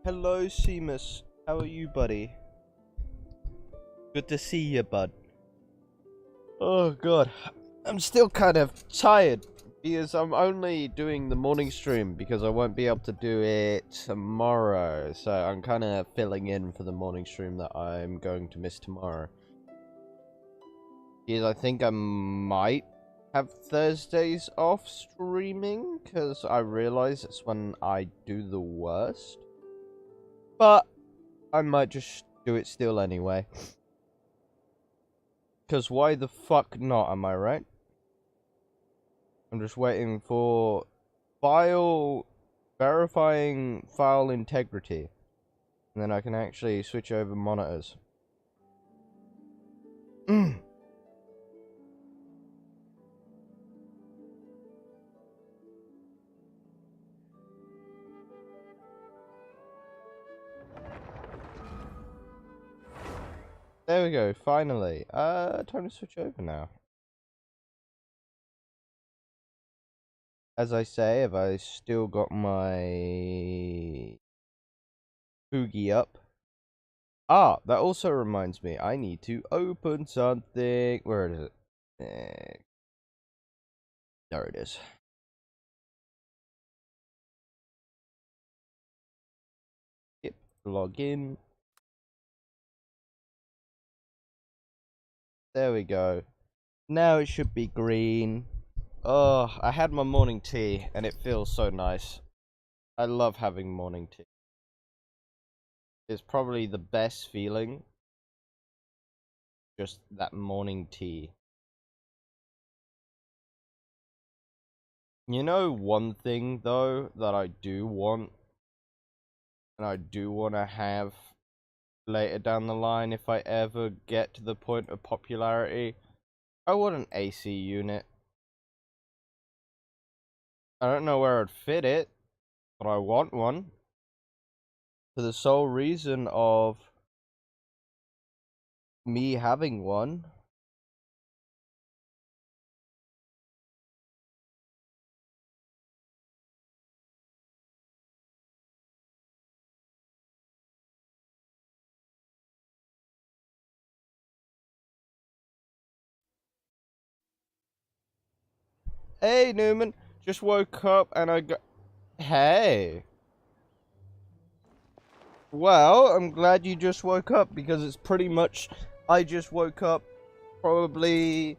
Hello, Seamus. How are you, buddy? Good to see you, bud. Oh, God. I'm still kind of tired because I'm only doing the morning stream because I won't be able to do it tomorrow. So I'm kind of filling in for the morning stream that I'm going to miss tomorrow. Because I think I might have Thursdays off streaming because I realize it's when I do the worst. But I might just do it still anyway. Because why the fuck not, am I right? I'm just waiting for verifying file integrity. And then I can actually switch over monitors. There we go, finally. Time to switch over now. As I say, have I still got my Boogie up? Ah, that also reminds me, I need to open something. Where is it? There it is. Yep, log in. There we go. Now it should be green. Oh, I had my morning tea and it feels so nice. I love having morning tea. It's probably the best feeling. Just that morning tea. You know one thing though that I do want, and I do want to have later down the line if I ever get to the point of popularity, I want an AC unit. I don't know where I'd fit it, but I want one. For the sole reason of me having one. Hey, Newman. Just woke up and I got... Hey. Well, I'm glad you just woke up because it's pretty much... I just woke up probably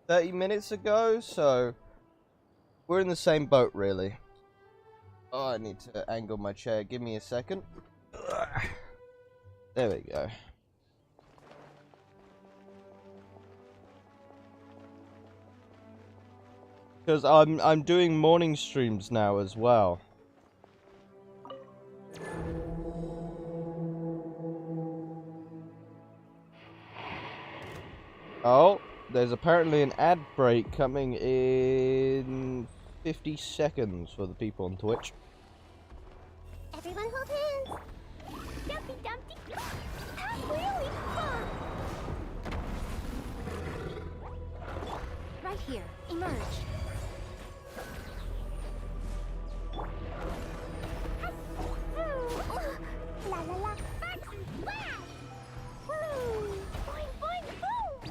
30 minutes ago, so... We're in the same boat, really. Oh, I need to angle my chair. Give me a second. There we go. Because I'm doing morning streams now as well. Oh, there's apparently an ad break coming in 50 seconds for the people on Twitch. Everyone hold hands. Dumpty Dumpty. That's really fun. Right here. Emerge. La la la. Wow. Woo. Boing boing boom.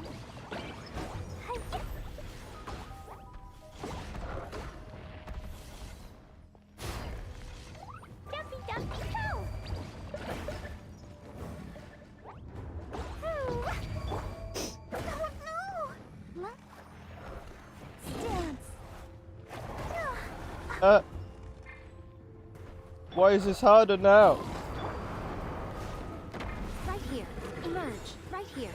Dumpty Dumpty go. Why is this harder now? Right here. Emerge. Right here.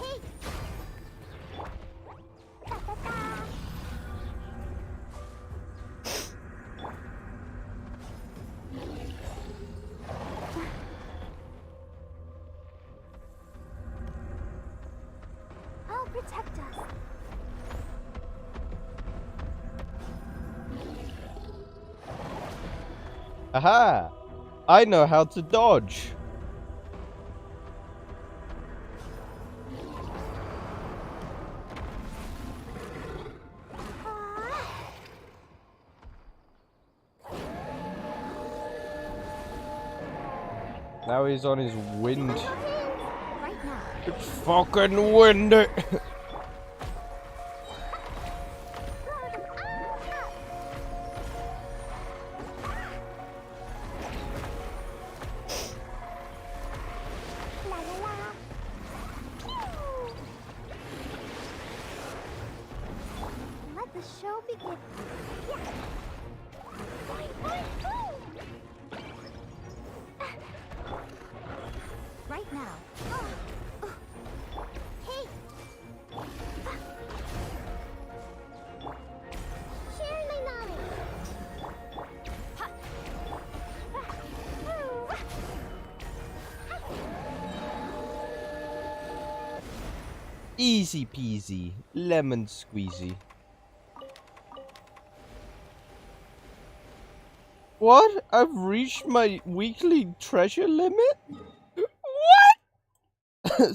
Hey. Da, da, da. I'll protect us. Aha! I know how to dodge. Now he's on his wind. Right now. It's fucking windy. La la la. Pew! Let the show begin. Yeah. Boing, boing, boom! Right now. Hey! Shirley Nani! Easy peasy, lemon squeezy. What? I've reached my weekly treasure limit? What?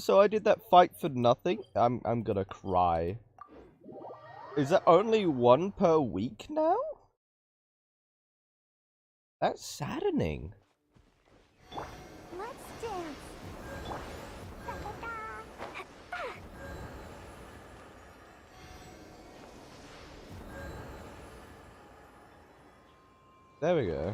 So I did that fight for nothing? I'm gonna cry. Is that only one per week now? That's saddening. Let's dance. Da, da, da. There we go.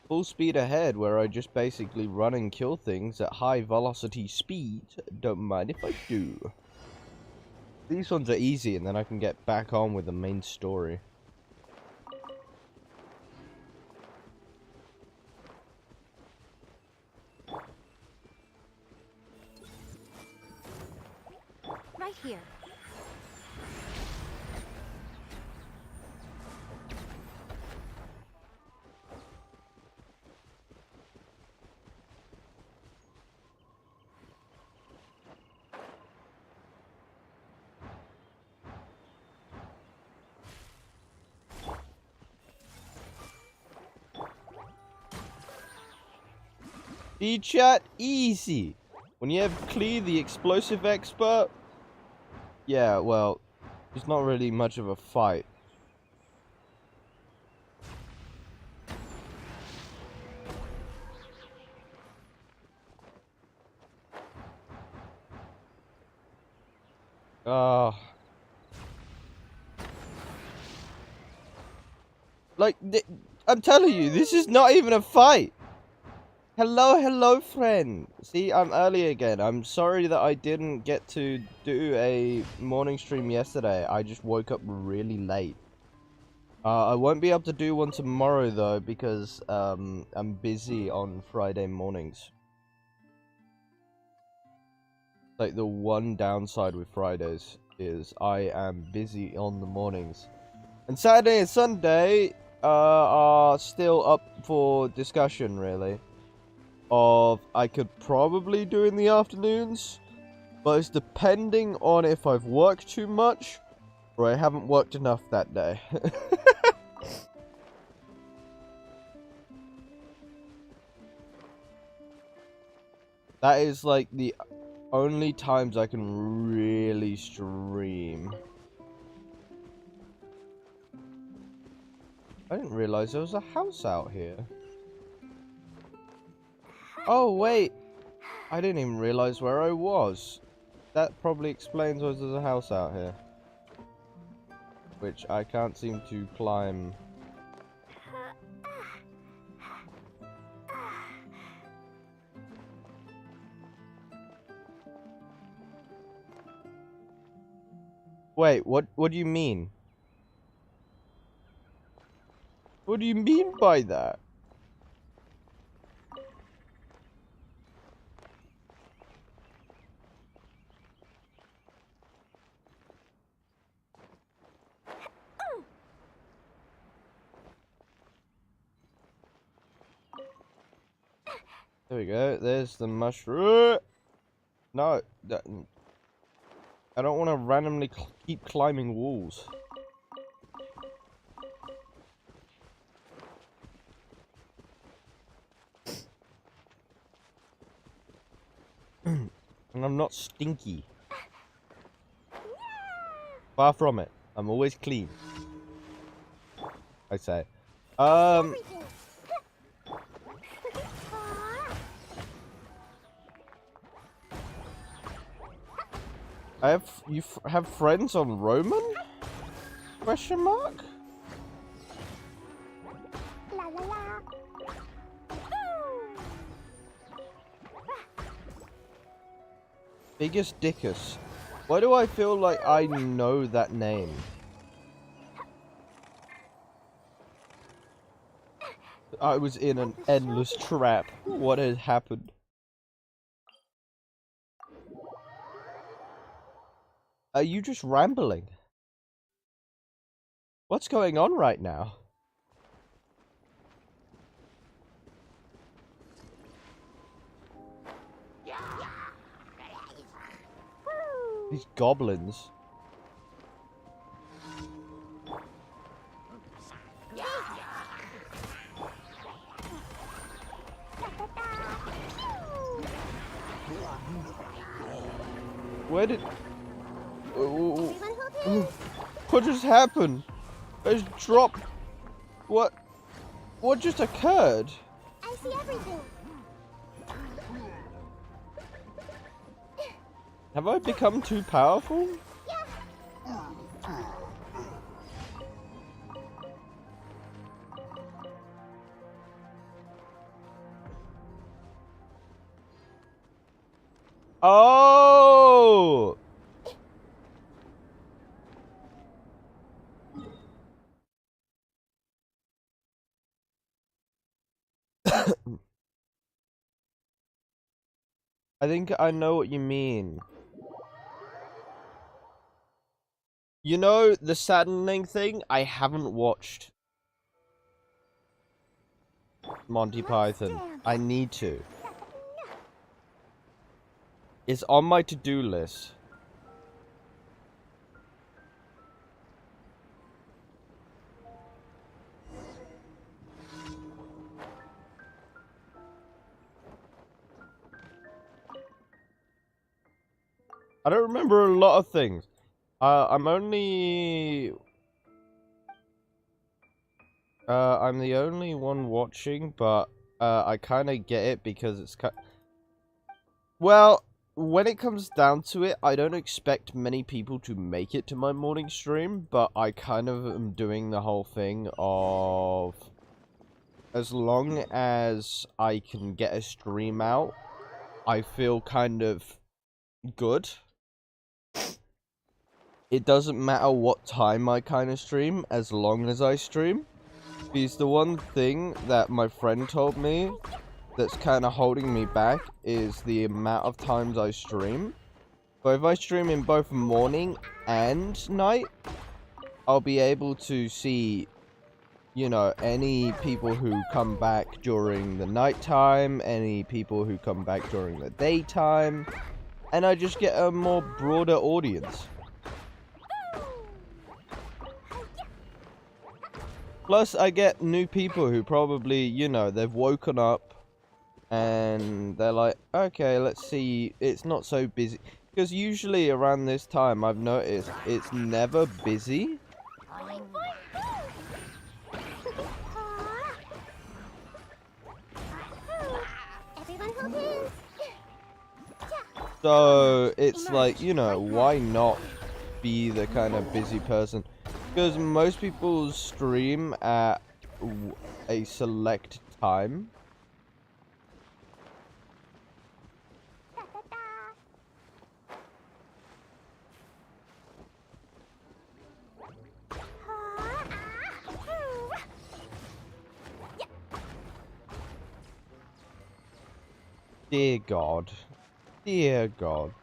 Full speed ahead, where I just basically run and kill things at high velocity speed. Don't mind if I do. These ones are easy, and then I can get back on with the main story. Right here. D-chat, easy. When you have Clee, the explosive expert, yeah, well, it's not really much of a fight. Like, I'm telling you, this is not even a fight. Hello, friend. See, I'm early again. I'm sorry that I didn't get to do a morning stream yesterday. I just woke up really late. I won't be able to do one tomorrow, though, because I'm busy on Friday mornings. Like, the one downside with Fridays is I am busy on the mornings. And Saturday and Sunday are still up for discussion, really. I could probably do in the afternoons, but it's depending on if I've worked too much or I haven't worked enough that day. That is like the only times I can really stream. I didn't realize there was a house out here. Oh, wait. I didn't even realize where I was. That probably explains why there's a house out here. Which I can't seem to climb. Wait, what do you mean? What do you mean by that? There we go. There's the mushroom. No, I don't want to randomly keep climbing walls. And I'm not stinky. Far from it. I'm always clean. I say. Everything. Have friends on Roman? Question mark? La la la. Biggest Dickus. Why do I feel like I know that name? I was in an endless trap. What had happened? Are you just rambling? What's going on right now? These goblins. Where did... What just happened? I just dropped... What just occurred? I see everything. Have I become too powerful? Oh! I think I know what you mean. You know, the saddening thing, I haven't watched Monty Python. I need to. It's on my to-do list. I don't remember a lot of things. I'm only... I'm the only one watching, but I kind of get it because it's well, when it comes down to it, I don't expect many people to make it to my morning stream, but I kind of am doing the whole thing of as long as I can get a stream out, I feel kind of good. It doesn't matter what time I kind of stream, as long as I stream. Because the one thing that my friend told me that's kind of holding me back is the amount of times I stream. But if I stream in both morning and night, I'll be able to see, you know, any people who come back during the nighttime, any people who come back during the daytime, and I just get a more broader audience. Plus, I get new people who probably, you know, they've woken up and they're like, okay, let's see, it's not so busy. Because usually around this time, I've noticed, it's never busy. So, it's like, you know, why not be the kind of busy person? Because most people stream at a select time. Dear God. Dear God.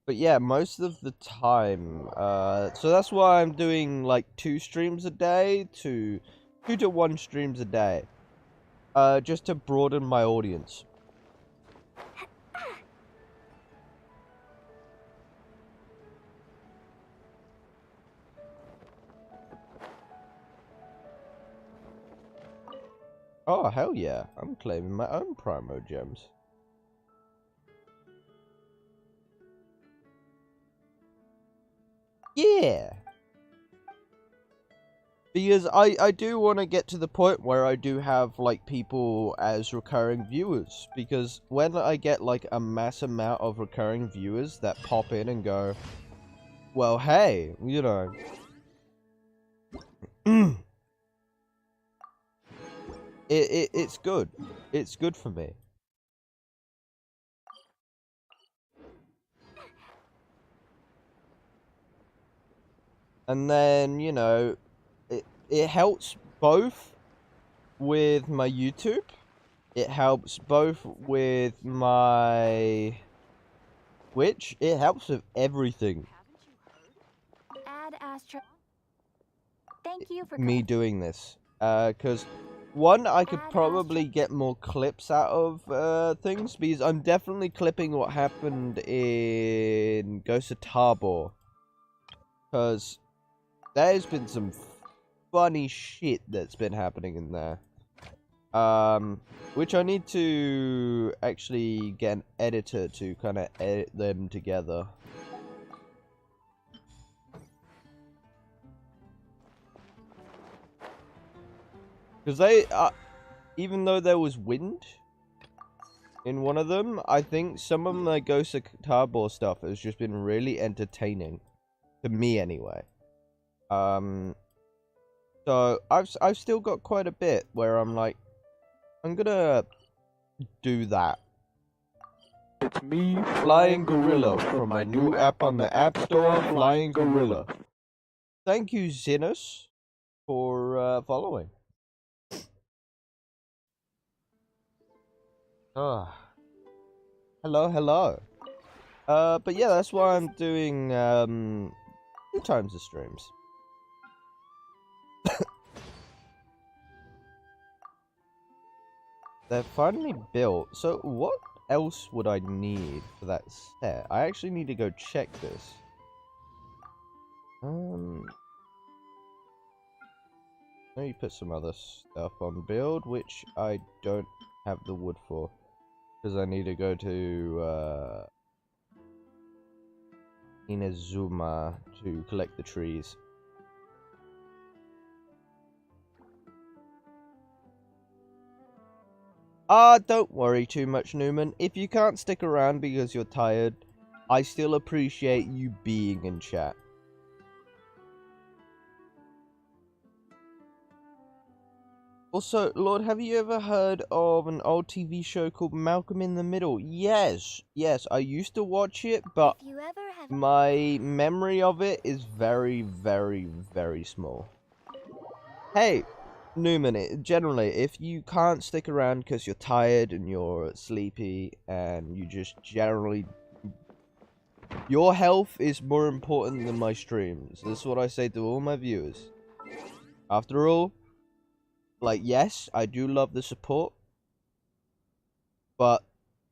But yeah, most of the time, so that's why I'm doing like 2 streams a day to 2 to 1 streams a day. Just to broaden my audience. Oh, hell yeah. I'm claiming my own Primo Gems. Yeah! Because I do want to get to the point where I do have, like, people as recurring viewers. Because when I get, like, a mass amount of recurring viewers that pop in and go, well, hey, you know. It's good. It's good for me. And then, you know, it helps both with my YouTube. It helps both with my Twitch. It helps with everything. Add Astro. Thank you for Me doing this. Because one, I could Add probably Astro. get more clips out of things, because I'm definitely clipping what happened in Ghost of Tabor. Because there's been some funny shit that's been happening in there. Which I need to actually get an editor to kind of edit them together. Because they, even though there was wind in one of them, I think some of the Ghost of Tabor stuff has just been really entertaining. To me, anyway. So I've still got quite a bit where I'm like, I'm gonna do that. It's me, Flying Gorilla, from my new app on the App Store, Flying Gorilla. Thank you, Zinus, for following. Ah, hello, hello. But yeah, that's why I'm doing 2 times the streams. They're finally built. So what else would I need for that set? I actually need to go check this. Let me put some other stuff on build, which I don't have the wood for. Because I need to go to Inazuma to collect the trees. Don't worry too much, Newman. If you can't stick around because you're tired, I still appreciate you being in chat. Also, Lord, have you ever heard of an old TV show called Malcolm in the Middle? Yes, I used to watch it, but If you ever have my memory of it is very, very, very small. Hey, Newman, generally, if you can't stick around because you're tired and you're sleepy and you just generally... Your health is more important than my streams. This is what I say to all my viewers. After all, like, yes, I do love the support, but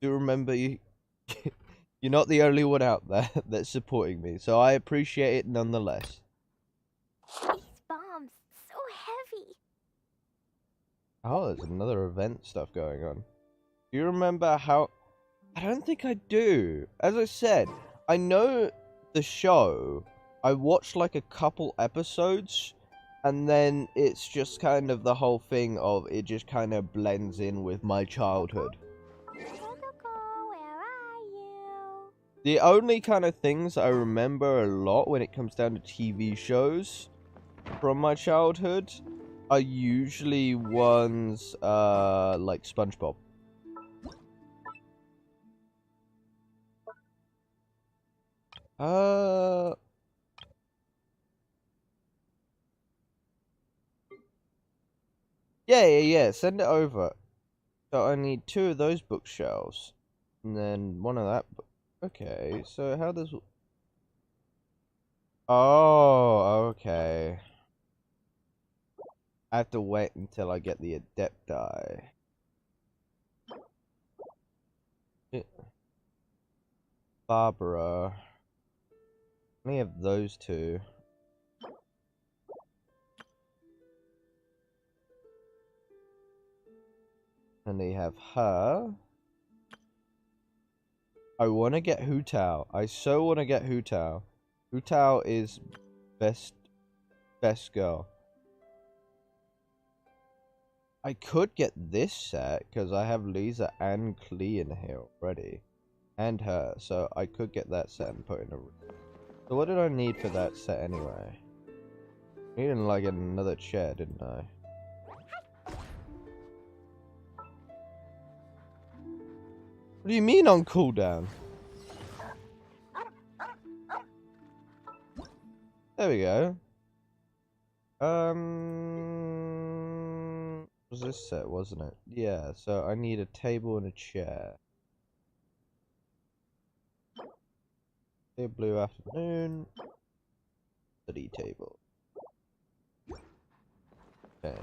do remember you're not the only one out there that's supporting me, so I appreciate it nonetheless. these bombs so heavy. Oh, there's another event stuff going on. Do you remember how... I don't think I do. As I said, I know the show. I watched like a couple episodes, and then it's just kind of the whole thing of it just kind of blends in with my childhood. Coco, where are you? The only kind of things I remember a lot when it comes down to TV shows from my childhood are usually ones like SpongeBob. Yeah. Send it over. So I need 2 of those bookshelves, and then 1 of that. Okay, so how does... Oh, okay. I have to wait until I get the Adepti. Barbara. I only have those 2. And they have her. I want to get Hu Tao. I so want to get Hu Tao. Hu Tao is best girl. I could get this set, because I have Lisa and Klee in here already. And her, so I could get that set and put in a room. So what did I need for that set anyway? I needed like another chair, didn't I? What do you mean on cooldown? There we go. Was this set, wasn't it? Yeah, so I need a table and a chair. Clear blue afternoon. Study table. Okay.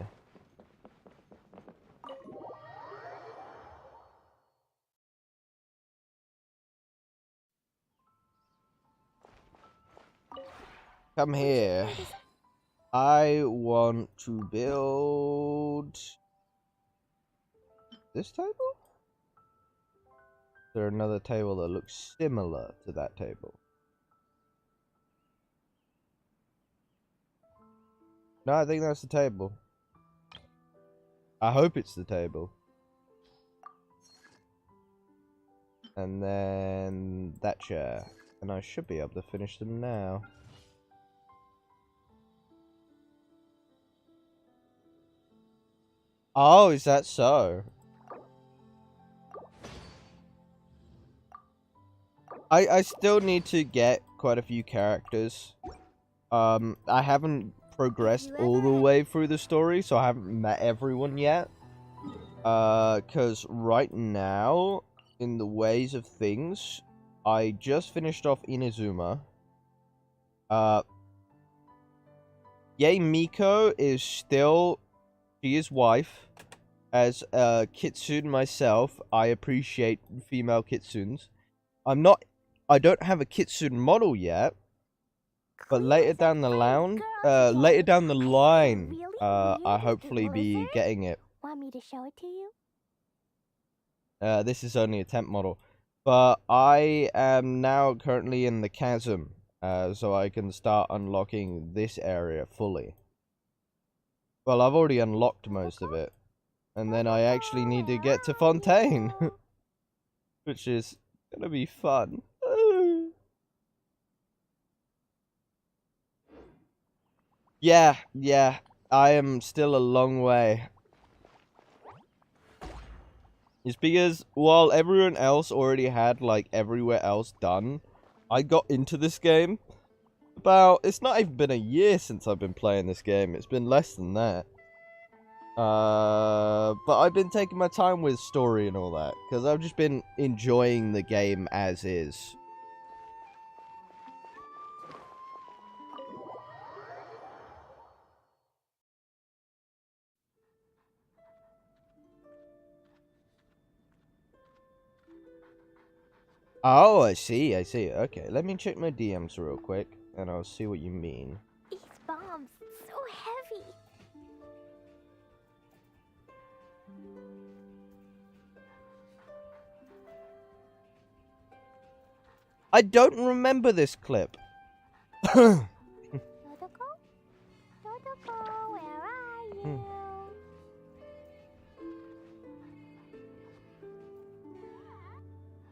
Come here. I want to build this table? Is there another table that looks similar to that table? No, I think that's the table. I hope it's the table. And then that chair. And I should be able to finish them now. Oh, is that so? I still need to get quite a few characters. I haven't progressed all the way through the story, so I haven't met everyone yet. Cause right now, in the ways of things, I just finished off Inazuma. Yay Miko is still, she is wife. As a kitsune myself, I appreciate female kitsunes. I don't have a kitsune model yet, but later down the line, I hopefully be getting it. Want me to show it to you? This is only a temp model, but I am now currently in the chasm, so I can start unlocking this area fully. Well, I've already unlocked most of it, and then I actually need to get to Fontaine, which is gonna be fun. Yeah, I am still a long way. It's because while everyone else already had like everywhere else done, I got into this game it's not even been a year since I've been playing this game. It's been less than that. But I've been taking my time with story and all that because I've just been enjoying the game as is. Oh, I see. Okay, let me check my DMs real quick, and I'll see what you mean. These bombs, so heavy. I don't remember this clip. Totoko? Totoko, where are you?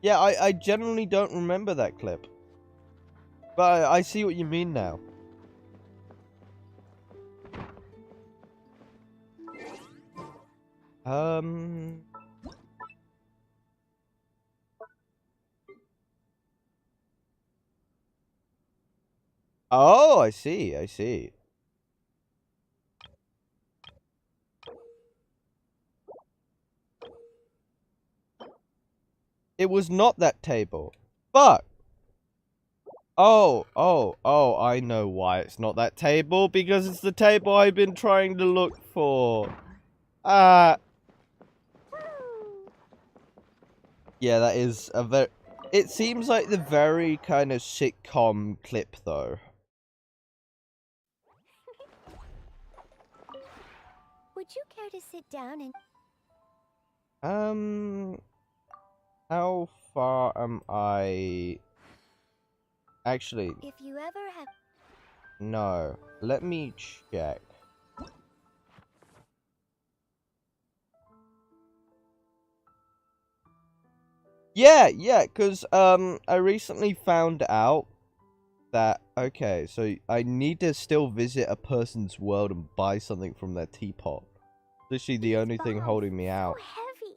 Yeah, I generally don't remember that clip. But I see what you mean now. Oh, I see. It was not that table. Fuck. Oh, I know why it's not that table. Because it's the table I've been trying to look for. Yeah, that is a very... It seems like the very kind of sitcom clip, though. Would you care to sit down and... How far am I... Actually... If you ever have... No. Let me check. Yeah, because I recently found out that, okay, so I need to still visit a person's world and buy something from their teapot. Literally the only thing holding me out. So heavy.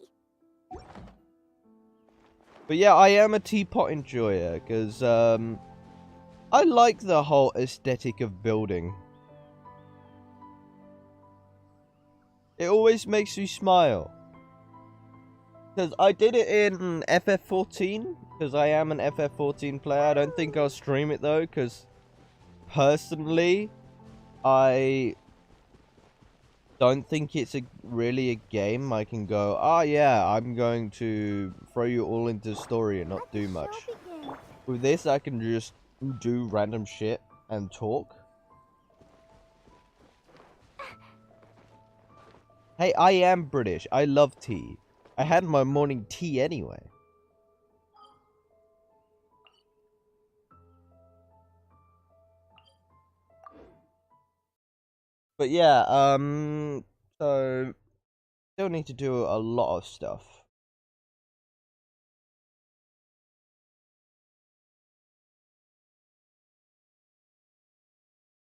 But yeah, I am a teapot enjoyer, because, I like the whole aesthetic of building. It always makes me smile. Because I did it in FF14, because I am an FF14 player. I don't think I'll stream it, though, because personally, I don't think it's really a game I can go, oh yeah, I'm going to throw you all into the story and not do much. With this, I can just do random shit and talk. Hey, I am British. I love tea. I had my morning tea anyway. But yeah, so still need to do a lot of stuff.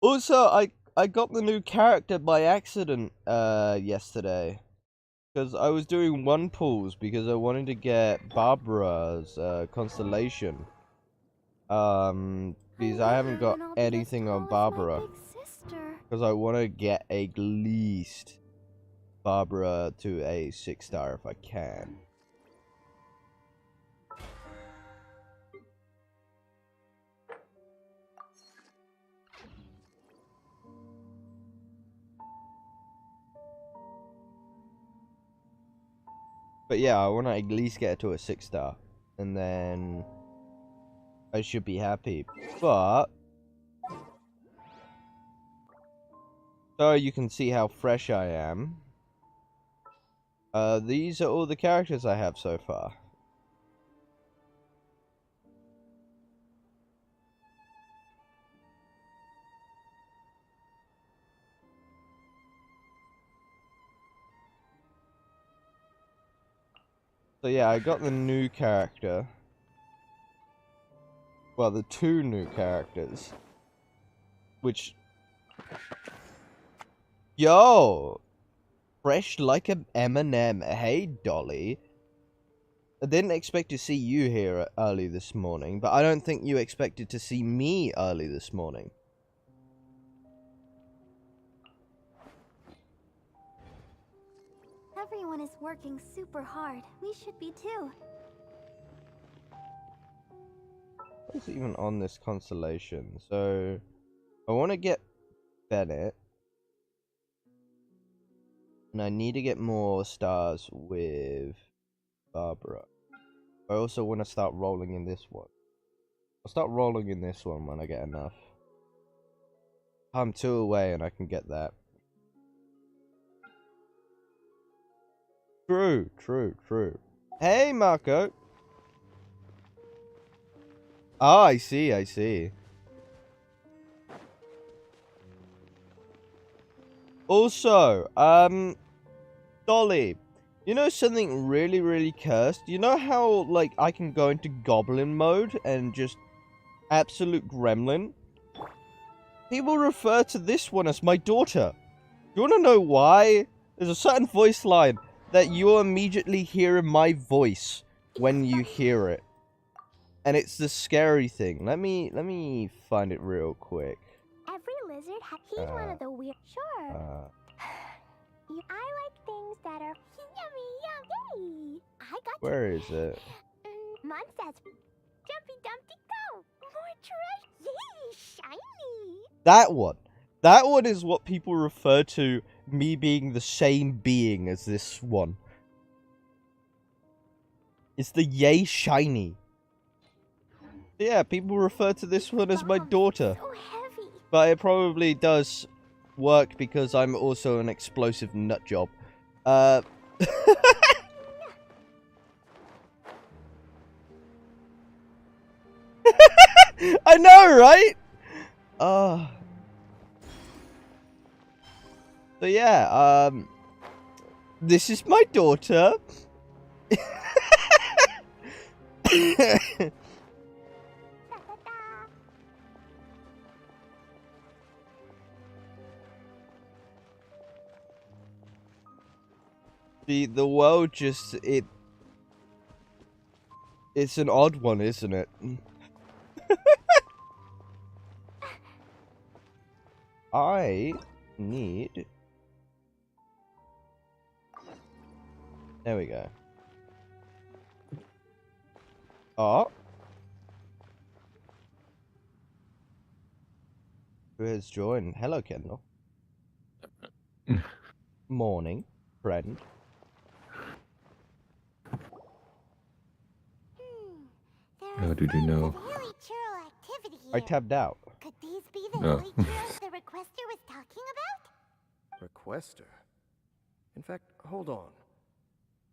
Also, I got the new character by accident yesterday. Because I was doing one pulls because I wanted to get Barbara's constellation. Because I haven't got anything on Barbara. Because I want to get at least Barbara to a 6-star if I can. But yeah, I want to at least get her to a 6-star. And then I should be happy. But so you can see how fresh I am. These are all the characters I have so far. So yeah, I got the new character. Well, the 2 new characters. Which... Yo! Fresh like an M&M. Hey, Dolly. I didn't expect to see you here early this morning, but I don't think you expected to see me early this morning. Everyone is working super hard. We should be too. What's even on this constellation? So, I want to get Bennett. And I need to get more stars with Barbara. I also want to start rolling in this one. I'll start rolling in this one when I get enough. I'm 2 away and I can get that. True. Hey, Marco! Oh, I see. Also, Dolly, you know something really cursed? You know how, like, I can go into goblin mode and just absolute gremlin? People refer to this one as my daughter. You wanna know why? There's a certain voice line that you'll immediately hear in my voice when you hear it. And it's the scary thing. Let me find it real quick. Every lizard he's one of the weird. Sure. I like things that are yummy. I got. Where is it? Mom says, "Jumpy Dumpty go, more treasure, yay, shiny." That one is what people refer to me being the same being as this one. It's the yay shiny. Yeah, people refer to this one as my daughter. So heavy. But it probably does work because I'm also an explosive nut job. I know, right? So yeah, this is my daughter. Ta-ta-ta. The world just it's an odd one, isn't it? I need. There we go. Oh. Who has joined? Hello, Kendall. Morning, friend. There How are did you signs know? of hilly churl activity I here. tabbed out. Could these be the No. hilly churls the requester was talking about? Requester? In fact, hold on.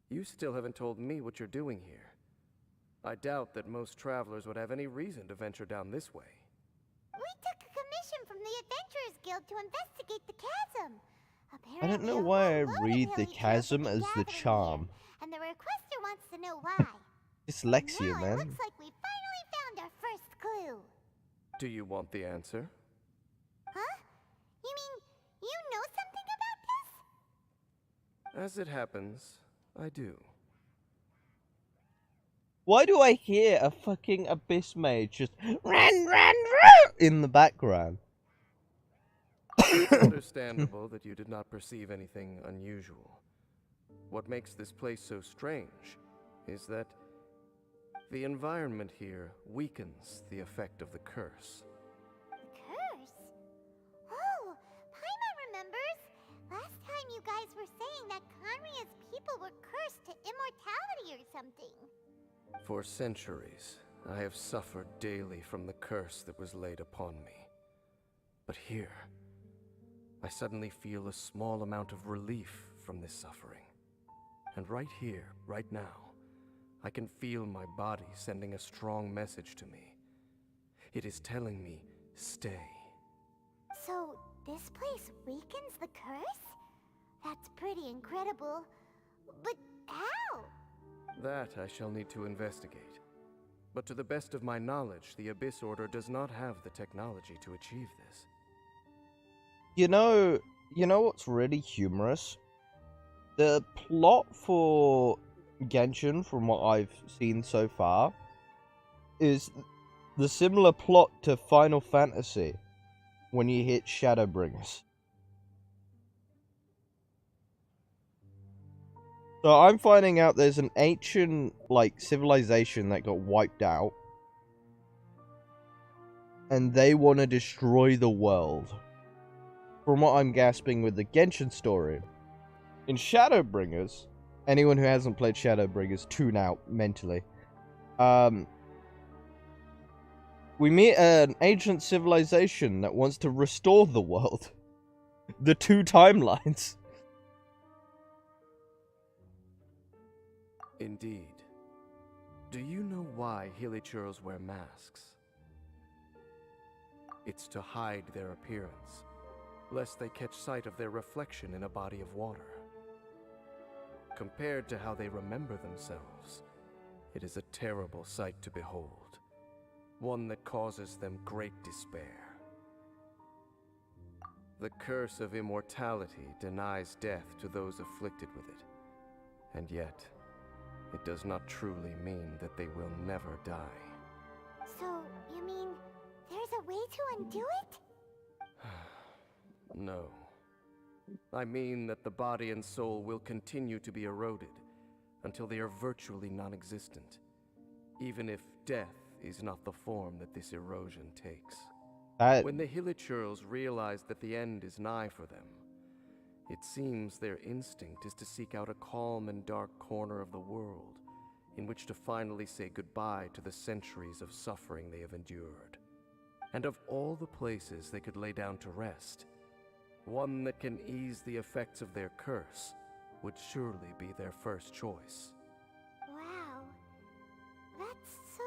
You still haven't told me what you're doing here. I doubt that most travelers would have any reason to venture down this way. We took a commission from the Adventurers Guild to investigate the chasm. I don't know Apparently, a why I whole load of read the hilly churls have chasm been as the gathering charm. here, and the requester wants to know why. Dyslexia, Now man. it looks like we finally found our first clue. Do you want the answer? Huh? You mean you know something about this? As it happens, I do. Why do I hear a fucking abyss mage just run in the background? It's understandable that you did not perceive anything unusual. What makes this place so strange is that the environment here weakens the effect of the curse. Curse? Oh, Paimon remembers. Last time you guys were saying that Conria's people were cursed to immortality or something. For centuries, I have suffered daily from the curse that was laid upon me. But here, I suddenly feel a small amount of relief from this suffering. And right here, right now, I can feel my body sending a strong message to me. It is telling me, stay. So, this place weakens the curse? That's pretty incredible. But how? That I shall need to investigate. But to the best of my knowledge, the Abyss Order does not have the technology to achieve this. You know what's really humorous? The plot for Genshin, from what I've seen so far, is the similar plot to Final Fantasy when you hit Shadowbringers. So I'm finding out there's an ancient, civilization that got wiped out. And they want to destroy the world. From what I'm gasping with the Genshin story. In Shadowbringers, anyone who hasn't played Shadowbringers, tune out mentally. We meet an ancient civilization that wants to restore the world. The two timelines. Indeed. Do you know why Hilichurls wear masks? It's to hide their appearance, lest they catch sight of their reflection in a body of water. Compared to how they remember themselves, it is a terrible sight to behold, one that causes them great despair. The curse of immortality denies death to those afflicted with it, and yet, it does not truly mean that they will never die. So, you mean there's a way to undo it? No. I mean that the body and soul will continue to be eroded until they are virtually non-existent, even if death is not the form that this erosion takes. When the Hilichurls realize that the end is nigh for them, it seems their instinct is to seek out a calm and dark corner of the world in which to finally say goodbye to the centuries of suffering they have endured. And of all the places they could lay down to rest, one that can ease the effects of their curse would surely be their first choice. Wow. That's so...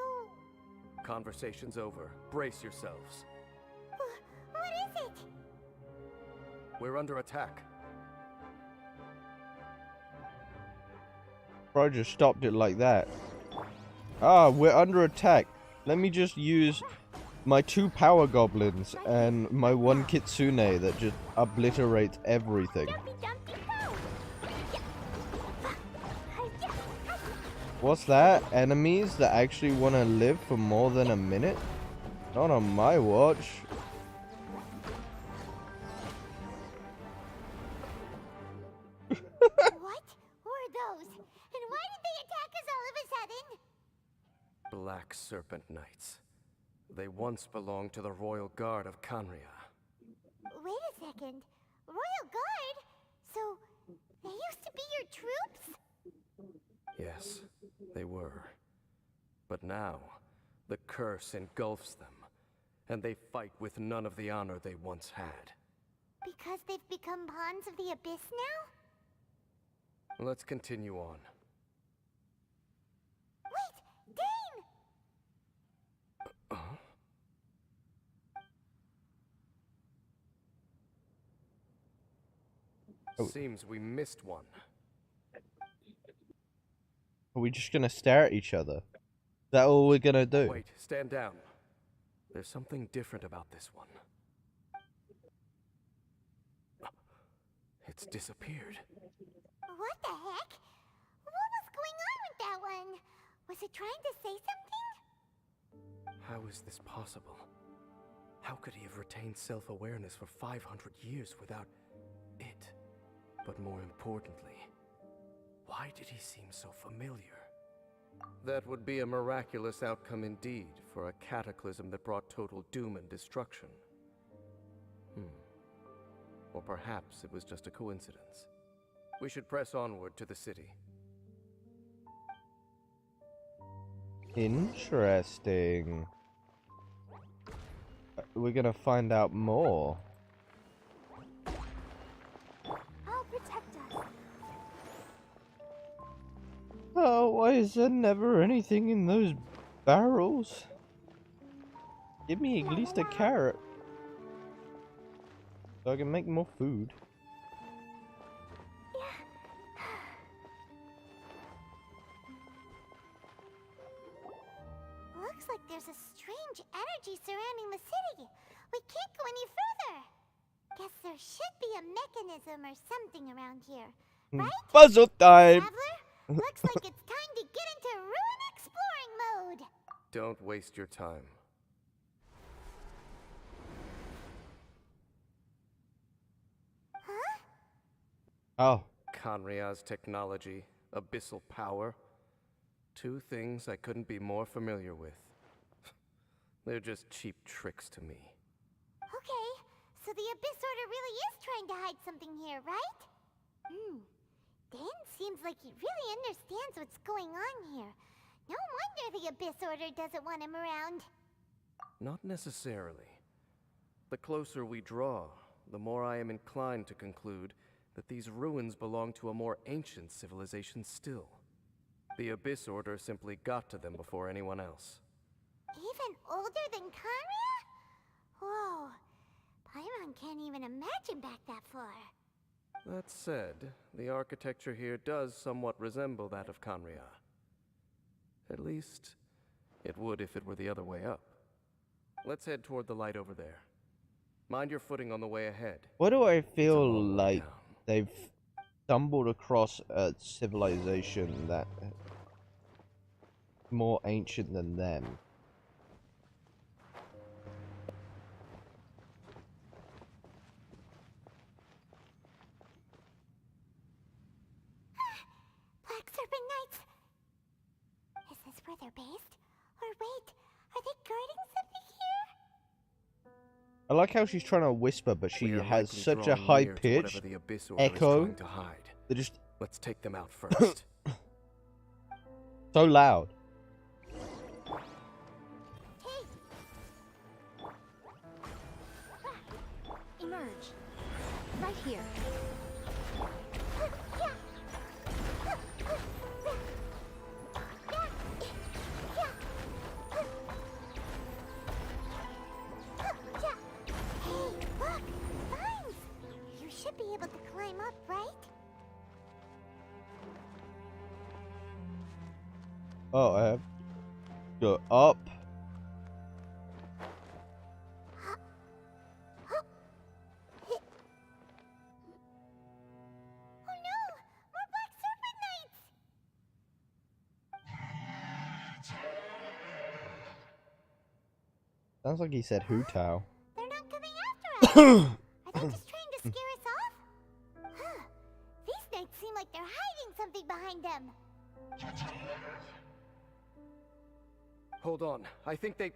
Conversation's over. Brace yourselves. What is it? We're under attack. Bro just stopped it like that. Ah, we're under attack. Let me just use my 2 power goblins and my 1 kitsune that just obliterates everything. What's that? Enemies that actually want to live for more than a minute? Not on my watch. What were those? And why did they attack us all of a sudden? Black Serpent Knights. They once belonged to the Royal Guard of Canria. Wait a second. Royal Guard? So, they used to be your troops? Yes, they were. But now, the curse engulfs them, and they fight with none of the honor they once had. Because they've become pawns of the Abyss now? Let's continue on. Wait! Dane! Seems we missed one. Are we just gonna stare at each other? Is that all we're gonna do? Wait, stand down. There's something different about this one. It's disappeared. What the heck? What was going on with that one? Was it trying to say something? How is this possible? How could he have retained self-awareness for 500 years without it? But more importantly, why did he seem so familiar? That would be a miraculous outcome indeed for a cataclysm that brought total doom and destruction. Or perhaps it was just a coincidence. We should press onward to the city. Interesting. We're gonna find out more. I'll protect us. Oh, why is there never anything in those barrels? Give me at least a carrot. So I can make more food. Looks like there's a strange energy surrounding the city. We can't go any further. Guess there should be a mechanism or something around here, right? Puzzle time! Traveler? Looks like it's time to get into ruin exploring mode. Don't waste your time. Huh? Oh. Canria's technology, abyssal power. 2 things I couldn't be more familiar with. They're just cheap tricks to me. Okay, so the Abyss Order really is trying to hide something here, right? Dan seems like he really understands what's going on here. No wonder the Abyss Order doesn't want him around. Not necessarily. The closer we draw, the more I am inclined to conclude that these ruins belong to a more ancient civilization still. The Abyss Order simply got to them before anyone else. Even older than Kanria? Whoa, Paimon can't even imagine back that far. That said, the architecture here does somewhat resemble that of Canria. At least, it would if it were the other way up. Let's head toward the light over there. Mind your footing on the way ahead. Why do I It's a feel long way like down. they've stumbled across a civilization that more ancient than them? Black Serpent Knights! Is this where they're based? Or wait, are they guarding something here? I like how she's trying to whisper, but she We are has likely such a drawing high near to pitch whatever the Abyss Order is echo trying to hide. that just Let's take them out first. so loud. Hey! Emerge. Right here. Hey, look! Vines! You should be able to climb up, right? Oh, Go up. Oh no! More black serpent knights! Sounds like he said Hu-Tao. They're not coming after us! Are they just trying to scare us off? Huh. These knights seem like they're hiding something behind them. Hold on. I think they...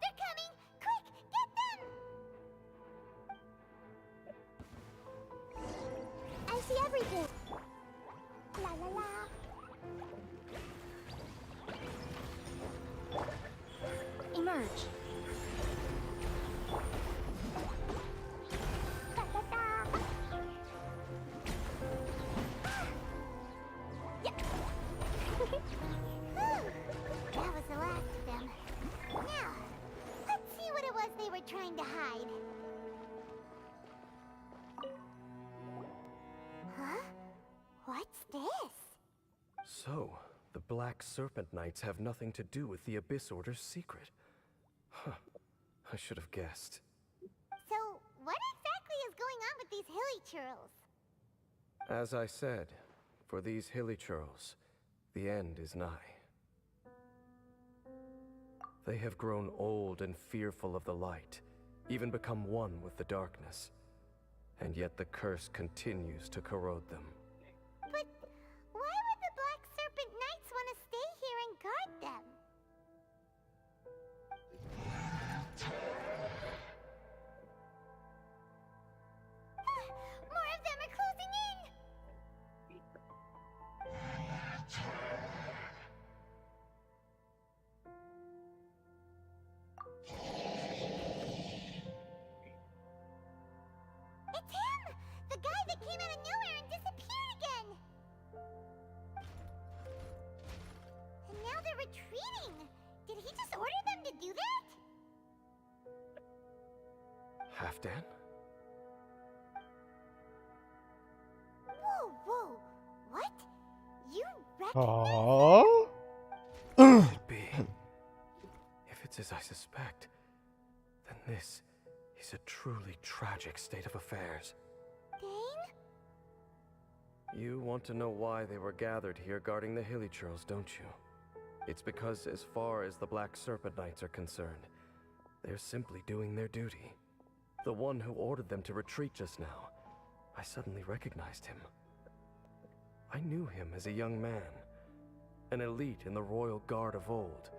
They're coming! Quick, get them! I see everything. La la la. Emerge. Da, da, da. Yeah. Whew. That was the last of them. Now, let's see what it was they were trying to hide. Huh? What's this? So, the Black Serpent Knights have nothing to do with the Abyss Order's secret. Huh. I should have guessed. So, what exactly is going on with these hilly churls? As I said, for these hilly churls, the end is nigh. They have grown old and fearful of the light, even become one with the darkness. And yet the curse continues to corrode them. But why would the Black Serpent Knights want to stay here and guard them? More of them are closing in! It's him! The guy that came out of nowhere and disappeared again! And now they're retreating! Did he just order them to do that? Halfdan? Whoa, whoa! What? You recognize Aww. Could it be? If it's as I suspect, then this is a truly tragic state of affairs. Dane? You want to know why they were gathered here guarding the hilly churls, don't you? It's because as far as the Black Serpent Knights are concerned, they're simply doing their duty. The one who ordered them to retreat just now, I suddenly recognized him. I knew him as a young man, an elite in the royal guard of old.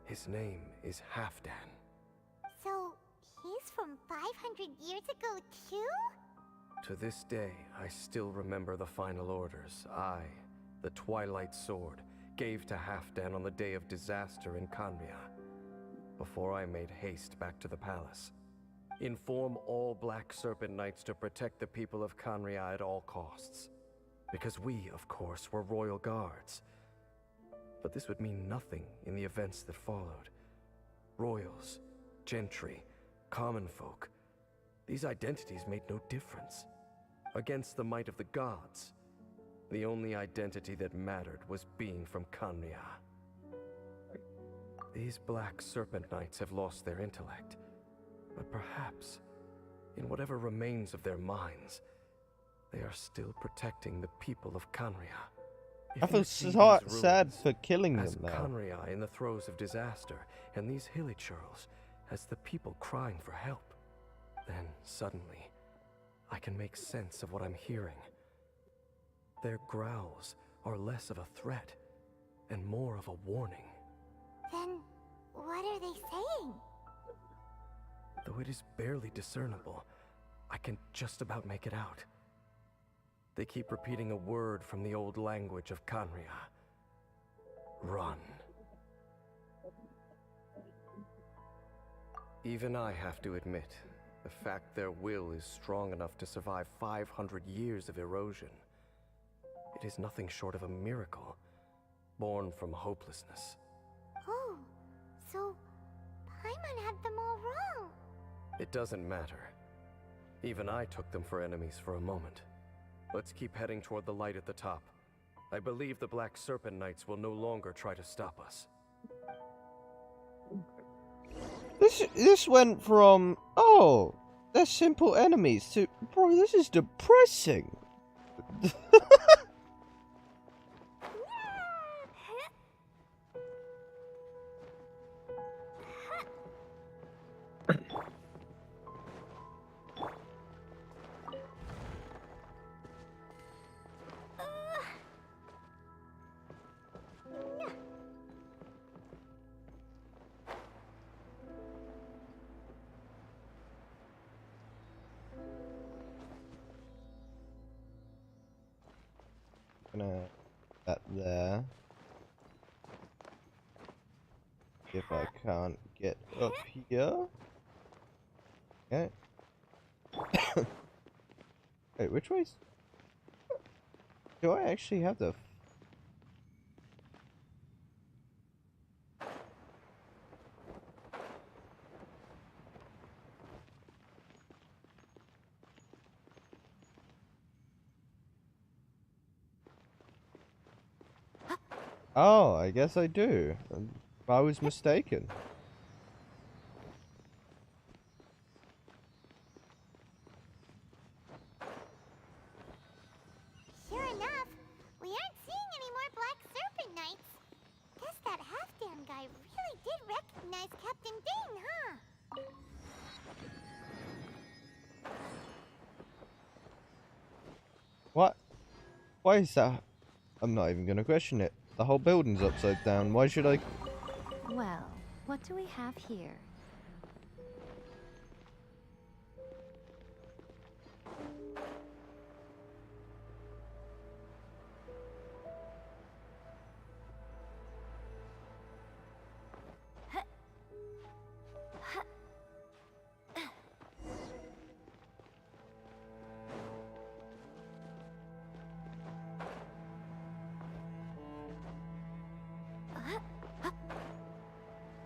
His name is Halfdan. So, he's from 500 years ago too? To this day, I still remember the final orders I, the Twilight Sword, gave to Halfdan on the day of disaster in Khanria, before I made haste back to the palace. Inform all Black Serpent Knights to protect the people of Khanria at all costs. Because we, of course, were royal guards. But this would mean nothing in the events that followed. Royals, gentry, common folk, these identities made no difference. Against the might of the gods, the only identity that mattered was being from Khanria. These Black Serpent Knights have lost their intellect, but perhaps, in whatever remains of their minds, they are still protecting the people of Khanria. I If feel you see so these sad ruins for killing as them now. Khanria in the throes of disaster, and these hilly churls as the people crying for help, then suddenly, I can make sense of what I'm hearing. Their growls are less of a threat and more of a warning. Then, what are they saying? Though it is barely discernible, I can just about make it out. They keep repeating a word from the old language of Khanria. Run. Even I have to admit, the fact their will is strong enough to survive 500 years of erosion. It is nothing short of a miracle, born from hopelessness. Oh, so Paimon had them all wrong. It doesn't matter. Even I took them for enemies for a moment. Let's keep heading toward the light at the top. I believe the Black Serpent Knights will no longer try to stop us. This went from, oh, they're simple enemies to, bro, this is depressing. Gonna that there. If I can't get up here. Okay. Wait, which way's... Do I actually have the... Oh, I guess I do. I was mistaken. Sure enough, we aren't seeing any more Black Serpent Knights. Guess that half-damn guy really did recognize Captain Dane, huh? What? Why is that? I'm not even gonna question it. The whole building's upside down. Why should I... Well, what do we have here?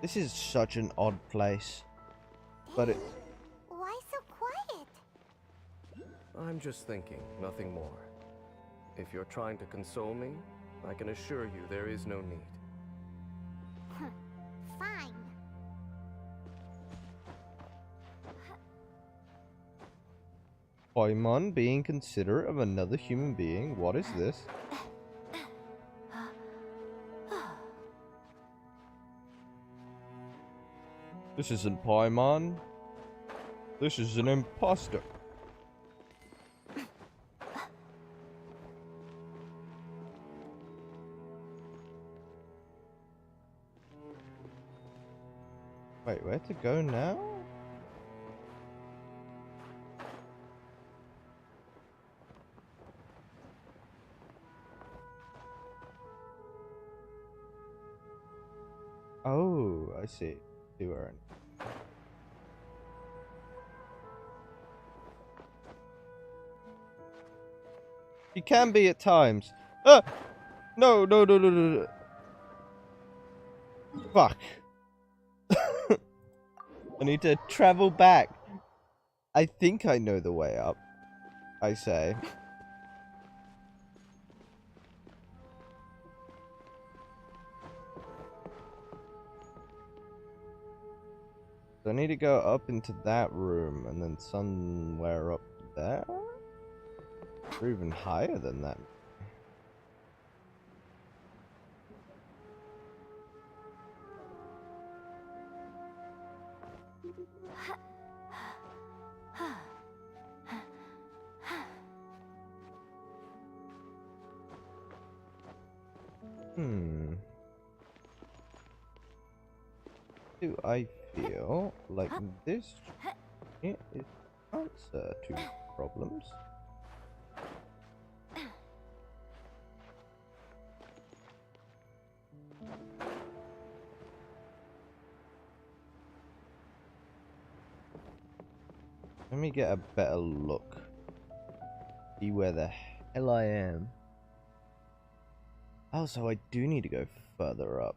This is such an odd place. But it... Why so quiet? I'm just thinking, nothing more. If you're trying to console me, I can assure you there is no need. Fine. Paimon being considerate of another human being? What is this? This isn't Paimon. This is an imposter. Wait, where to go now? Oh, I see. See where you can be at times. Ah! No, no, no, no, no, no. Fuck. I need to travel back. I think I know the way up. I say. So I need to go up into that room and then somewhere up there? Or even higher than that. Do I feel like this is the answer to problems? Let me get a better look. See where the hell I am. Oh, so I do need to go further up.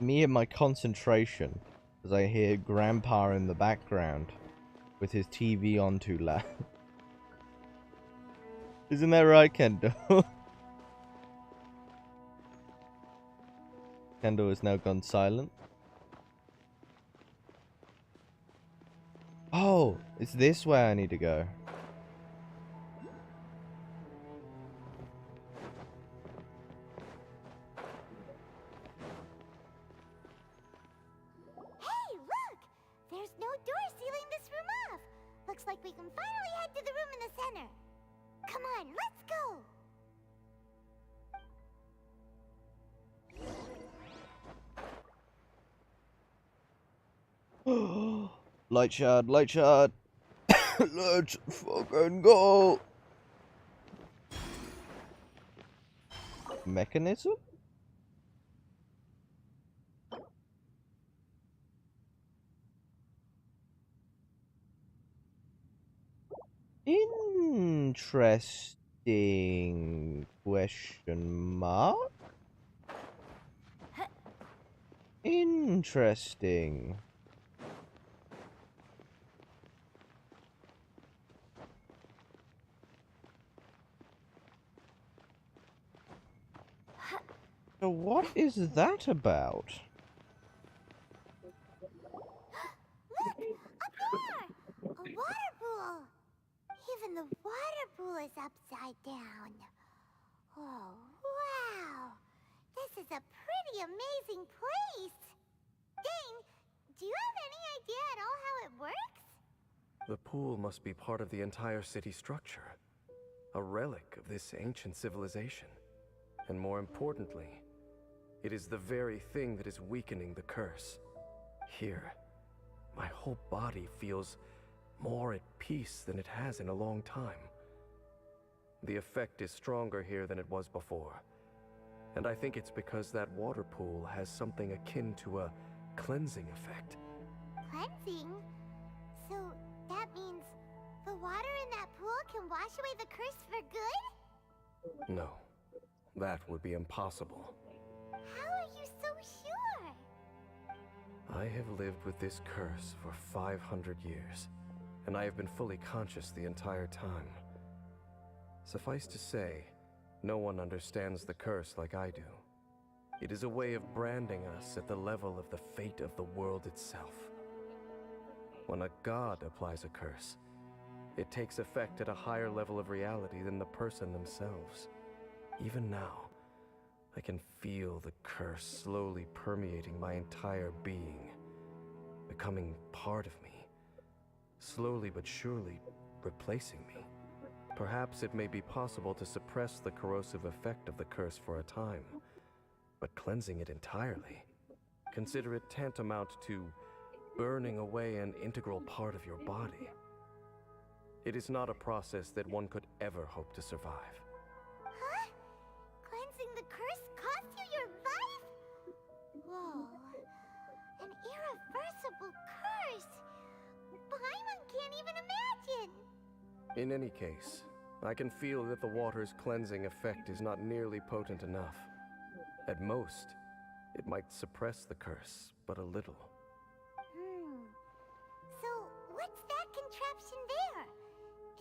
me and my concentration as I hear Grandpa in the background with his TV on too loud. Isn't that right, Kendall? Kendall has now gone silent. Oh, it's this way I need to go. Hey, look! There's no door sealing this room off. Looks like we can finally head to the room in the center. Come on, let's go! Light shard, light shard. Let's fucking go. Mechanism? Interesting question mark? Interesting. So what is that about? Look! Up there! A water pool! Even the water pool is upside down. Oh, wow! This is a pretty amazing place! Dane, do you have any idea at all how it works? The pool must be part of the entire city structure. A relic of this ancient civilization. And more importantly, it is the very thing that is weakening the curse. Here, my whole body feels more at peace than it has in a long time. The effect is stronger here than it was before. And I think it's because that water pool has something akin to a cleansing effect. Cleansing? So that means the water in that pool can wash away the curse for good? No, that would be impossible. How are you so sure? I have lived with this curse for 500 years, and I have been fully conscious the entire time. Suffice to say, no one understands the curse like I do. It is a way of branding us at the level of the fate of the world itself. When a god applies a curse, it takes effect at a higher level of reality than the person themselves. Even now, I can feel the curse slowly permeating my entire being, becoming part of me, slowly but surely replacing me. Perhaps it may be possible to suppress the corrosive effect of the curse for a time, but cleansing it entirely, consider it tantamount to burning away an integral part of your body. It is not a process that one could ever hope to survive. Huh? Cleansing the curse cost you your life? Whoa. An irreversible curse. Paimon can't even imagine. In any case, I can feel that the water's cleansing effect is not nearly potent enough. At most, it might suppress the curse, but a little. So, what's that contraption there?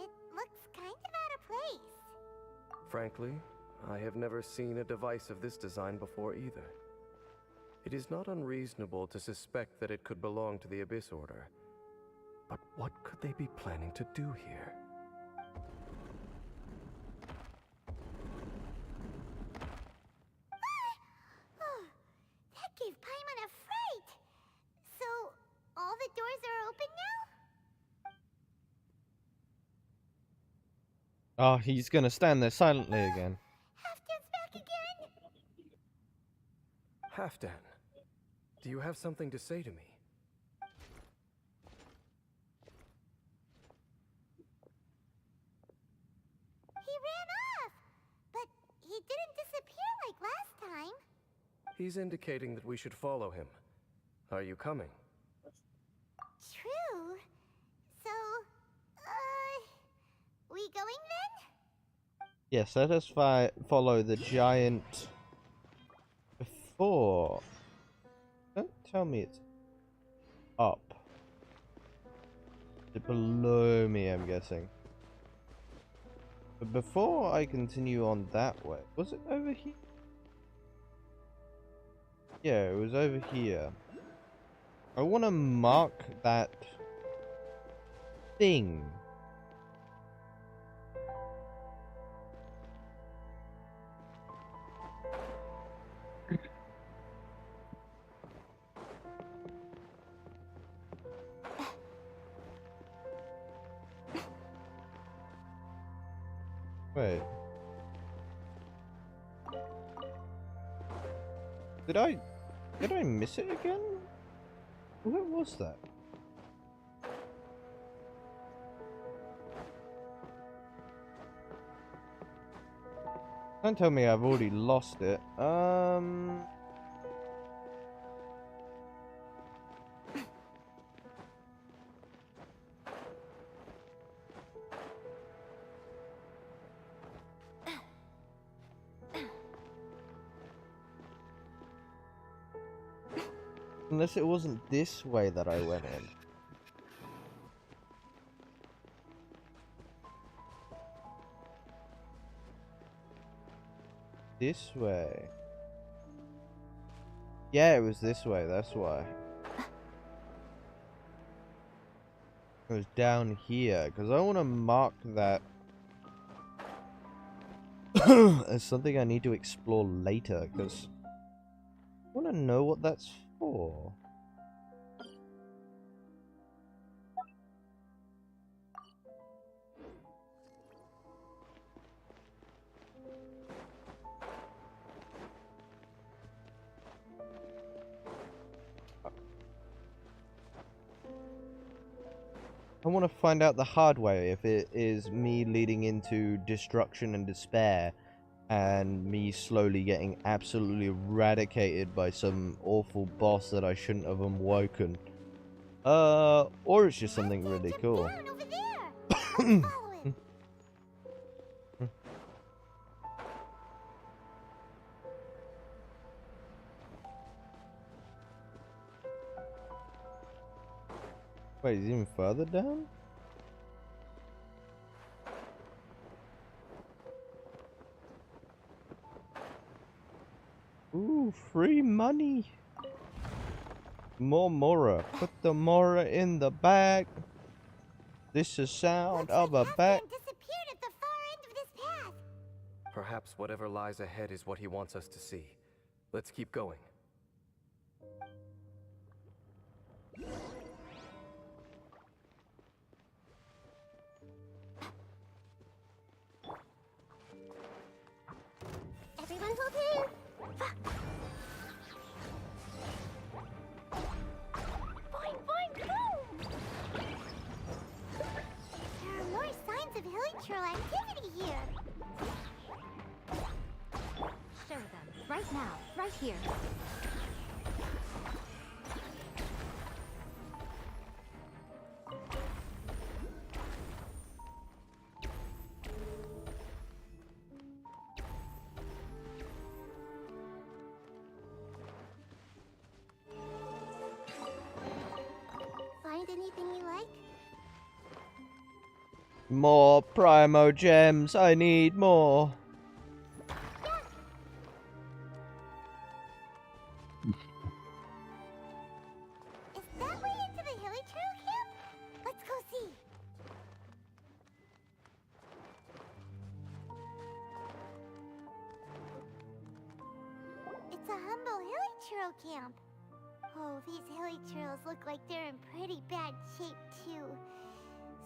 It looks kind of out of place. Frankly, I have never seen a device of this design before either. It is not unreasonable to suspect that it could belong to the Abyss Order. But what could they be planning to do here? Oh, that gave Paimon a fright. So, all the doors are open now? Oh, he's gonna stand there silently again. Halfdan's back again? Halfdan, do you have something to say to me? He ran off, but he didn't disappear like last time. He's indicating that we should follow him. Are you coming? True. So, we going then? Yes, let us follow the giant before tell me it's up. Is it below me, I'm guessing. But before I continue on that way, was it over here? Yeah, it was over here. I want to mark that thing. Wait. Did I miss it again? Where was that? Don't tell me I've already lost it. Unless it wasn't this way that I went in. This way. Yeah, it was this way, that's why. It was down here, because I want to mark that as something I need to explore later, because I want to know what that's for. I want to find out the hard way, if it is me leading into destruction and despair, and me slowly getting absolutely eradicated by some awful boss that I shouldn't have awoken. Or it's just something really cool. Down over there. Let's follow it. Wait, is it even further down? Ooh, free money. More Mora. Put the Mora in the bag. This is sound of a bag. Disappeared at the far end of this path. Perhaps whatever lies ahead is what he wants us to see. Let's keep going. Everyone hold here. Boing, boing, boom! There are more signs of hilichurl activity here. Show them. Right now. Right here. Find anything you like? More Primo Gems. I need more. Is that way into the hilichurl camp? Let's go see. It's a humble hilichurl camp. Oh, these hilichurls look like they're in pretty bad shape too.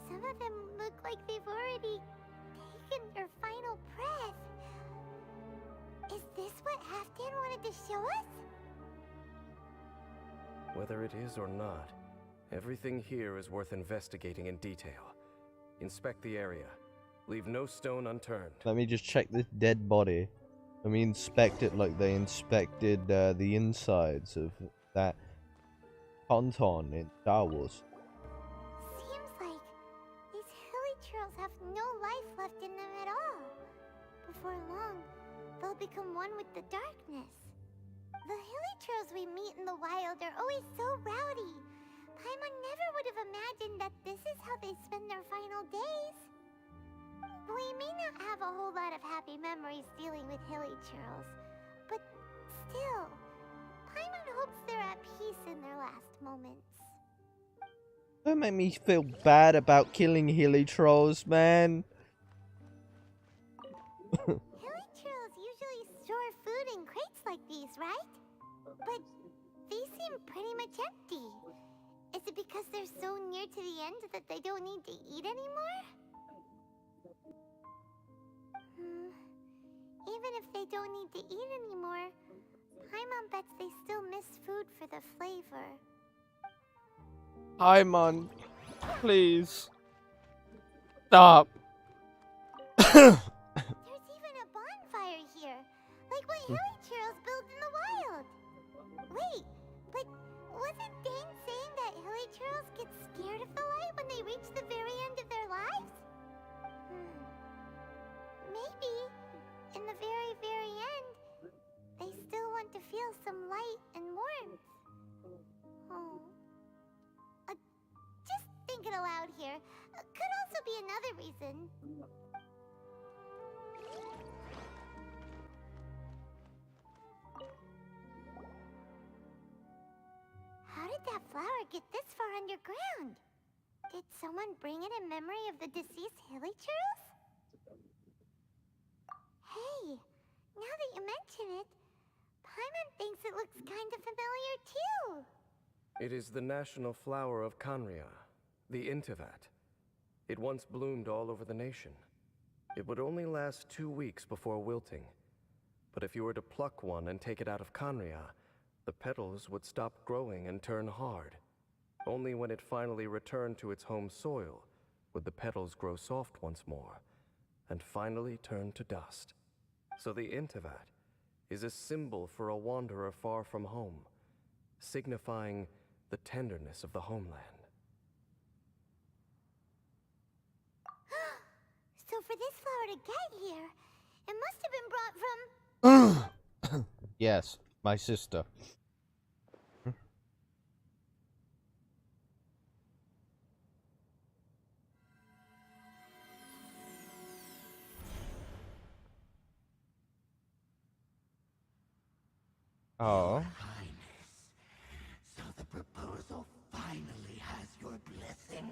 Some of them look like they've already taken their final breath. Is this what Halfdan wanted to show us? Whether it is or not, everything here is worth investigating in detail. Inspect the area. Leave no stone unturned. Let me just check this dead body. Let me inspect it like they inspected the insides of that ponton in Star Wars. Seems like these hilichurls have no life left in them at all. Before long, they'll become one with the darkness. The hilichurls we meet in the wild are always so rowdy. Paimon never would have imagined that this is how they spend their final days. We may not have a whole lot of happy memories dealing with hilichurls, but still, Paimon hopes they're at peace in their last moments. Don't make me feel bad about killing hilly trolls, man. Hilichurls usually store food in crates like these, right? But these seem pretty much empty. Is it because they're so near to the end that they don't need to eat anymore? Even if they don't need to eat anymore, Paimon bets they still miss food for the flavor. Paimon, please. Stop. There's even a bonfire here, like what hilichurls build in the wild. Wait, but wasn't Dane saying that hilichurls get scared of the light when they reach the very end of their lives? Maybe, in the very, very end, they still want to feel some light and warmth. Oh. Just thinking aloud here. Could also be another reason. How did that flower get this far underground? Did someone bring it in memory of the deceased hilichurls? Hey, now that you mention it, Paimon thinks it looks kind of familiar too. It is the national flower of Kanria, the Intivat. It once bloomed all over the nation. It would only last 2 weeks before wilting. But if you were to pluck one and take it out of Kanria, the petals would stop growing and turn hard. Only when it finally returned to its home soil would the petals grow soft once more, and finally turn to dust. So the Intivat is a symbol for a wanderer far from home, signifying the tenderness of the homeland. So for this flower to get here, it must have been brought from... Yes, my sister. Oh. Highness, so the proposal finally has your blessing.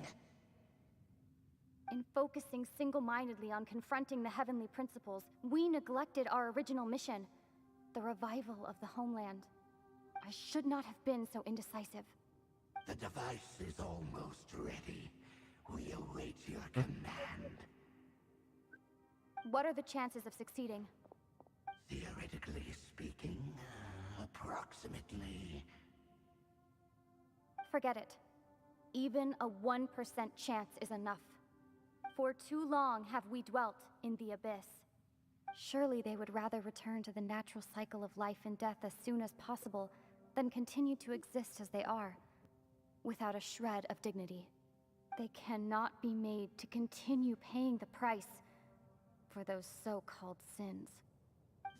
In focusing single-mindedly on confronting the heavenly principles, we neglected our original mission, the revival of the homeland. I should not have been so indecisive. The device is almost ready. We await your command. What are the chances of succeeding? Theoretically speaking, approximately. Forget it. Even a 1% chance is enough. For too long have we dwelt in the abyss. Surely they would rather return to the natural cycle of life and death as soon as possible than continue to exist as they are, without a shred of dignity. They cannot be made to continue paying the price for those so-called sins.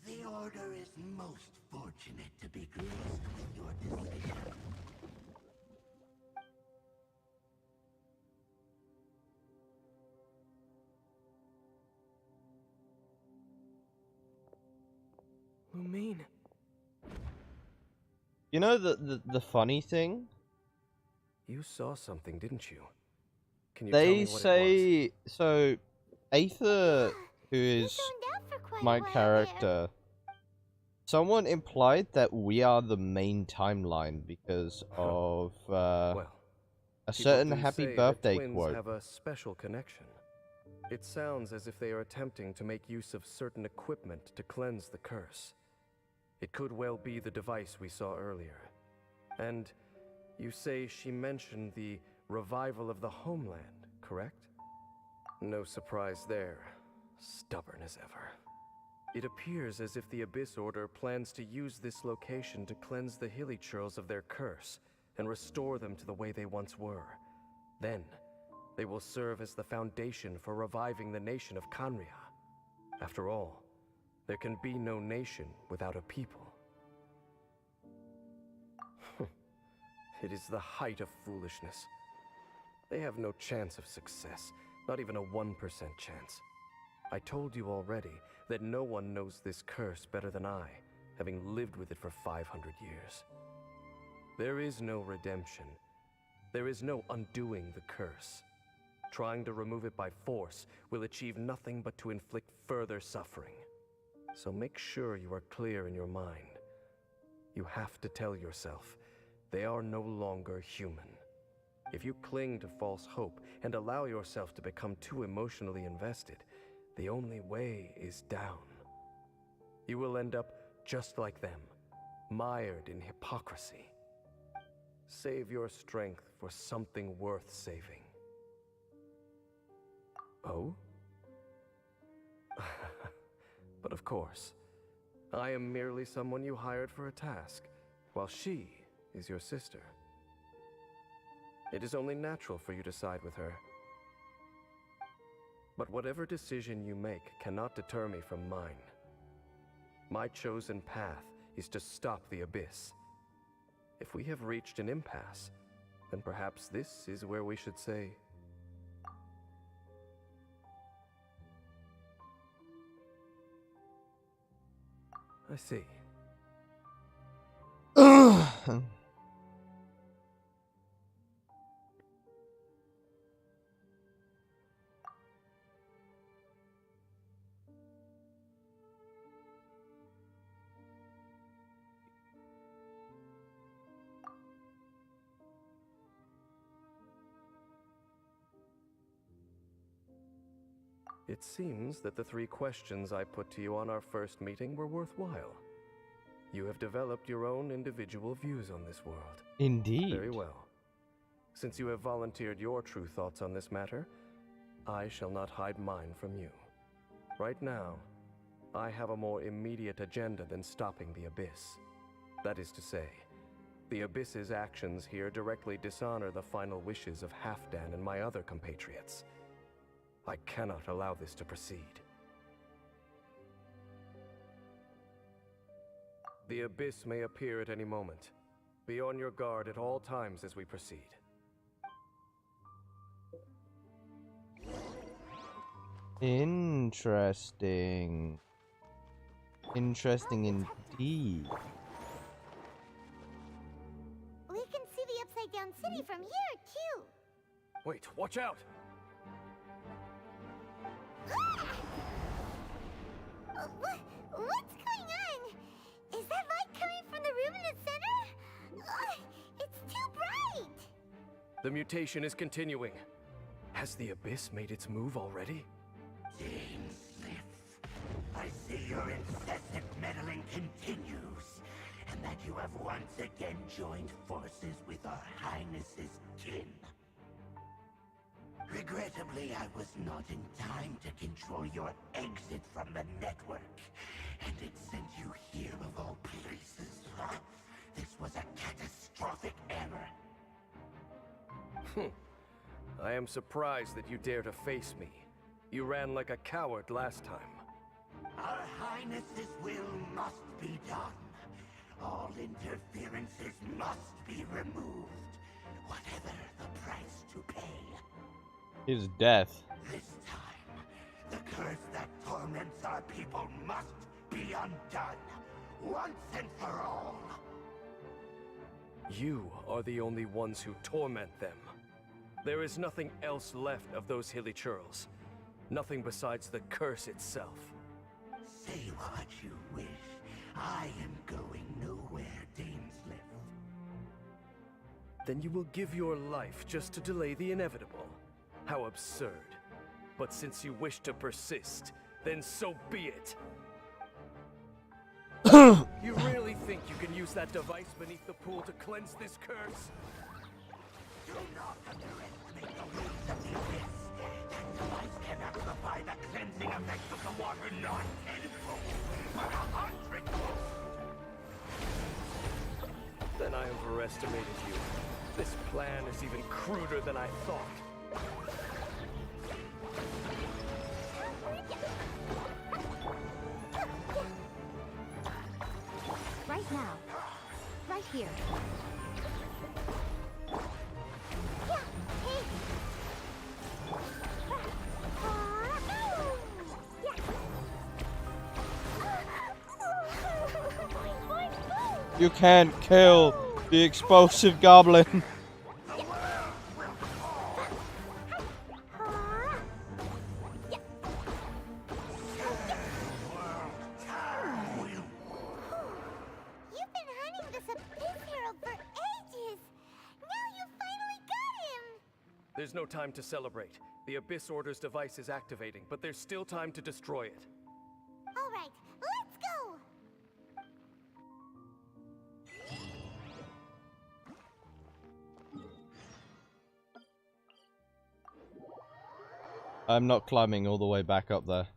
The Order is most fortunate to be graced with your decision. Lumine. You know the funny thing? You saw something, didn't you? Can you tell me They what it was? say so. Aether, who You is zoned out for quite my a while character, someone implied that we are the main timeline because of Well, a people certain do happy say birthday that twins quote. have a special connection. It sounds as if they are attempting to make use of certain equipment to cleanse the curse. It could well be the device we saw earlier. And you say she mentioned the revival of the homeland, correct? No surprise there. Stubborn as ever. It appears as if the Abyss Order plans to use this location to cleanse the hilichurls of their curse and restore them to the way they once were. Then, they will serve as the foundation for reviving the nation of Kanria. After all, there can be no nation without a people. It is the height of foolishness. They have no chance of success, not even a 1% chance. I told you already that no one knows this curse better than I, having lived with it for 500 years. There is no redemption. There is no undoing the curse. Trying to remove it by force will achieve nothing but to inflict further suffering. So make sure you are clear in your mind. You have to tell yourself, they are no longer human. If you cling to false hope and allow yourself to become too emotionally invested, the only way is down. You will end up just like them, mired in hypocrisy. Save your strength for something worth saving. Oh? But of course, I am merely someone you hired for a task, while she is your sister. It is only natural for you to side with her. But whatever decision you make cannot deter me from mine. My chosen path is to stop the Abyss. If we have reached an impasse, then perhaps this is where we should say... I see. It seems that the 3 questions I put to you on our first meeting were worthwhile. You have developed your own individual views on this world. Indeed. Very well. Since you have volunteered your true thoughts on this matter, I shall not hide mine from you. Right now, I have a more immediate agenda than stopping the Abyss. That is to say, the Abyss's actions here directly dishonor the final wishes of Halfdan and my other compatriots. I cannot allow this to proceed. The Abyss may appear at any moment. Be on your guard at all times as we proceed. Interesting. Interesting indeed. We can see the Upside Down City from here, too. Wait, watch out! What's going on? Is that light coming from the room in the center? It's too bright! The mutation is continuing. Has the Abyss made its move already? I see your incessant meddling continues, and that you have once again joined forces with our Highness's kin. Regrettably, I was not in time to control your exit from the network, and it sent you here of all places. This was a catastrophic error. I am surprised that you dare to face me. You ran like a coward last time. Our Highness's will must be done. All interferences must be removed, whatever the price to pay. His death. This time, the curse that torments our people must be undone, once and for all. You are the only ones who torment them. There is nothing else left of those hilly churls. Nothing besides the curse itself. Say what you wish. I am going nowhere, Dainsleif. Then you will give your life just to delay the inevitable. How absurd. But since you wish to persist, then so be it. You really think you can use that device beneath the pool to cleanse this curse? Do not underestimate the waves of the Abyss. That device can amplify the cleansing effects of the water not tenfold, but 100-fold. Then I overestimated you. This plan is even cruder than I thought. Right now. Right here. You can't kill the explosive goblin. You've been hunting this Abyss Herald for ages! Now you finally got him! There's no time to celebrate. The Abyss Order's device is activating, but there's still time to destroy it. Alright, let's go! I'm not climbing all the way back up there.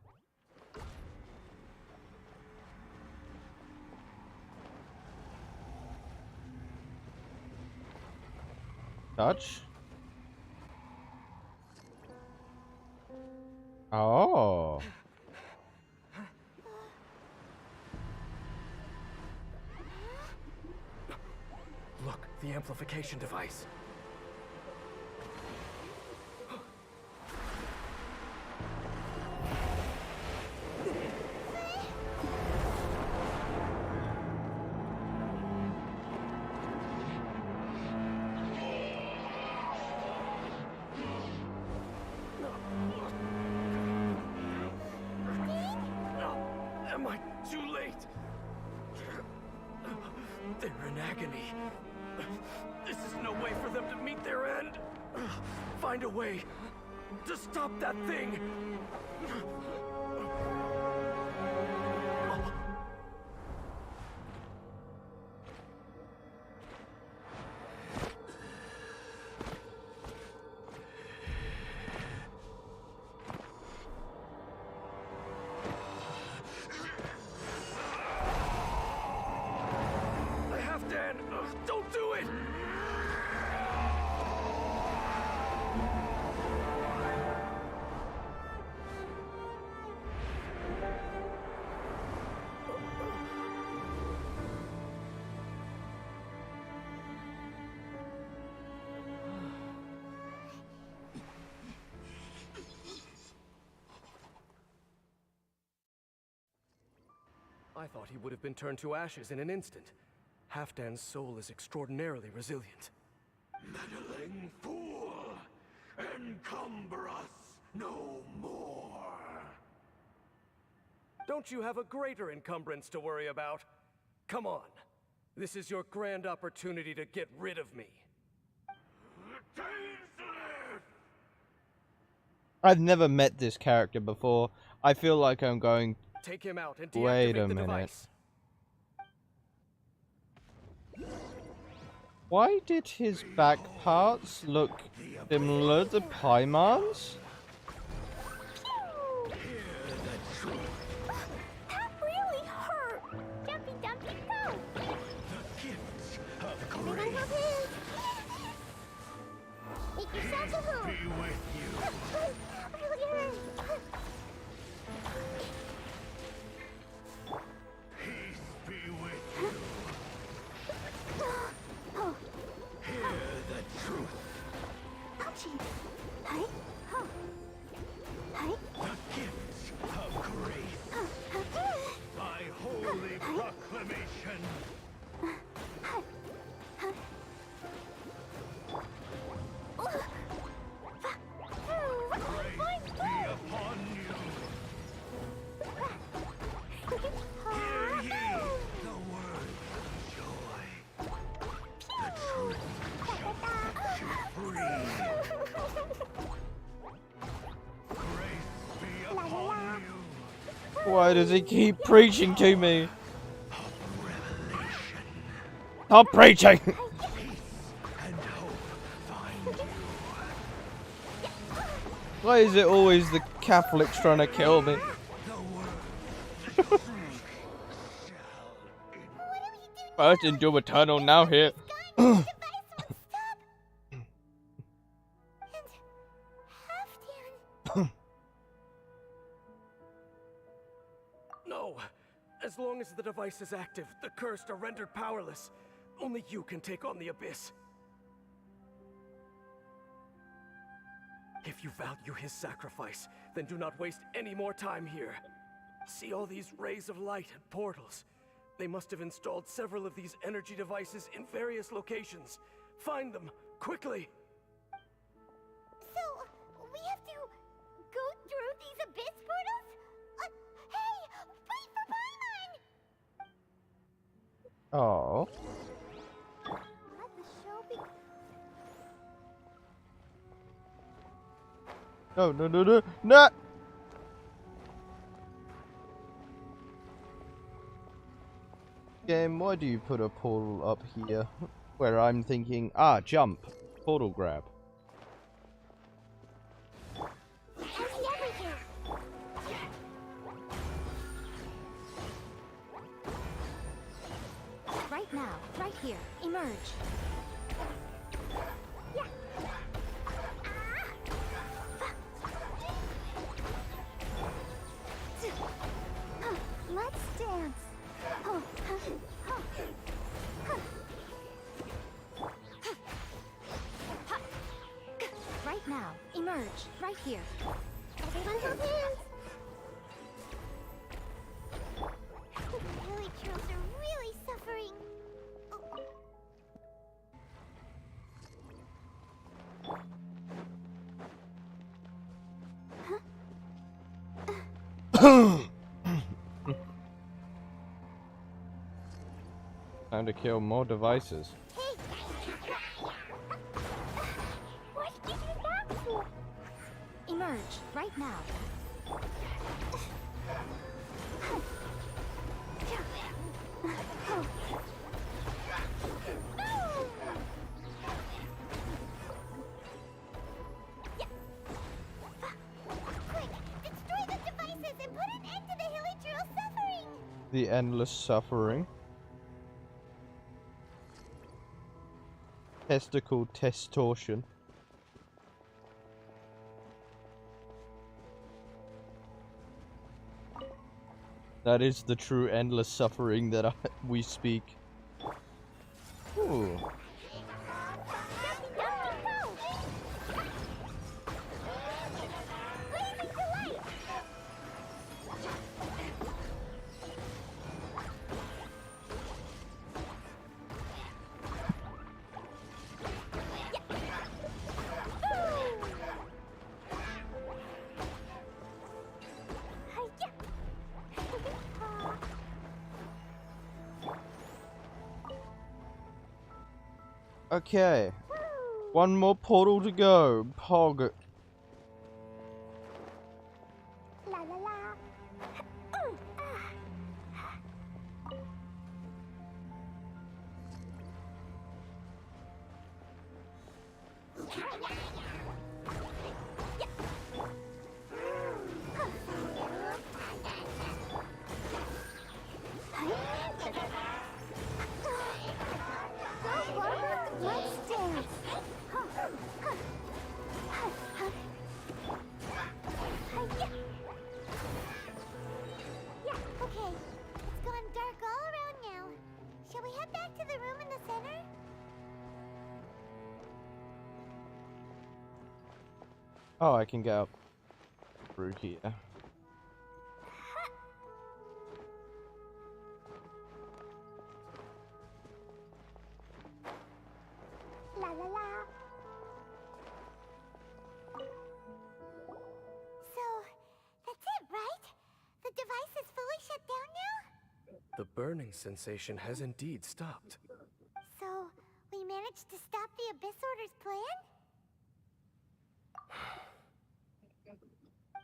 Touch? Oh. Look, the amplification device. Am I too late? They're in agony. This is no way for them to meet their end. Find a way to stop that thing. Dan, don't do it! I thought he would have been turned to ashes in an instant. Halfdan's soul is extraordinarily resilient. Meddling fool! Encumber us no more! Don't you have a greater encumbrance to worry about? Come on. This is your grand opportunity to get rid of me. I've never met this character before. I feel like I'm going... Take him out and Wait deactivate a the minute. device. Why did his back parts look similar to Paimon's? That really hurt! Jumpy, jumpy, go! Everyone have his! Make yourselves at home! Be with you! Peace be with you. Hear the truth. Ouchie! Hi? Huh? Hi? The gifts of grace. By holy proclamation. Grace be upon you. Hear ye the words of joy. The truth shall set you free. Grace be upon you. Why does he keep preaching to me? Revelation. Stop preaching! Peace and hope find you. Why is it always the Catholics trying to kill me? The word First into eternal, now here. And Halfdan. No! As long as the device is active, the cursed are rendered powerless. Only you can take on the Abyss. If you value his sacrifice, then do not waste any more time here. See all these rays of light and portals? They must have installed several of these energy devices in various locations. Find them, quickly! So, we have to go through these abyss portals? Hey! Wait for Paimon! Oh. Let the show be... No, no, no, no, no! Game, why do you put a portal up here? Where I'm thinking, jump. Portal grab. I see everything! Right now, right here. Emerge. Let's dance! Right now. Emerge. Right here. Everyone hold hands! The village girls are really suffering. Time to kill more devices. Hey! What did you do that for? Emerge. Right now. Quick! Destroy the devices and put an end to the village girls' suffering! The endless suffering. Testicle testortion. That is the true endless suffering that we speak. Ooh. Okay. One more portal to go. Pog. La la la. Let's dance. Yeah, okay. It's gone dark all around now. Shall we head back to the room in the center? Oh, I can go through here. La la la. So, that's it, right? The device is fully shut down now? The burning sensation has indeed stopped. So, we managed to stop the Abyss Order's plan?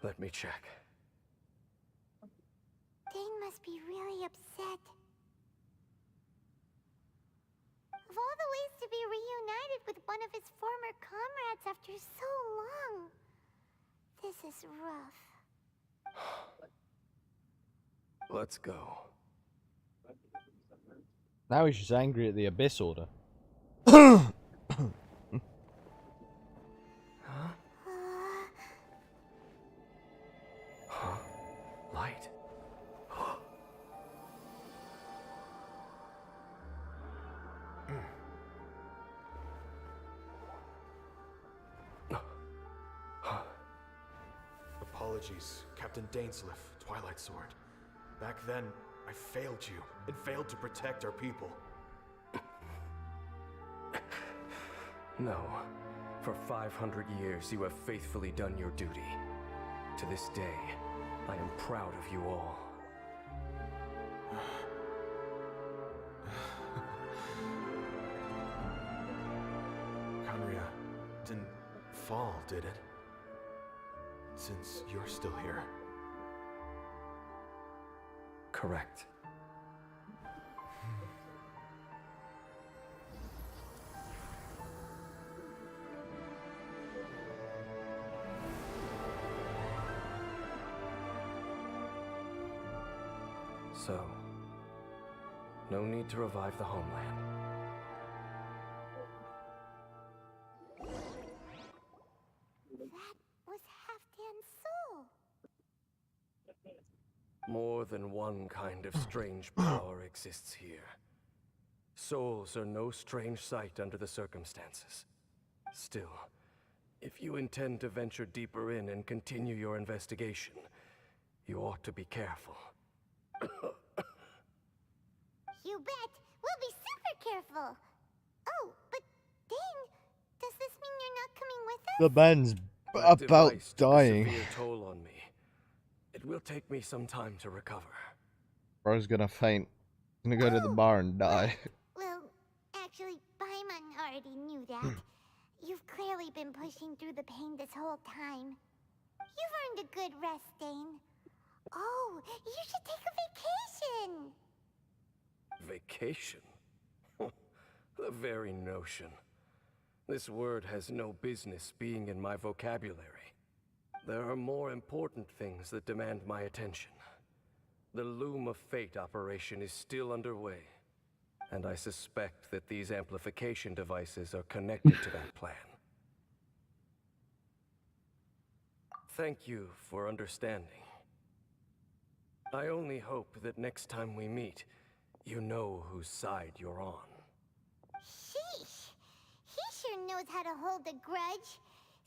Let me check. Dane must be really upset. Of all the ways to be reunited with one of his former comrades after so long, this is rough. Let's go. Now he's just angry at the Abyss Order. Light. Apologies, Captain Dainsliff, Twilight Sword. Back then, I failed you and failed to protect our people. No. For 500 years, you have faithfully done your duty. To this day, I am proud of you all. Conria didn't fall, did it? Since you're still here. Correct. So, no need to revive the homeland. That was Halfdan's soul. More than one kind of strange power exists here. Souls are no strange sight under the circumstances. Still, if you intend to venture deeper in and continue your investigation, you ought to be careful. You bet. We'll be super careful. Oh, but Dane, does this mean you're not coming with us? The man's That about device took a dying. severe toll on me. It will take me some time to recover. Bro's gonna faint. He's gonna go to the bar and die. Well, actually, Paimon already knew that. You've clearly been pushing through the pain this whole time. You've earned a good rest, Dane. Oh, you should take a vacation. Vacation? The very notion. This word has no business being in my vocabulary. There are more important things that demand my attention. The Loom of Fate operation is still underway, and I suspect that these amplification devices are connected to that plan. Thank you for understanding. I only hope that next time we meet, you know whose side you're on. Sheesh. He sure knows how to hold a grudge.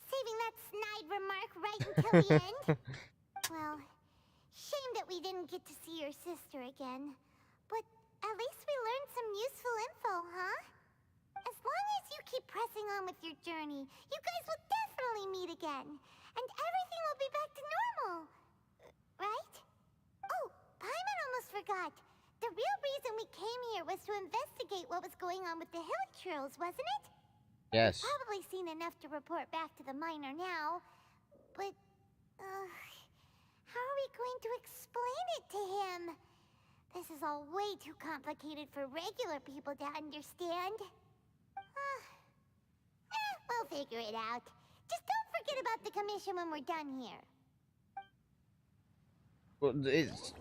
Saving that snide remark right until the end. Well, shame that we didn't get to see your sister again. But at least we learned some useful info, huh? As long as you keep pressing on with your journey, you guys will definitely meet again. And everything will be back to normal. Right? Oh, Paimon almost forgot. The real reason we came here was to investigate what was going on with the Hilichurls, wasn't it? Yes. Probably seen enough to report back to the miner now. But, how are we going to explain it to him? This is all way too complicated for regular people to understand. We'll figure it out. Just don't forget about the commission when we're done here. Well, it's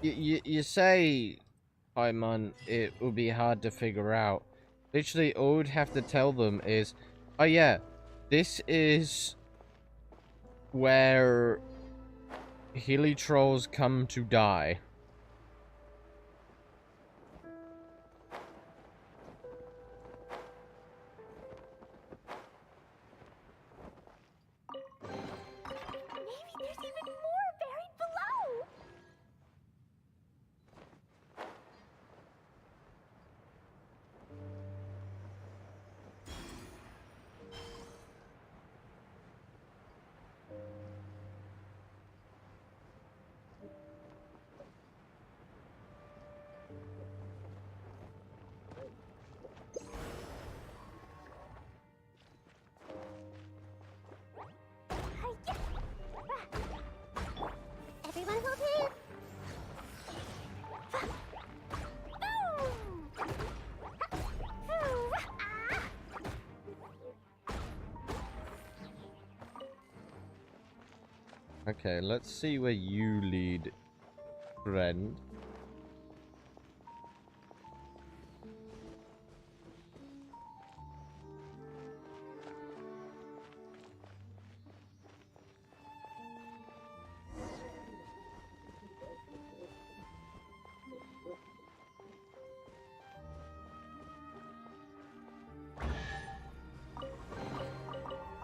you say, Paimon, it will be hard to figure out. Literally, all we'd have to tell them is, oh yeah, this is where Hilitrolls come to die. Maybe there's even more buried below! Everyone hold hands. Okay, let's see where you lead, friend.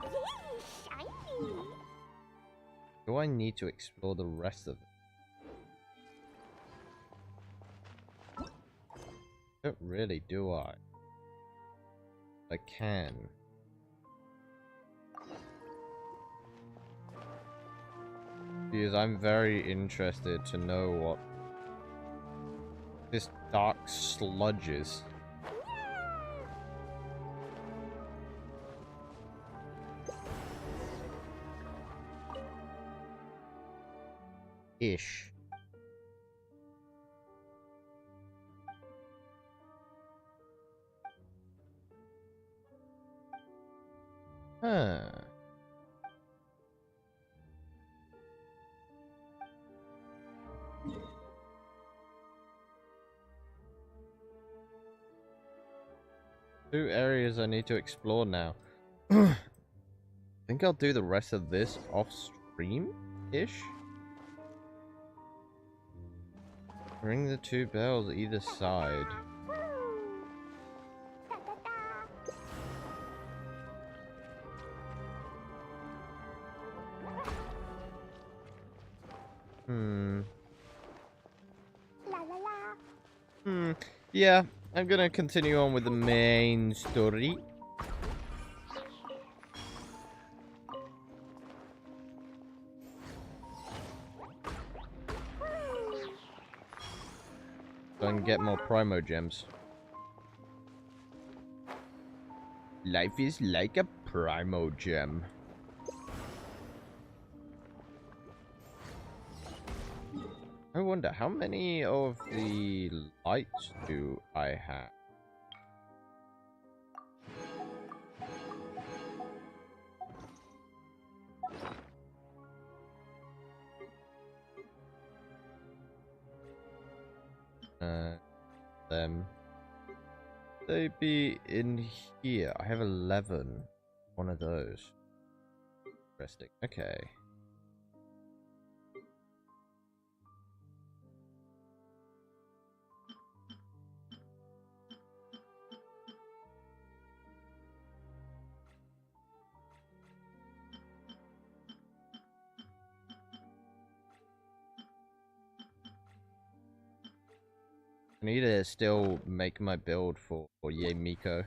Yay, shiny. Do I need to explore the rest of it? Don't really, do I? I can. Because I'm very interested to know what this dark sludge is. Ish. Huh. Two areas I need to explore now. I think I'll do the rest of this off stream-ish. Ring the two bells either side. Yeah, I'm gonna continue on with the main story. So I can get more Primo Gems. Life is like a Primo Gem. I wonder, how many of the lights do I have? Them. They'd be in here. I have 11. One of those. Interesting. Okay. I need to still make my build for Ye Miko.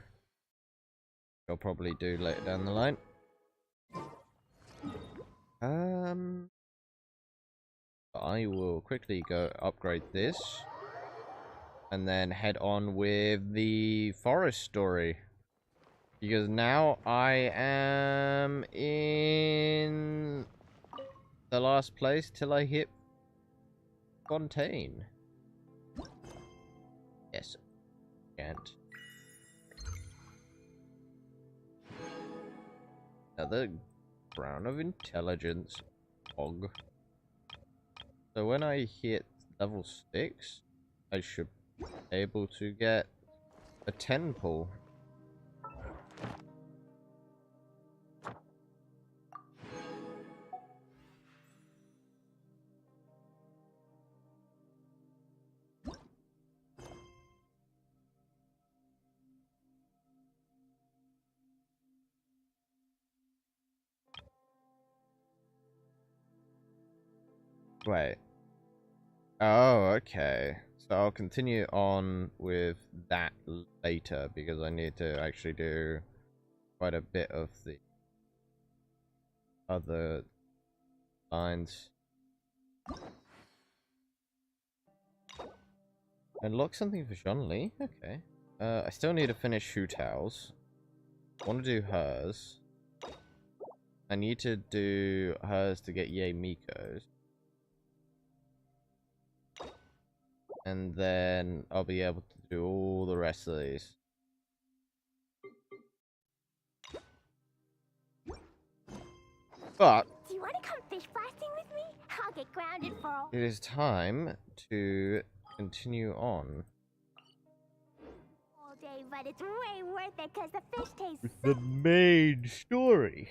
I'll probably do later down the line. I will quickly go upgrade this. And then head on with the forest story. Because now I am in the last place till I hit Fontaine. Yes. Can't. Another Crown of Intelligence. Og. So when I hit level 6, I should be able to get a 10 pull. Wait. Oh, okay. So I'll continue on with that later because I need to actually do quite a bit of the other lines. Unlock something for Jean-Li? Okay. I still need to finish Shu Tao's. I want to do hers. I need to do hers to get Ye Miko's. And then I'll be able to do all the rest of these. But Do you want to come fish blasting with me? I'll get grounded for all. it is time to continue on. All day, but it's way worth it because the fish tastes With so the main story.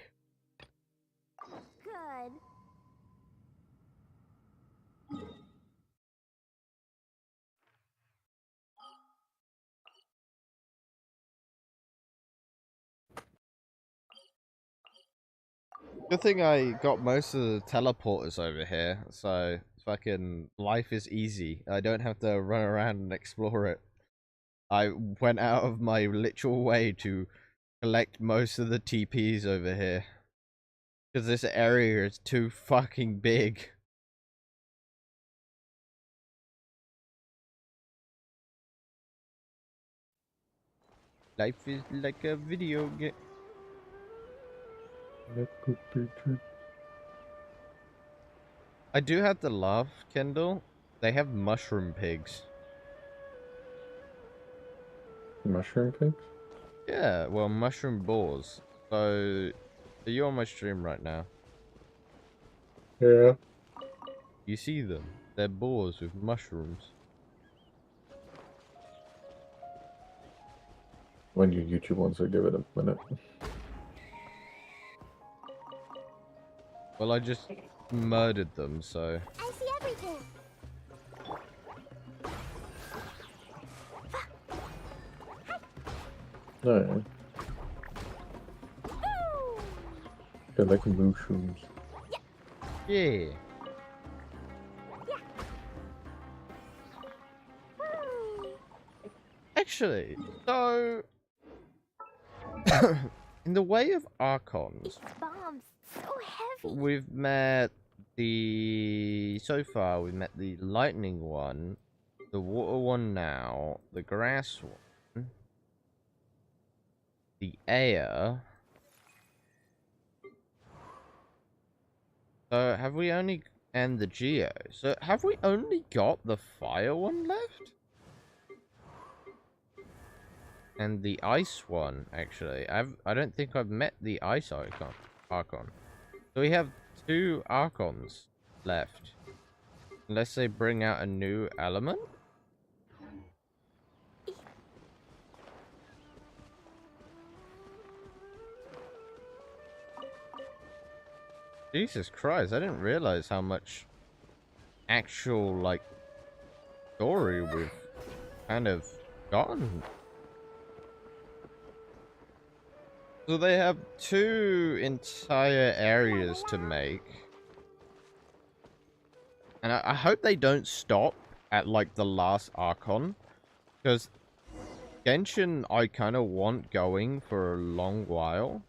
good. Good thing I got most of the teleporters over here, so fucking life is easy. I don't have to run around and explore it. I went out of my literal way to collect most of the TPs over here. Because this area is too fucking big. Life is like a video game. I do have to laugh, Kendall. They have mushroom pigs. Mushroom pigs? Yeah, well, mushroom boars. So, are you on my stream right now? Yeah. You see them. They're boars with mushrooms. When your YouTube wants to give it a minute. Well, I just murdered them, so... I see everything. No. They're like mushrooms. Yeah. Actually, so... in the way of Archons, These bombs, so heavy. we've met the... So far, we've met the lightning one, the water one now, the grass one, the air... So, have we only... And the Geo. So, have we only got the fire one left? And the ice one, actually. I don't think I've met the ice Archon. So, we have 2 Archons left. Unless they bring out a new element? Jesus Christ, I didn't realize how much actual, like, story we've kind of gotten. So they have 2 entire areas to make. And I hope they don't stop at, like, the last Archon. Because Genshin I kind of want going for a long while.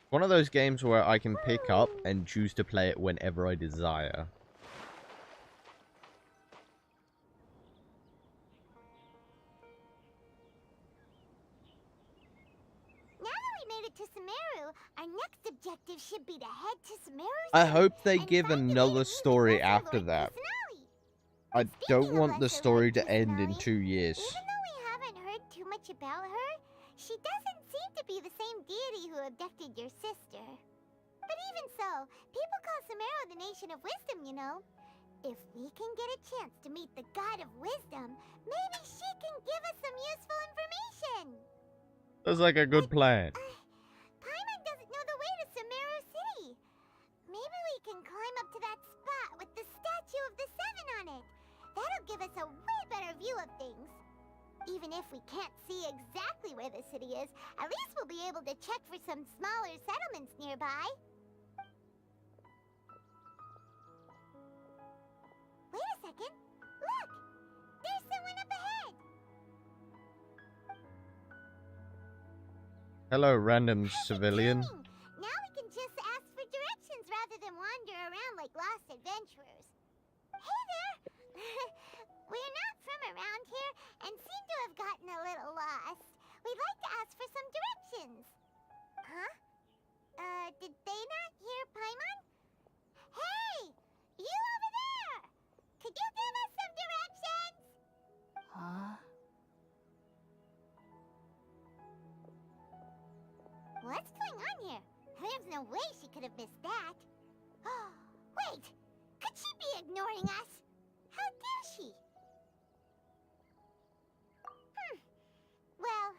One of those games where I can pick up and choose to play it whenever I desire. Now that we made it to Sumeru, our next objective should be to head to Sumeru I City hope they and give find a way to another meet the story Lesser after Lord that. Kusanali. I Speaking don't of want the Lesser story Lord to end in Kusanali, 2 years. Even though we haven't heard too much about her, she doesn't seem to be the same deity who abducted your sister. But even so, people call Sumeru the Nation of Wisdom, you know. If we can get a chance to meet the God of Wisdom, maybe she can give us some useful information. That's like a good plan. Paimon doesn't know the way to Sumeru City. Maybe we can climb up to that spot with the statue of the 7 on it. That'll give us a way better view of things. Even if we can't see exactly where the city is, at least we'll be able to check for some smaller settlements nearby. Wait a second. Look! There's someone up ahead! Hello, random How's it civilian. going? Now we can just ask for directions rather than wander around like lost adventurers. Hey there! We're not from around here and seem to have gotten a little lost. We'd like to ask for some directions. Huh? Did they not hear Paimon? Hey! You over there! Could you give us some directions? Huh? What's going on here? There's no way she could have missed that. Wait! Could she be ignoring us? How dare she? Well,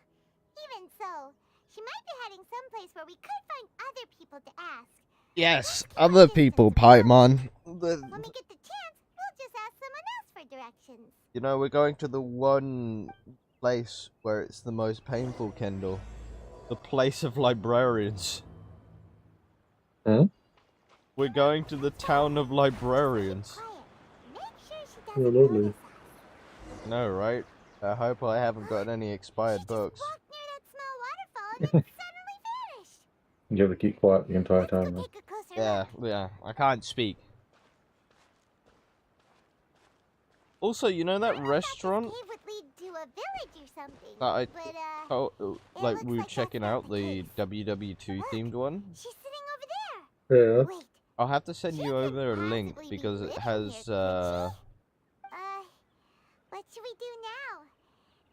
even so, she might be heading someplace where we could find other people to ask. Yes, other people, Paimon. When we get the chance, we'll just ask someone else for directions. You know, we're going to the one place where it's the most painful, Kendall. The place of librarians. Hmm? We're going to the town of librarians. Quiet. Make sure she Oh, doesn't lovely. notice us. No, right? I hope I haven't got any expired She books. just walked near that small waterfall and then suddenly vanished. You have to keep quiet the entire Let's go time, man. take a closer Yeah, look. yeah, I can't speak. Also, you know that I thought restaurant this cave would lead to a village or something. that I But like looks we were like that's checking not out the the case. WW2 Look, themed one? she's sitting over there. Yeah. Wait, I'll have to send she you couldn't over a link possibly be because it living has here, could she? What should we do now?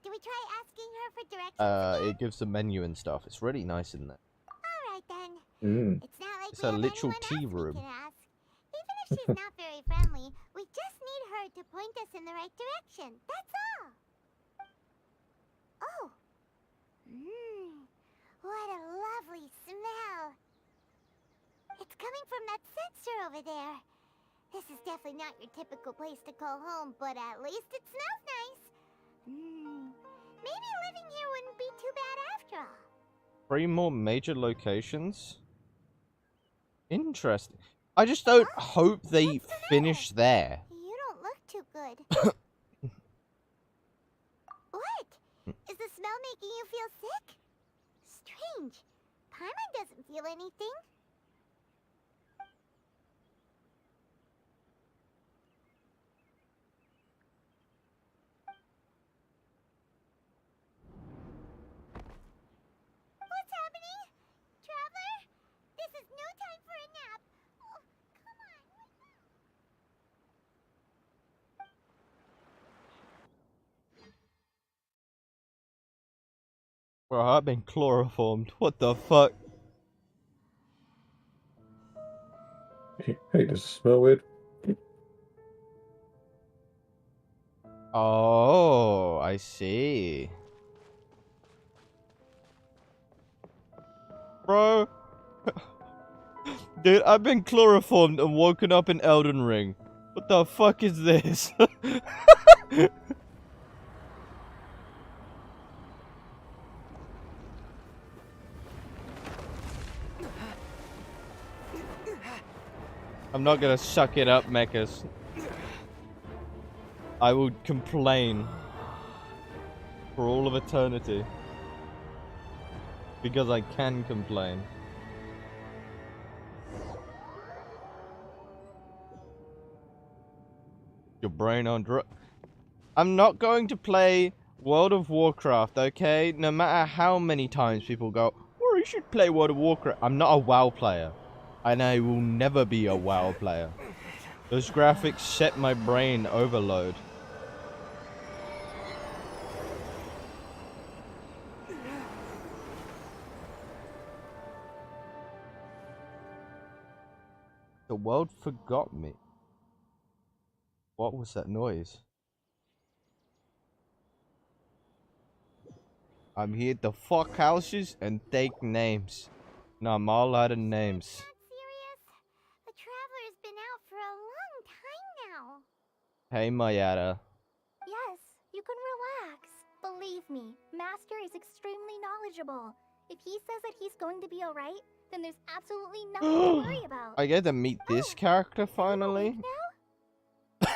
Do we try asking her for directions again? it gives the menu and stuff. It's really nice in there. Alright then. Mm. It's not like It's we a have literal anyone tea else we room. can ask. Even if she's not very friendly, we just need her to point us in the right direction. That's all. Oh. What a lovely smell. It's coming from that sensor over there. This is definitely not your typical place to call home, but at least it smells nice. Maybe living here wouldn't be too bad after all. 3 more major locations? Interesting. I just don't hope they What's the matter? finish there. You don't look too good. What? Is the smell making you feel sick? Strange. Paimon doesn't feel anything. What's happening? Traveler? This is no time for a nap. Oh, come on. Wake up. Bro, I've been chloroformed. What the fuck? Hey, does it smell weird? Oh, I see. Bro. Dude, I've been chloroformed and woken up in Elden Ring. What the fuck is this? I'm not gonna suck it up, mechas. I will complain for all of eternity. Because I can complain. Your brain on dr- I'm not going to play World of Warcraft, okay? No matter how many times people go, oh, you should play World of Warcraft. I'm not a WoW player. And I will never be a WoW player. Those graphics set my brain overload. The world forgot me. What was that noise? I'm here to fuck houses and take names. No, I'm all out of names. Not serious? The Traveler's been out for a long time now. Hey, Mayada. Yes, you can relax. Believe me, Master is extremely knowledgeable. If he says that he's going to be alright, then there's absolutely nothing to worry about. I get to meet this character Awake finally. now?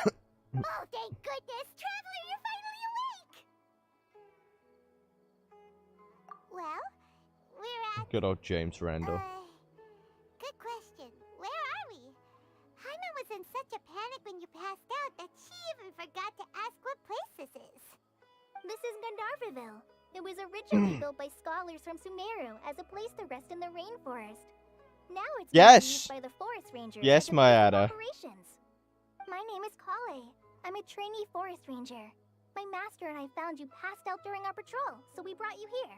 Oh, thank goodness! Traveler, you're finally awake! Well, we're at... Good old James Randall. Good question. Where are we? Haima was in such a panic when you passed out that she even forgot to ask what place this is. This is Gandharvaville. It was originally built by scholars from Sumeru as a place to rest in the rainforest. Now it's being Yes! used by the forest rangers Yes, as a place of Mayada. operations. My name is Kale. I'm a trainee forest ranger. My master and I found you passed out during our patrol, so we brought you here.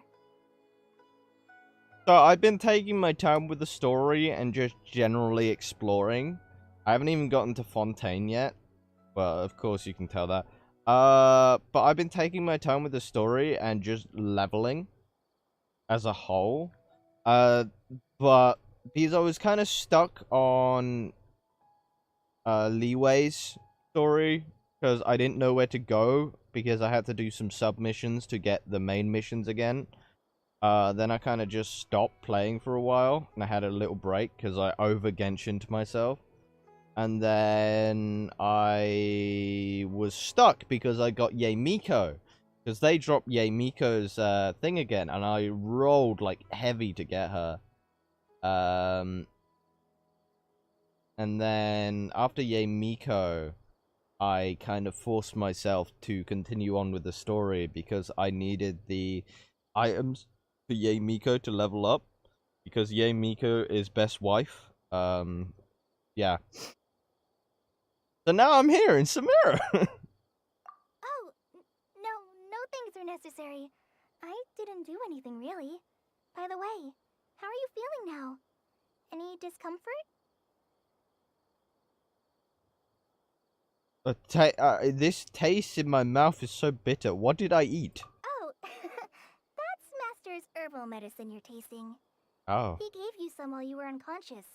So I've been taking my time with the story and just generally exploring. I haven't even gotten to Fontaine yet. Well, of course you can tell that. But I've been taking my time with the story and just leveling as a whole. But because I was kind of stuck on Leeway's story because I didn't know where to go because I had to do some submissions to get the main missions again. Then I kind of just stopped playing for a while and I had a little break because I over genshined myself. And then I was stuck because I got Yemiko. Because they dropped Miko's thing again, and I rolled like heavy to get her. And then after Miko, I kind of forced myself to continue on with the story because I needed the items for Miko to level up. Because Miko is best wife. Yeah. So now I'm here in Samira. Oh, no things are necessary. I didn't do anything really. By the way, how are you feeling now? Any discomfort? This taste in my mouth is so bitter. What did I eat? Oh, that's Master's herbal medicine you're tasting. Oh. He gave you some while you were unconscious.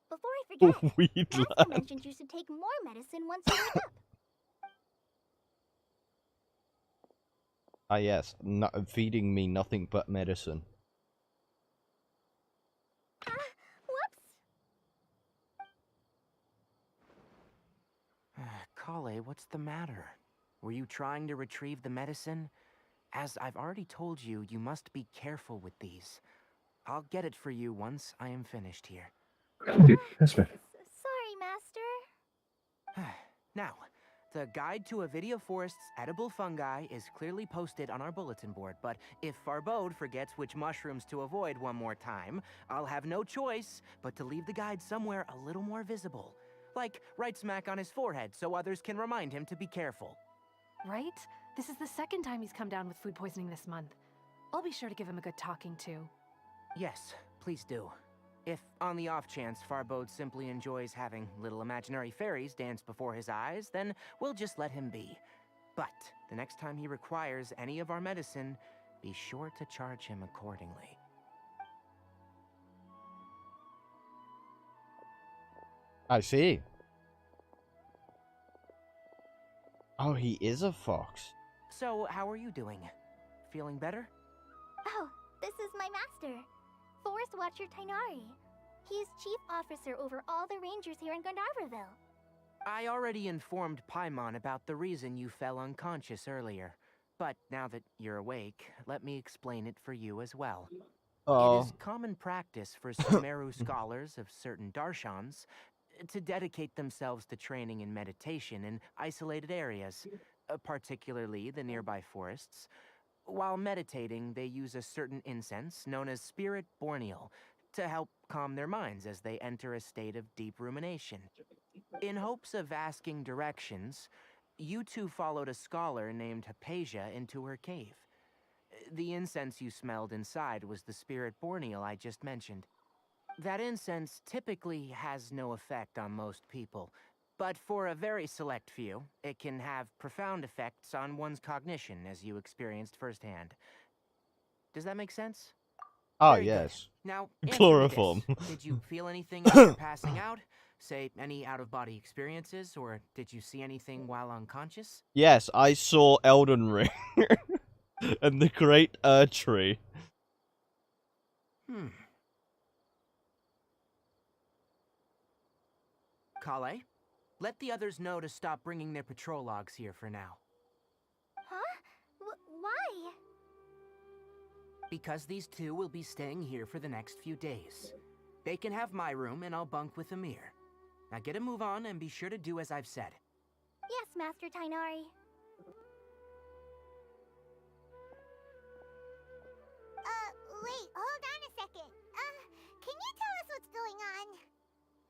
Before I forget, Weed Master lad. mentioned you should take more medicine once you wake up. Ah yes, feeding me nothing but medicine. Whoops! Kale, what's the matter? Were you trying to retrieve the medicine? As I've already told you, you must be careful with these. I'll get it for you once I am finished here. Yes, man. Sorry, Master. Now, the guide to Avidia Forest's edible fungi is clearly posted on our bulletin board, but if Farbode forgets which mushrooms to avoid one more time, I'll have no choice but to leave the guide somewhere a little more visible. Like right smack on his forehead so others can remind him to be careful. Right? This is the second time he's come down with food poisoning this month. I'll be sure to give him a good talking to. Yes, please do. If, on the off chance, Farbode simply enjoys having little imaginary fairies dance before his eyes, then we'll just let him be. But the next time he requires any of our medicine, be sure to charge him accordingly. I see. Oh, he is a fox. So, how are you doing? Feeling better? Oh, this is my master, Forest Watcher Tainari. He's chief officer over all the rangers here in Gandharvaville. I already informed Paimon about the reason you fell unconscious earlier. But now that you're awake, let me explain it for you as well. Oh. It is common practice for Sumeru scholars of certain darshans to dedicate themselves to training in meditation in isolated areas, particularly the nearby forests. While meditating, they use a certain incense known as Spirit Borneal to help calm their minds as they enter a state of deep rumination. In hopes of asking directions, you two followed a scholar named Hypatia into her cave. The incense you smelled inside was the Spirit Borneal I just mentioned. That incense typically has no effect on most people, but for a very select few, it can have profound effects on one's cognition, as you experienced firsthand. Does that make sense? Oh, Very good. yes. Now, answer Chloroform. me this. Did you feel anything after passing out? Say, any out-of-body experiences, or did you see anything while unconscious? Yes, I saw Elden Ring. And the Great Tree. Kale, let the others know to stop bringing their patrol logs here for now. Huh? Why? Because these two will be staying here for the next few days. They can have my room and I'll bunk with Amir. Now get a move on and be sure to do as I've said. Yes, Master Tainari. Wait, hold on a second. Can you tell us what's going on?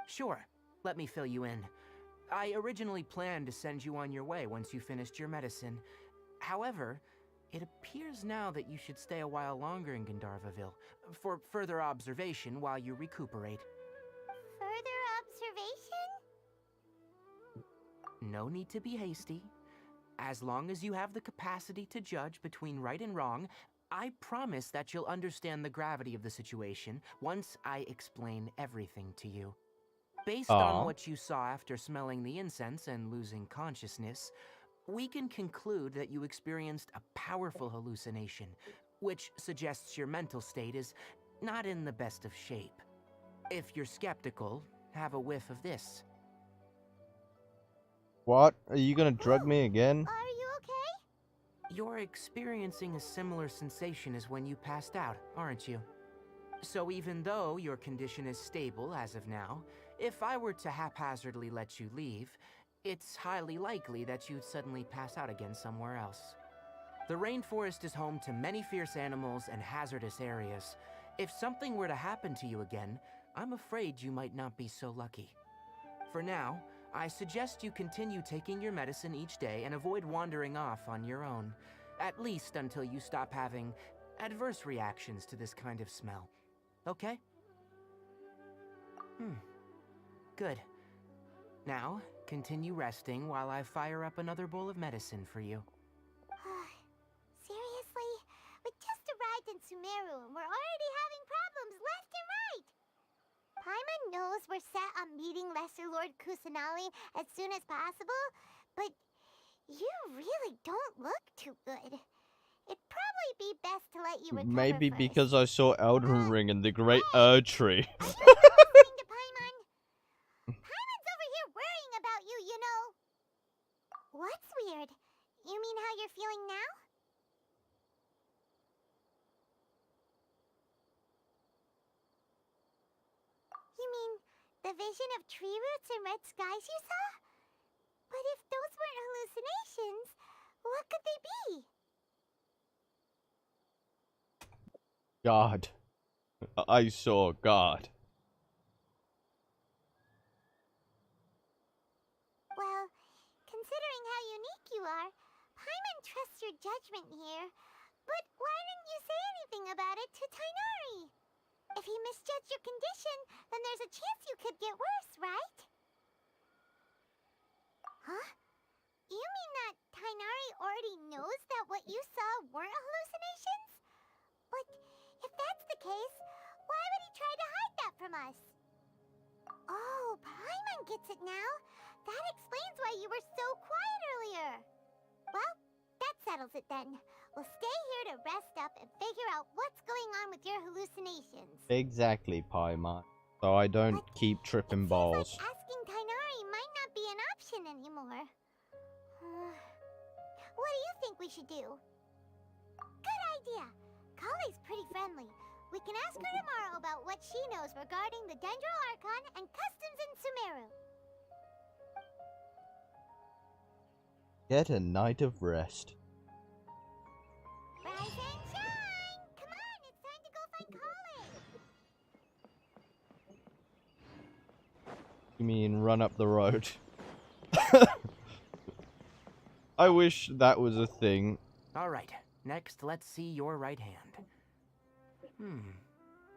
Sure, let me fill you in. I originally planned to send you on your way once you finished your medicine. However, it appears now that you should stay a while longer in Gandharvaville for further observation while you recuperate. Further observation? No need to be hasty. As long as you have the capacity to judge between right and wrong, I promise that you'll understand the gravity of the situation once I explain everything to you. Based on what you saw after smelling the incense and losing consciousness, we can conclude that you experienced a powerful hallucination, which suggests your mental state is not in the best of shape. If you're skeptical, have a whiff of this. What? Are you gonna drug me again? Are you okay? You're experiencing a similar sensation as when you passed out, aren't you? So even though your condition is stable as of now, if I were to haphazardly let you leave, it's highly likely that you'd suddenly pass out again somewhere else. The rainforest is home to many fierce animals and hazardous areas. If something were to happen to you again, I'm afraid you might not be so lucky. For now, I suggest you continue taking your medicine each day and avoid wandering off on your own, at least until you stop having adverse reactions to this kind of smell. Okay? Good. Now, continue resting while I fire up another bowl of medicine for you. Seriously? We just arrived in Sumeru and we're already having problems left and right! Paimon knows we're set on meeting Lesser Lord Kusanali as soon as possible, but you really don't look too good. It'd probably be best to let you recover Maybe first. because I saw Elden Ring and the Great Hey! Tree. I'm not listening to Paimon. Paimon's over here worrying about you, you know. What's weird? You mean how you're feeling now? You mean the vision of tree roots and red skies you saw? But if those weren't hallucinations, what could they be? God. I saw God. Well, considering how unique you are, Paimon trusts your judgment here. But why didn't you say anything about it to Tainari? If he misjudged your condition, then there's a chance you could get worse, right? Huh? You mean that Tainari already knows that what you saw weren't hallucinations? But if that's the case, why would he try to hide that from us? Oh, Paimon gets it now. That explains why you were so quiet earlier. Well, that settles it then. We'll stay here to rest up and figure out what's going on with your hallucinations. Exactly, Paimon. So I don't But keep tripping it balls. seems like asking Tainari might not be an option anymore. What do you think we should do? Good idea. Kale's pretty friendly. We can ask her tomorrow about what she knows regarding the Dendro Archon and customs in Sumeru. Get a night of rest. Rise and shine! Come on, it's time to go find Kale! You mean run up the road? I wish that was a thing. Alright, next let's see your right hand.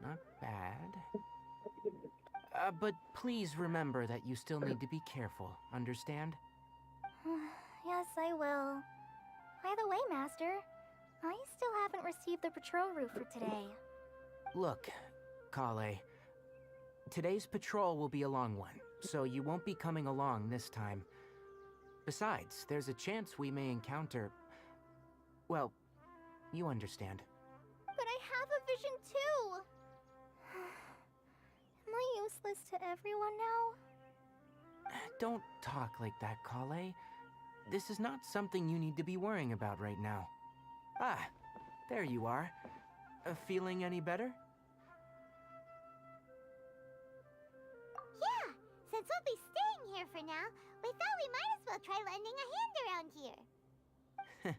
Not bad. But please remember that you still need to be careful, understand? Yes, I will. By the way, Master, I still haven't received the patrol route for today. Look, Kale, today's patrol will be a long one, so you won't be coming along this time. Besides, there's a chance we may encounter... well, you understand. But I have a vision too! Am I useless to everyone now? Don't talk like that, Kale. This is not something you need to be worrying about right now. Ah, there you are. Feeling any better? Yeah, since we'll be staying here for now, we thought we might as well try lending a hand around here.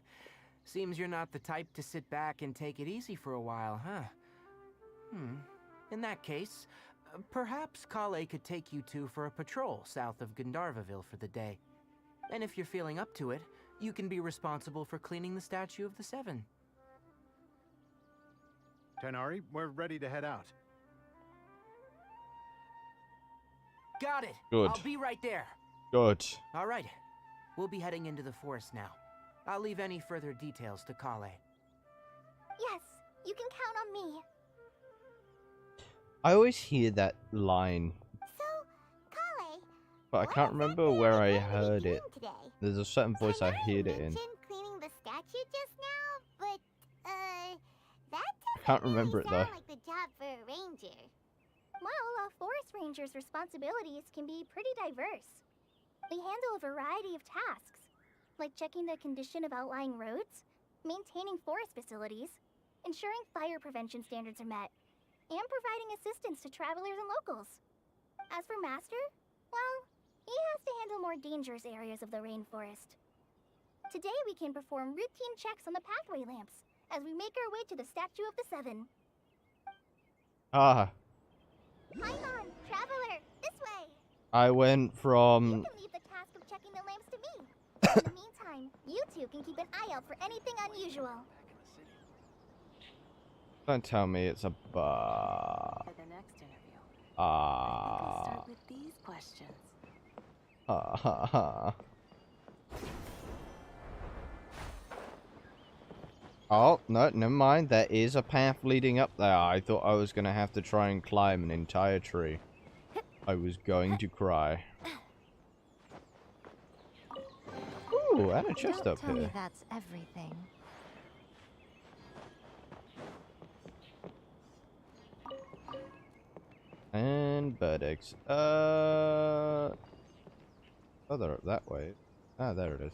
Seems you're not the type to sit back and take it easy for a while, huh? In that case, perhaps Kale could take you two for a patrol south of Gandharvaville for the day. And if you're feeling up to it, you can be responsible for cleaning the Statue of the Seven. Tainari, we're ready to head out. Got it! Good. I'll be right there! Good. Alright, we'll be heading into the forest now. I'll leave any further details to Kale. Yes, you can count on me. I always hear that line, So, Kale, but I what can't remember exactly where are I you going to be heard doing it. today? There's a certain voice I Tainari heard it in. mentioned cleaning the statue just now, but, that I can't doesn't remember really it though. sound like the job for a ranger. Well, a forest ranger's responsibilities can be pretty diverse. They handle a variety of tasks, like checking the condition of outlying roads, maintaining forest facilities, ensuring fire prevention standards are met, and providing assistance to travelers and locals. As for Master, well, he has to handle more dangerous areas of the rainforest. Today we can perform routine checks on the pathway lamps as we make our way to the Statue of the Seven. Ah, Paimon, traveler, this way! I went from... You can leave the task of checking the lamps to me. In the meantime, you two can keep an eye out for anything unusual. Don't tell me it's a bar. For the next interview, I think I'll start with these questions. Oh, no, never mind. There is a path leading up there. I thought I was going to have to try and climb an entire tree. I was going to cry. Ooh, and a chest Don't up tell me here. that's everything. And bird eggs. Oh, they're up that way. Ah, there it is.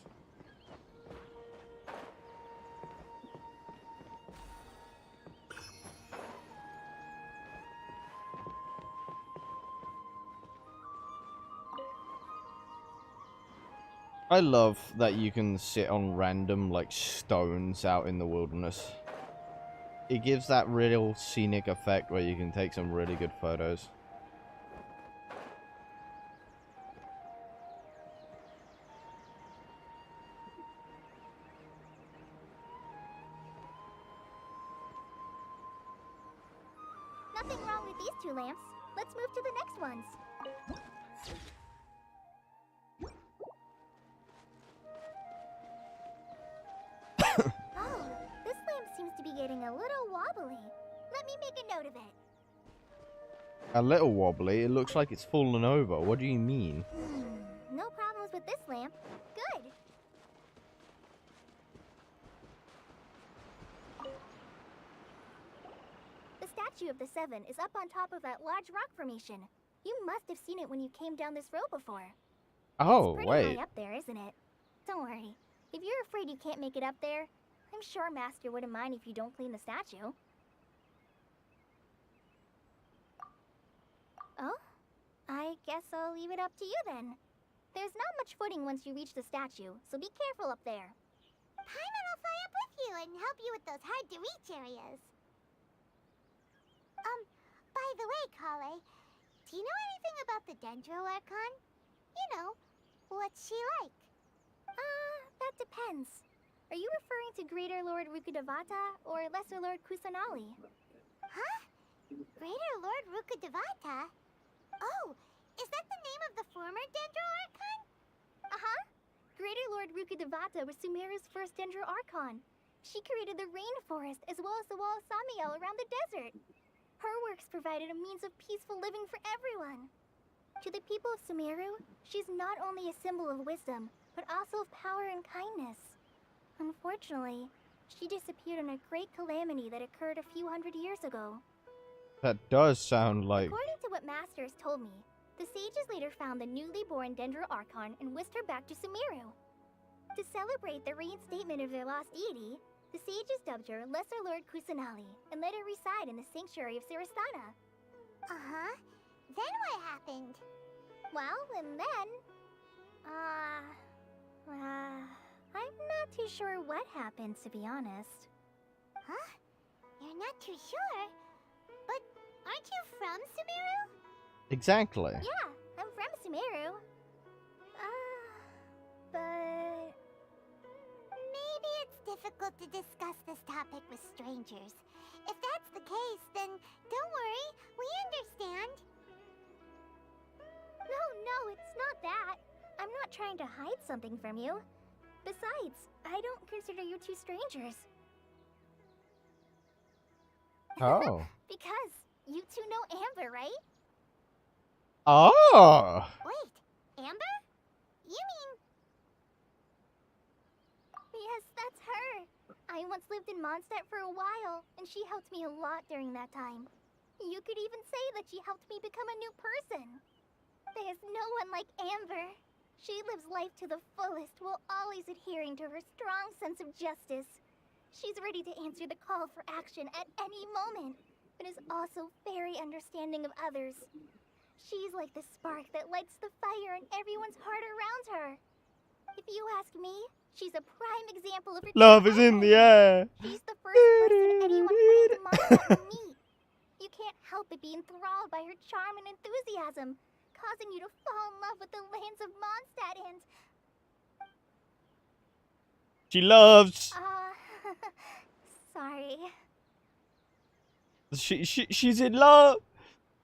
I love that you can sit on random, like, stones out in the wilderness. It gives that real scenic effect where you can take some really good photos. Nothing wrong with these two lamps. Let's move to the next ones. Oh, this lamp seems to be getting a little wobbly. Let me make a note of it. A little wobbly. It looks like it's fallen over. What do you mean? No problems with this lamp. Good. The Statue of the Seven is up on top of that large rock formation. You must have seen it when you came down this road before. Oh, It's pretty wait. high up there, isn't it? Don't worry. If you're afraid you can't make it up there, I'm sure Master wouldn't mind if you don't clean the statue. Oh? I guess I'll leave it up to you then. There's not much footing once you reach the statue, so be careful up there. Paimon will fly up with you and help you with those hard-to-reach areas. By the way, Kale, do you know anything about the Dendro Archon? You know, what's she like? That depends. Are you referring to Greater Lord Rukkhadevata or Lesser Lord Kusanali? Huh? Greater Lord Rukkhadevata? Oh, is that the name of the former Dendro Archon? Uh-huh. Greater Lord Rukkhadevata was Sumeru's first Dendro Archon. She created the rainforest as well as the wall of Samiel around the desert. Her works provided a means of peaceful living for everyone. To the people of Sumeru, she's not only a symbol of wisdom, but also of power and kindness. Unfortunately, she disappeared in a great calamity that occurred a few hundred years ago. That does sound like... According to what Master has told me, the sages later found the newly born Dendro Archon and whisked her back to Sumeru. To celebrate the reinstatement of their lost deity, the sages dubbed her Lesser Lord Kusanali and let her reside in the sanctuary of Sarastana. Uh-huh. Then what happened? Well, and then... I'm not too sure what happened, to be honest. Huh? You're not too sure? But aren't you from Sumeru? Exactly. Yeah, I'm from Sumeru. But... Maybe it's difficult to discuss this topic with strangers. If that's the case, then don't worry, we understand. No, it's not that. I'm not trying to hide something from you. Besides, I don't consider you two strangers. Oh. Because you two know Amber, right? Oh! Wait, Amber? You mean... Yes, that's her. I once lived in Mondstadt for a while, and she helped me a lot during that time. You could even say that she helped me become a new person. There's no one like Amber. She lives life to the fullest while always adhering to her strong sense of justice. She's ready to answer the call for action at any moment, but is also very understanding of others. She's like the spark that lights the fire in everyone's heart around her. If you ask me, she's a prime example of her Love is in the air. She's the first person anyone coming to Mondstadt will meet. You can't help but be enthralled by her charm and enthusiasm, causing you to fall in love with the lands of Mondstadt and... She loves. Sorry. She's in love.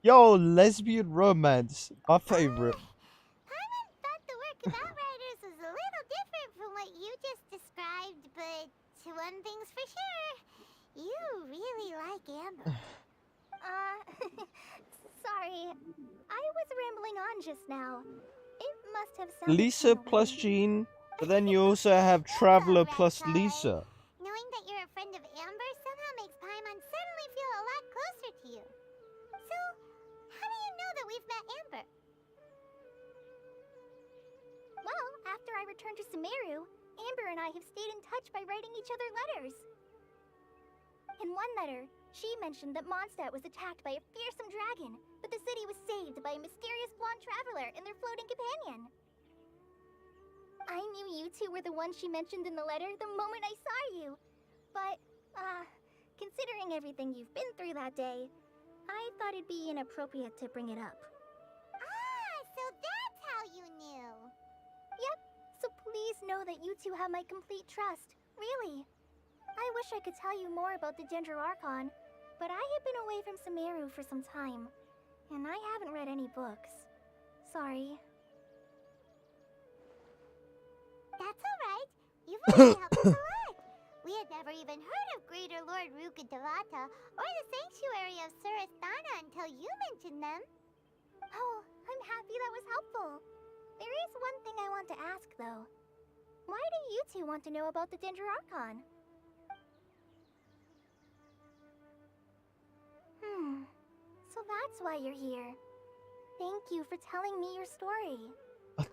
Yo, lesbian romance. My favorite. Paimon thought the work of Outriders was a little different from what you just described, but one thing's for sure. You really like Amber. Sorry. I was rambling on just now. It must have sounded Lisa kinda plus lame. Jean, but then you also have Traveler plus Lisa. Knowing that you're a friend of Amber somehow makes Paimon suddenly feel a lot closer to you. So, how do you know that we've met Amber? Well, after I returned to Sumeru, Amber and I have stayed in touch by writing each other letters. In one letter, she mentioned that Mondstadt was attacked by a fearsome dragon, but the city was saved by a mysterious blonde traveler and their floating companion. I knew you two were the ones she mentioned in the letter the moment I saw you. But, considering everything you've been through that day, I thought it'd be inappropriate to bring it up. Ah, so that's how you knew. Yep, so please know that you two have my complete trust, really. I wish I could tell you more about the Dendro Archon, but I have been away from Sumeru for some time, and I haven't read any books. Sorry. That's alright. You've already helped us a lot. We had never even heard of Greater Lord Rukkhadevata or the Sanctuary of Surasthana until you mentioned them. Oh, I'm happy that was helpful. There is one thing I want to ask, though. Why do you two want to know about the Dendro Archon? So that's why you're here. Thank you for telling me your story.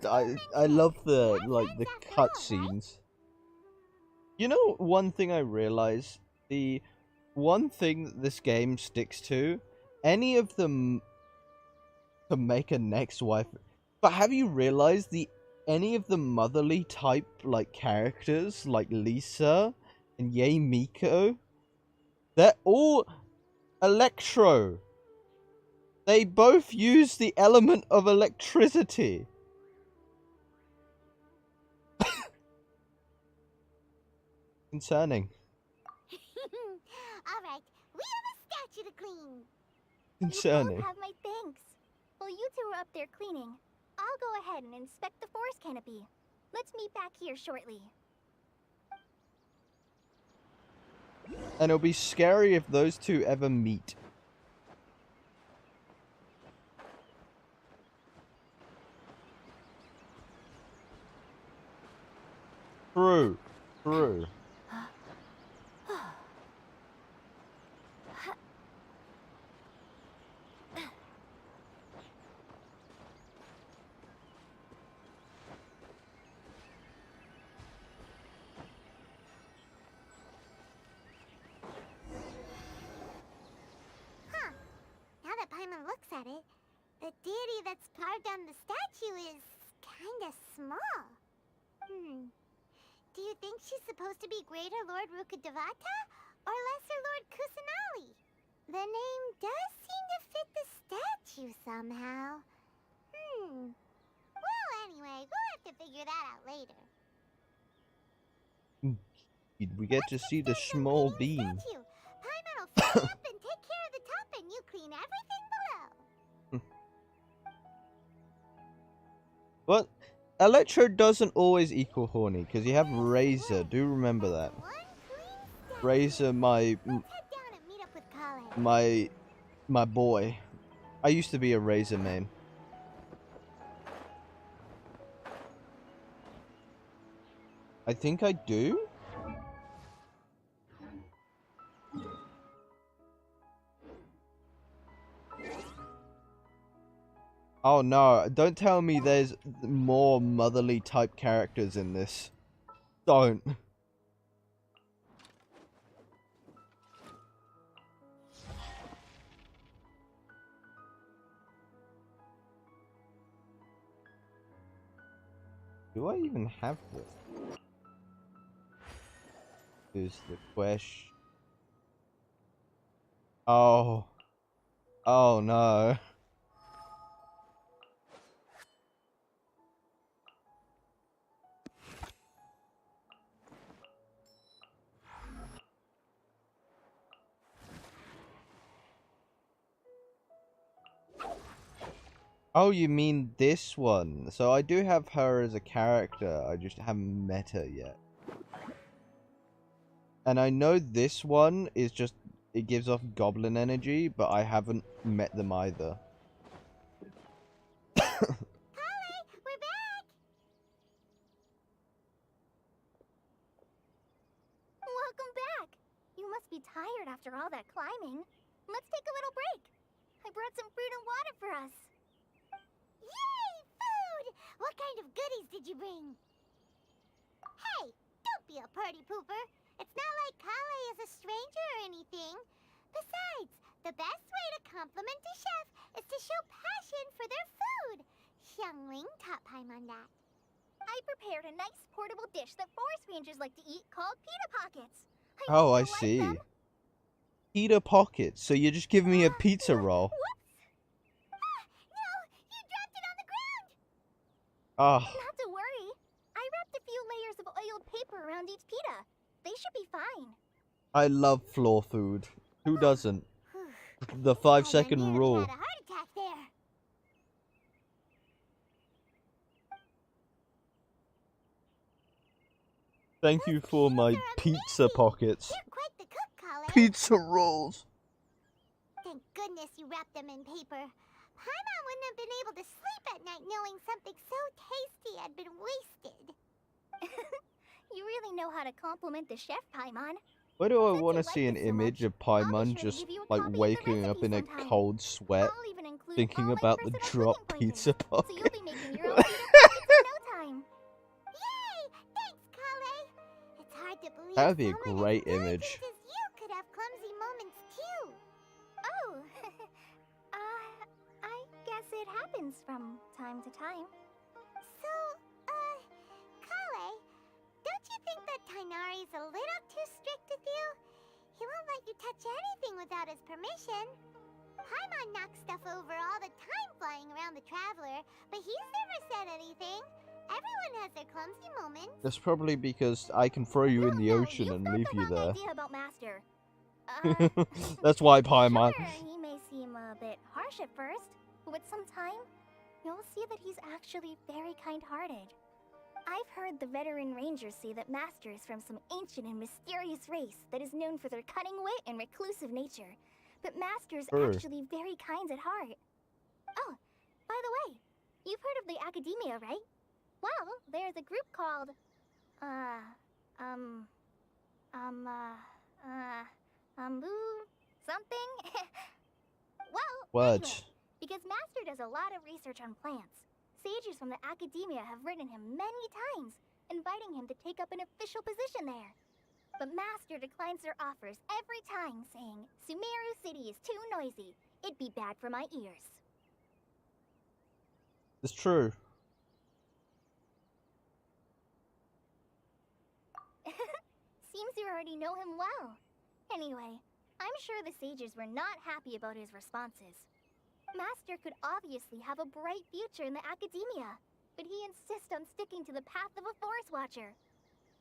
I love the cutscenes. You know, one thing I realized, the one thing that this game sticks to, any of them can make a next wife. But have you realized any of the motherly type characters like Lisa and Yae Miko, they're all electro. They both use the element of electricity. Concerning. Alright, we have a statue to clean. Concerning. You both have my thanks. While you two are up there cleaning, I'll go ahead and inspect the forest canopy. Let's meet back here shortly. And it'll be scary if those two ever meet. True. True. Huh. Now that Paimon looks at it, the deity that's carved on the statue is kinda small. Do you think she's supposed to be Greater Lord Rukkhadevata or Lesser Lord Kusanali? The name does seem to fit the statue somehow. Well, anyway, we'll have to figure that out later. We get to see the small beam. Statue. Paimon will fill it up and take care of the top, and you clean everything below. But Electro doesn't always equal horny, because you have Razor. Do remember that. Razor, my boy. I used to be a Razor main. I think I do? Oh no, don't tell me there's more motherly type characters in this. Don't. Do I even have this? Is the question. Oh. Oh no. Oh, you mean this one? So I do have her as a character, I just haven't met her yet. And I know this one is just, it gives off goblin energy, but I haven't met them either. Holly, we're back! Welcome back! You must be tired after all that climbing. Let's take a little break. I brought some fruit and water for us. Yay, food! What kind of goodies did you bring? Hey, don't be a party pooper. It's not like Kale is a stranger or anything. Besides, the best way to compliment a chef is to show passion for their food. Xiangling taught Paimon that. I prepared a nice portable dish that forest rangers like to eat called pita pockets. Oh, I hope you'll see. like them. Pita pockets. So you're just giving me a pizza roll. Whoops! Ah, no! You dropped it on the ground! Oh, Not to worry. I wrapped a few layers of oiled paper around each pita. They should be fine. I love floor food. Who doesn't? The 5-second rule. Had a heart attack there. Thank you for my pizza pockets. You're quite the cook, Kale. Pizza rolls. Thank goodness you wrapped them in paper. Paimon wouldn't have been able to sleep at night knowing something so tasty had been wasted. You really know how to compliment the chef, Paimon. Why do I Since want to you see like an this so image much, of I'll be Paimon sure to just give you a like copy of the waking up recipe in a sometime. cold sweat, I'll even include thinking all my about the personal drop cooking pizza pointers, pocket? so you'll be making your own pita pockets in no time. Yay! Thanks, Kale. It's hard to believe That would be a someone great as image. intelligent as you could have clumsy moments too. Oh, I guess it happens from time to time. So, Kale, don't you think that Tainari's a little too strict with you? He won't let you touch anything without his permission. Paimon knocks stuff over all the time flying around the Traveler, but he's never said anything. Everyone has their clumsy moments. That's probably because I can throw you in the No, ocean you've and got leave the you wrong there. idea about Master. That's why Paimon. Sure, he may seem a bit harsh at first, but with some time, you'll see that he's actually very kind-hearted. I've heard the veteran rangers say that Master is from some ancient and mysterious race that is known for their cunning wit and reclusive nature. But Master is actually very kind at heart. Oh, by the way, you've heard of the Academia, right? Well, there's a group called, something? Well, Words. anyway, because Master does a lot of research on plants, sages from the Academia have written him many times, inviting him to take up an official position there. But Master declines their offers every time, saying, Sumeru City is too noisy. It'd be bad for my ears. It's true. Seems you already know him well. Anyway, I'm sure the sages were not happy about his responses. Master could obviously have a bright future in the Academia, but he insists on sticking to the path of a forest watcher.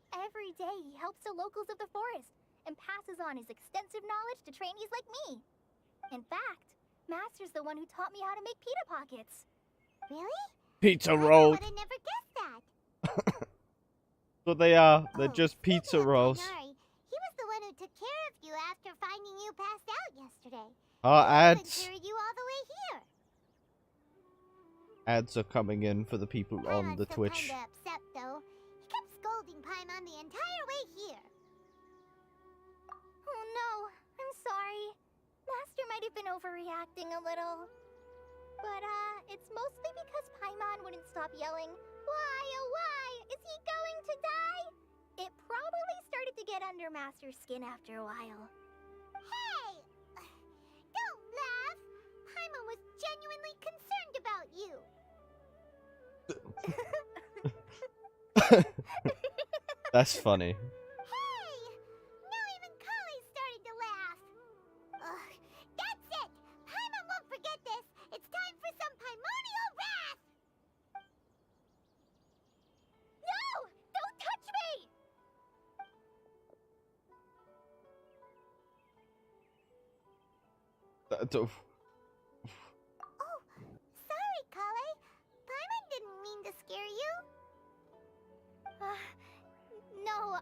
Every day he helps the locals of the forest and passes on his extensive knowledge to trainees like me. In fact, Master's the one who taught me how to make pita pockets. Really? Pizza I rolls. would have never guessed that. What they are. They're Oh, just pizza speaking of rolls. Tighnari, he was the one who took care of you after finding you passed out yesterday. Our He even ads. carried you all the way here. Ads are coming in for the people on the Paimon's Twitch. still kinda upset though. He kept scolding Paimon the entire way here. Oh no, I'm sorry. Master might have been overreacting a little. But, it's mostly because Paimon wouldn't stop yelling, Why, oh why, is he going to die? It probably started to get under Master's skin after a while. Hey! Don't laugh! Paimon was genuinely concerned about you. That's funny. Hey! Now even Kali's starting to laugh. Ugh, that's it! Paimon won't forget this! It's time for some primordial wrath! No! Don't touch me! That- Oh, sorry, Kale. Paimon didn't mean to scare you. No,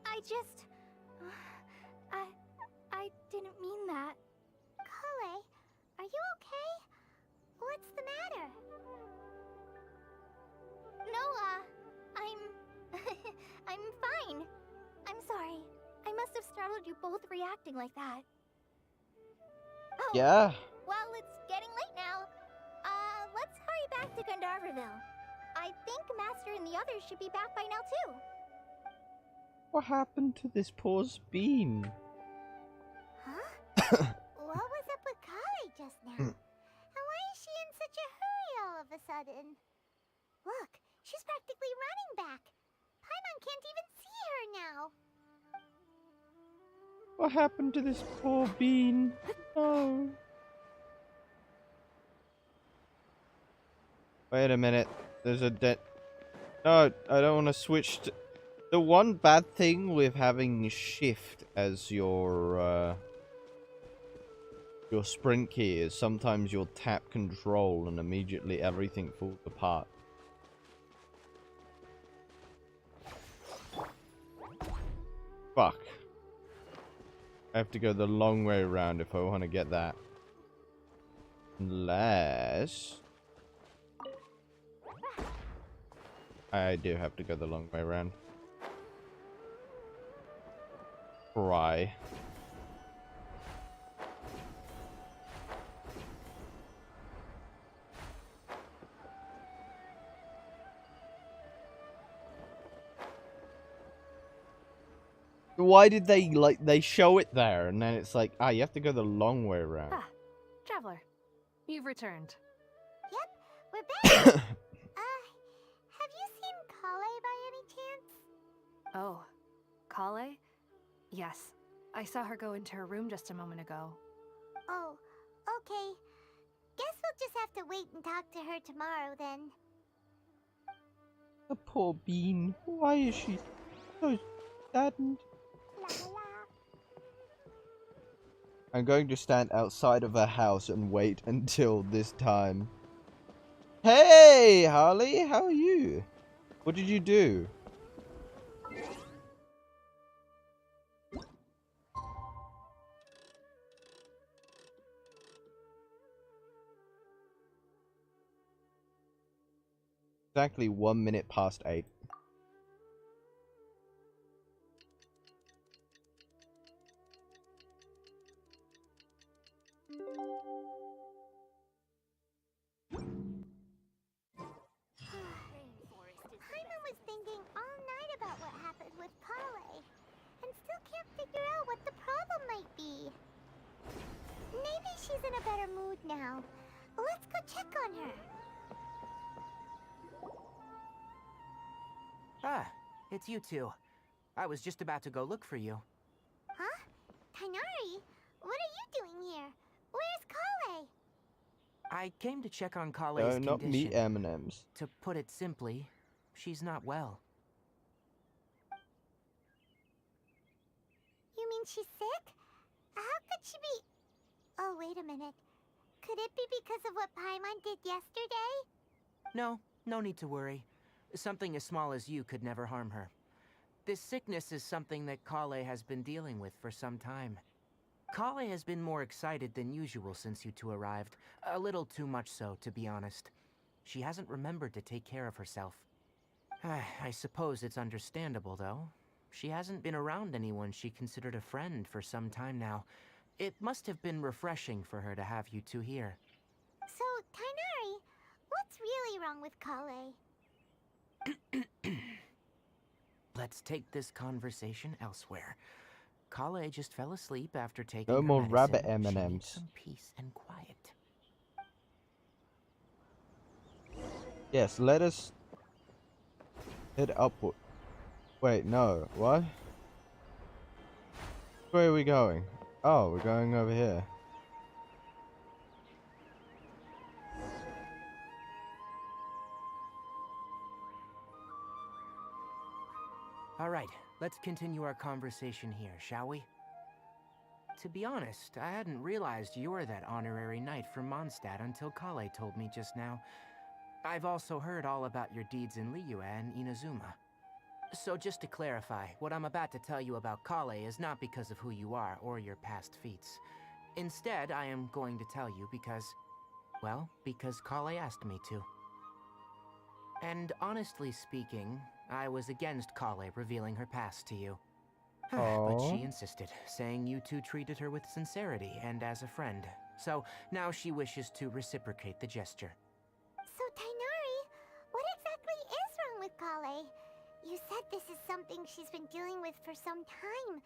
I just... I didn't mean that. Kale, are you okay? What's the matter? No, I'm... I'm fine. I'm sorry. I must have startled you both reacting like that. Oh, yeah. well, it's getting late now. Let's hurry back to Gandharville. I think Master and the others should be back by now, too. What happened to this poor Bean? Huh? What was up with Kale just now? And why is she in such a hurry all of a sudden? Look, she's practically running back. Paimon can't even see her now. What happened to this poor Bean? Oh. Wait a minute. There's a No, I don't want to switch to... The one bad thing with having shift as your sprint key is sometimes you'll tap control and immediately everything falls apart. Fuck. I have to go the long way around if I want to get that. Unless... I do have to go the long way around. Try. Why did they show it there and then it's like, you have to go the long way around. Ah, Traveler, you've returned. Yep, we're back. Have you seen Kale by any chance? Oh, Kale? Yes, I saw her go into her room just a moment ago. Oh, okay. Guess we'll just have to wait and talk to her tomorrow then. The poor Bean. Why is she so saddened? I'm going to stand outside of her house and wait until this time. Hey, Harley, how are you? What did you do? Exactly 1 minute past 8. Paimon was thinking all night about what happened with Kale, and still can't figure out what the problem might be. Maybe she's in a better mood now. Let's go check on her. Ah, it's you two. I was just about to go look for you. Huh? Tainari? What are you doing here? Where's Kale? I came to check on Kale's Not condition. meat M&Ms. To put it simply, she's not well. You mean she's sick? How could she be... Oh, wait a minute. Could it be because of what Paimon did yesterday? No, no need to worry. Something as small as you could never harm her. This sickness is something that Kale has been dealing with for some time. Kale has been more excited than usual since you two arrived. A little too much so, to be honest. She hasn't remembered to take care of herself. I suppose it's understandable, though. She hasn't been around anyone she considered a friend for some time now. It must have been refreshing for her to have you two here. So, Tainari, what's really wrong with Kale? Let's take this conversation elsewhere. Kale just fell asleep after taking No her more medicine. rabbit She M&Ms. needs some peace and quiet. Yes, let us... Head upward. Wait, no. What? Where are we going? Oh, we're going over here. All right, let's continue our conversation here, shall we? To be honest, I hadn't realized you were that honorary knight from Mondstadt until Kale told me just now. I've also heard all about your deeds in Liyue and Inazuma. So just to clarify, what I'm about to tell you about Kale is not because of who you are or your past feats. Instead, I am going to tell you because, well, because Kale asked me to. And honestly speaking, I was against Kale revealing her past to you. But she insisted, saying you two treated her with sincerity and as a friend. So now she wishes to reciprocate the gesture. So, Tainari, what exactly is wrong with Kale? You said this is something she's been dealing with for some time.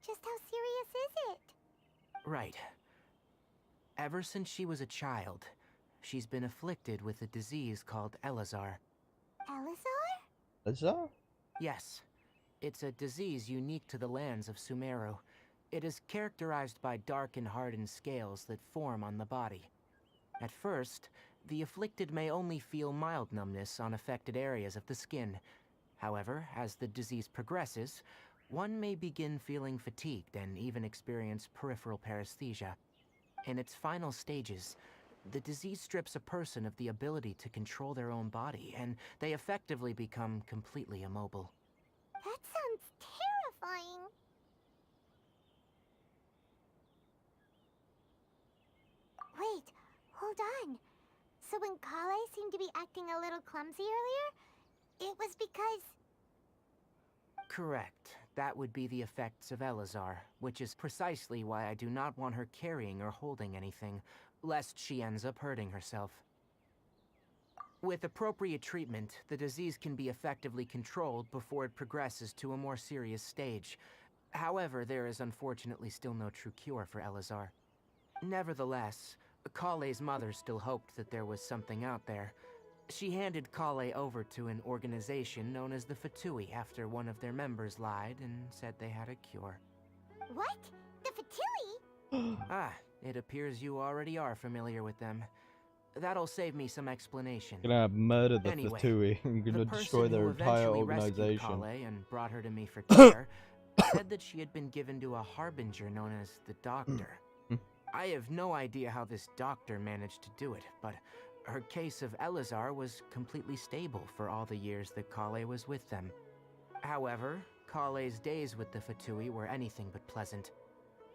Just how serious is it? Right. Ever since she was a child, she's been afflicted with a disease called Elazar. Elazar? Elazar? Yes. It's a disease unique to the lands of Sumeru. It is characterized by dark and hardened scales that form on the body. At first, the afflicted may only feel mild numbness on affected areas of the skin. However, as the disease progresses, one may begin feeling fatigued and even experience peripheral paresthesia. In its final stages, the disease strips a person of the ability to control their own body, and they effectively become completely immobile. That sounds terrifying. Wait, hold on. So when Kale seemed to be acting a little clumsy earlier, it was because... Correct. That would be the effects of Elazar, which is precisely why I do not want her carrying or holding anything, lest she ends up hurting herself. With appropriate treatment, the disease can be effectively controlled before it progresses to a more serious stage. However, there is unfortunately still no true cure for Elazar. Nevertheless, Kale's mother still hoped that there was something out there. She handed Kale over to an organization known as the Fatui after one of their members lied and said they had a cure. What? The Fatui? Ah, it appears you already are familiar with them. That'll save me some explanation. Gonna murder the Anyway, Fatui. I'm gonna the destroy person their who entire eventually rescued organization. Kale and brought her to me for care said that she had been given to a harbinger known as the Doctor. I have no idea how this doctor managed to do it, but her case of Elazar was completely stable for all the years that Kale was with them. However, Kale's days with the Fatui were anything but pleasant.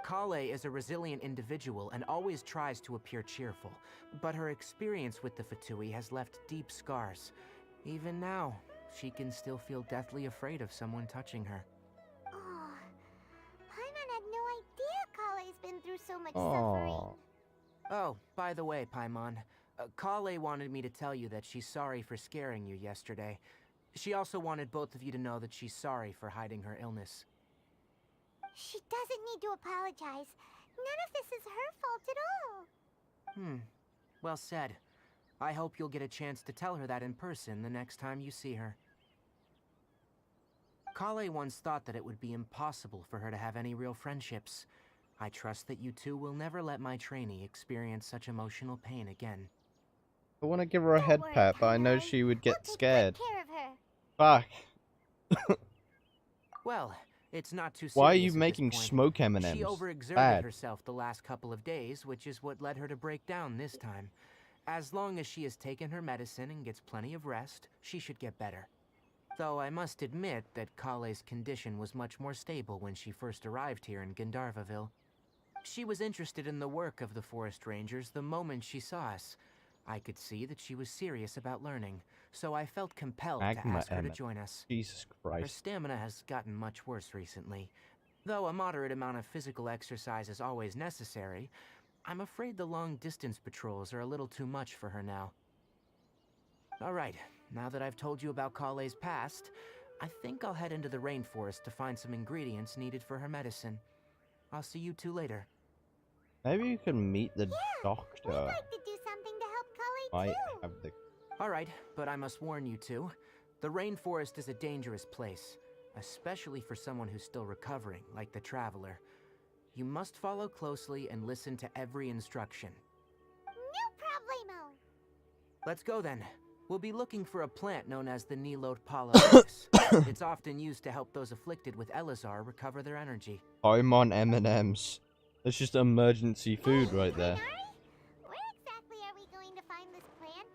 Kale is a resilient individual and always tries to appear cheerful, but her experience with the Fatui has left deep scars. Even now, she can still feel deathly afraid of someone touching her. Oh, Paimon had no idea Kale's been through so much suffering. Oh, by the way, Paimon, Kale wanted me to tell you that she's sorry for scaring you yesterday. She also wanted both of you to know that she's sorry for hiding her illness. She doesn't need to apologize. None of this is her fault at all. Well said. I hope you'll get a chance to tell her that in person the next time you see her. Kale once thought that it would be impossible for her to have any real friendships. I trust that you two will never let my trainee experience such emotional pain again. I want to give her a head pat, but I know she would get scared. We'll take good care of her. Fuck. Well, it's not too serious. Why are you at this making point. smoke M&Ms? She overexerted Bad. herself the last couple of days, which is what led her to break down this time. As long as she has taken her medicine and gets plenty of rest, she should get better. Though I must admit that Kale's condition was much more stable when she first arrived here in Gandharvaville. She was interested in the work of the forest rangers the moment she saw us. I could see that she was serious about learning, so I felt compelled to ask her to join us. Jesus Her Christ. stamina has gotten much worse recently. Though a moderate amount of physical exercise is always necessary, I'm afraid the long-distance patrols are a little too much for her now. Alright, now that I've told you about Kale's past, I think I'll head into the rainforest to find some ingredients needed for her medicine. I'll see you two later. Maybe you can meet the We'd doctor. like to do something to help Kale Might too. have the... Alright, but I must warn you two. The rainforest is a dangerous place, especially for someone who's still recovering, like the Traveler. You must follow closely and listen to every instruction. No problemo. Let's go then. We'll be looking for a plant known as the Nilode Lotus. It's often used to help those afflicted with Elazar recover their energy. I'm on M&Ms. That's just emergency food right there. Tighnari? Where exactly are we going to find this plant?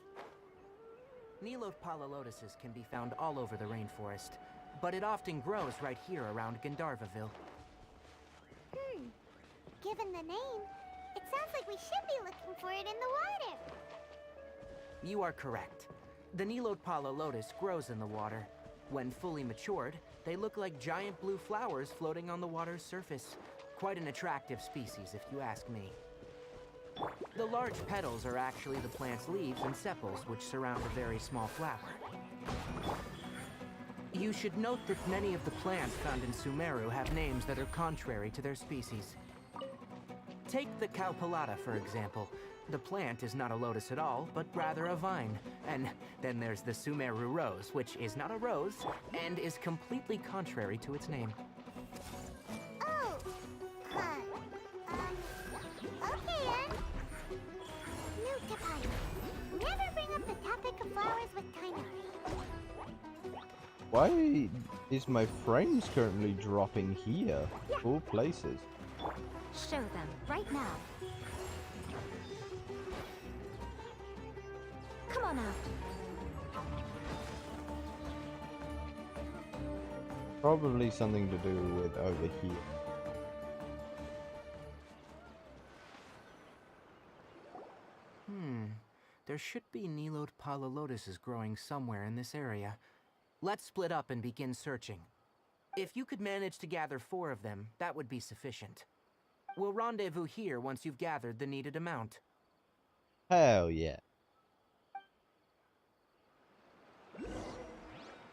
Nilode Lotuses can be found all over the rainforest, but it often grows right here around Gandharvaville. Given the name, it sounds like we should be looking for it in the water. You are correct. The Nilode Lotus grows in the water. When fully matured, they look like giant blue flowers floating on the water's surface. Quite an attractive species, if you ask me. The large petals are actually the plant's leaves and sepals, which surround a very small flower. You should note that many of the plants found in Sumeru have names that are contrary to their species. Take the Cowpelata, for example. The plant is not a lotus at all, but rather a vine. And then there's the Sumeru rose, which is not a rose, and is completely contrary to its name. Oh, okay then. New Tapai. Never bring up the topic of flowers with Tighnari. Why is my frames currently dropping here? Of all places. Show them, right now. Come on out. Probably something to do with over here. There should be Nilode Lotuses growing somewhere in this area. Let's split up and begin searching. If you could manage to gather 4 of them, that would be sufficient. We'll rendezvous here once you've gathered the needed amount. Hell yeah.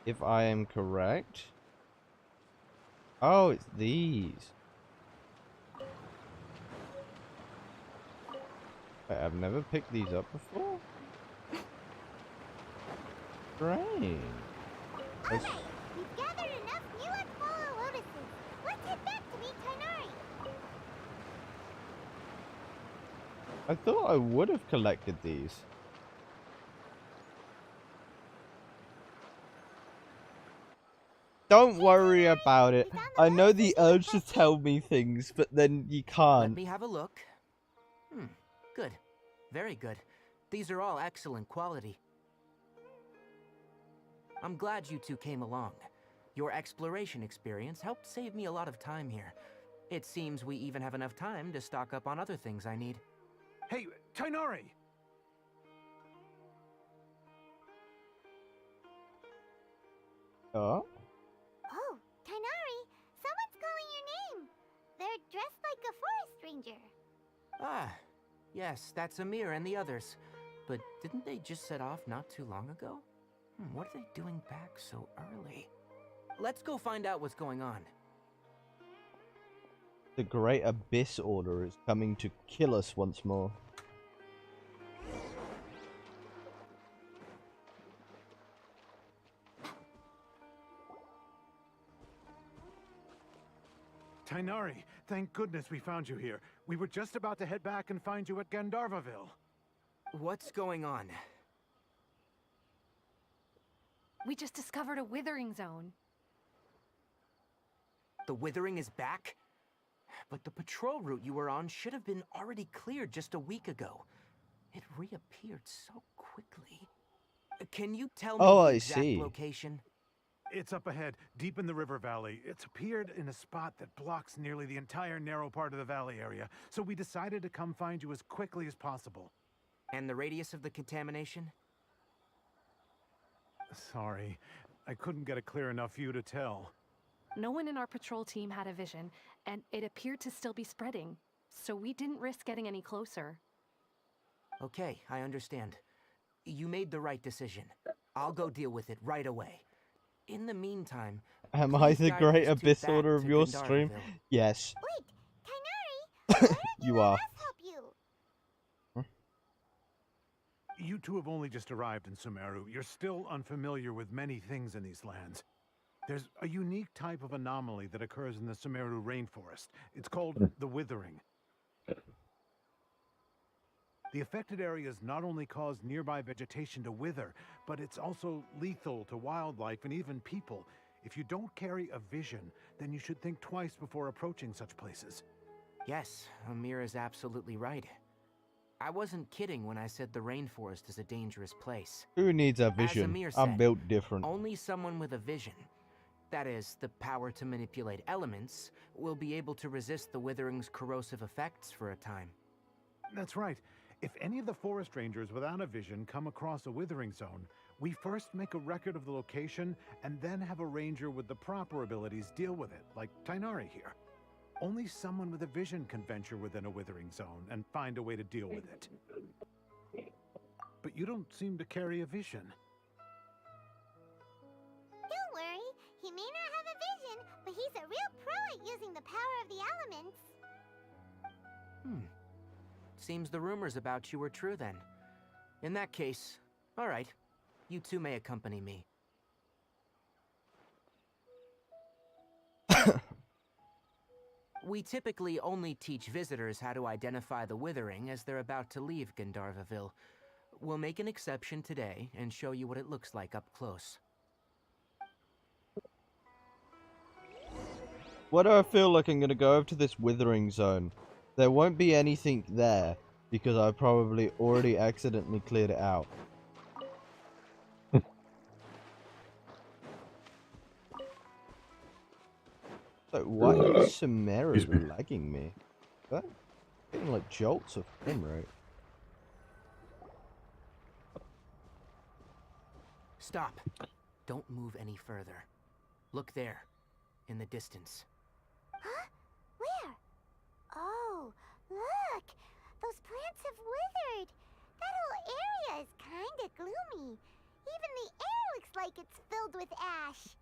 If I am correct. Oh, it's these. Wait, I've never picked these up before. Strange. Alright, we've gathered enough Nilode Lotuses. Let's head back to meet Tighnari. I thought I would have collected these. Don't worry about it. I know the urge to tell me things, but then you Let can't. me have a look. Good. Very good. These are all excellent quality. I'm glad you two came along. Your exploration experience helped save me a lot of time here. It seems we even have enough time to stock up on other things I need. Hey, Tighnari! Oh? Oh, Tighnari, someone's calling your name. They're dressed like a forest ranger. Ah, yes, that's Amir and the others. But didn't they just set off not too long ago? What are they doing back so early? Let's go find out what's going on. The Great Abyss Order is coming to kill us once more. Tighnari, thank goodness we found you here. We were just about to head back and find you at Gandharvaville. What's going on? We just discovered a withering zone. The withering is back? But the patrol route you were on should have been already cleared just a week ago. It reappeared so quickly. Can you tell me the exact location? It's up ahead, deep in the river valley. It's appeared in a spot that blocks nearly the entire narrow part of the valley area, so we decided to come find you as quickly as possible. And the radius of the contamination? Sorry, I couldn't get a clear enough view to tell. No one in our patrol team had a vision, and it appeared to still be spreading, so we didn't risk getting any closer. Okay, I understand. You made the right decision. I'll go deal with it right away. In the meantime, am I the Great Abyss Order of your stream? Yes. Wait, Tighnari, you are. help you? You two have only just arrived in Sumeru. You're still unfamiliar with many things in these lands. There's a unique type of anomaly that occurs in the Sumeru rainforest. It's called the withering. The affected areas not only cause nearby vegetation to wither, but it's also lethal to wildlife and even people. If you don't carry a vision, then you should think twice before approaching such places. Yes, Amir is absolutely right. I wasn't kidding when I said the rainforest is a dangerous place. Who needs a As vision? Amir I'm said, built different. only someone with a vision, that is, the power to manipulate elements, will be able to resist the withering's corrosive effects for a time. That's right. If any of the forest rangers without a vision come across a withering zone, we first make a record of the location and then have a ranger with the proper abilities deal with it, like Tainari here. Only someone with a vision can venture within a withering zone and find a way to deal with it. But you don't seem to carry a vision. Don't worry, he may not have a vision, but he's a real pro at using the power of the elements. Seems the rumors about you were true then. In that case, all right, you two may accompany me. We typically only teach visitors how to identify the withering as they're about to leave Gandharvaville. We'll make an exception today and show you what it looks like up close. Why do I feel like I'm gonna go over to this withering zone? There won't be anything there because I probably already accidentally cleared it out. So why is Sumeru lagging me? What? Getting like jolts of frame rate. Stop. Don't move any further. Look there, in the distance. Huh? Where? Oh, look! Those plants have withered! That whole area is kinda gloomy. Even the air looks like it's filled with ash.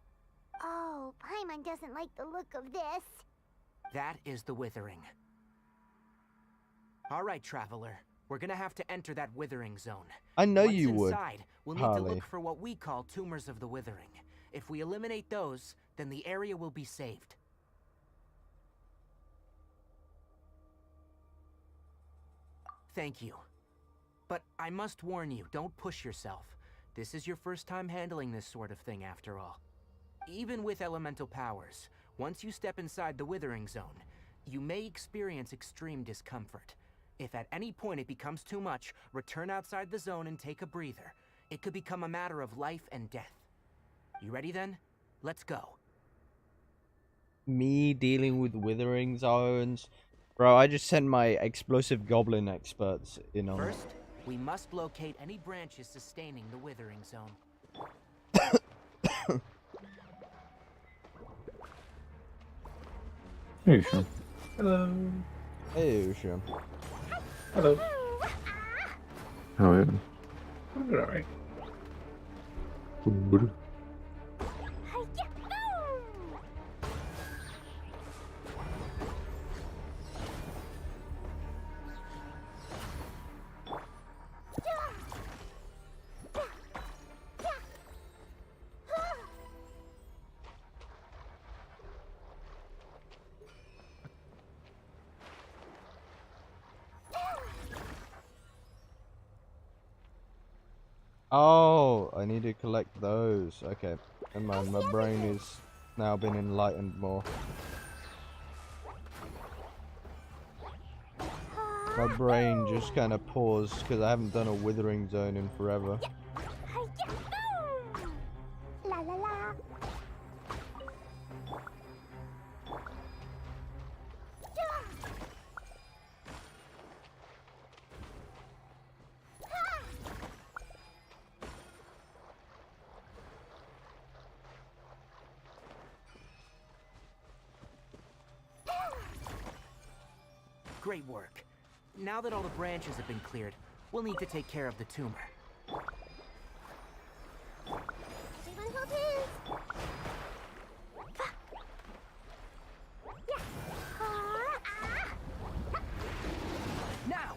Oh, Paimon doesn't like the look of this. That is the withering. All right, traveler. We're gonna have to enter that withering zone. I know Once you would, inside, we'll need to look for what we call tumors of the withering. If we eliminate those, then the area will be saved. Thank you. But I must warn you, don't push yourself. This is your first time handling this sort of thing after all. Even with elemental powers, once you step inside the withering zone, you may experience extreme discomfort. If at any point it becomes too much, return outside the zone and take a breather. It could become a matter of life and death. You ready then? Let's go. Me dealing with withering zones? Bro, I just sent my explosive goblin experts in on it. First, we must locate any branches sustaining the withering zone. Hey, Sean. Hello. Hey, Sean. Hello. How are you? I'm good, alright. Good. Oh, I need to collect those. Okay, and my brain is now been enlightened more. My brain just kind of paused because I haven't done a withering zone in forever. La la la. Great work. Now that all the branches have been cleared, we'll need to take care of the tumor. Everyone hold his. Now,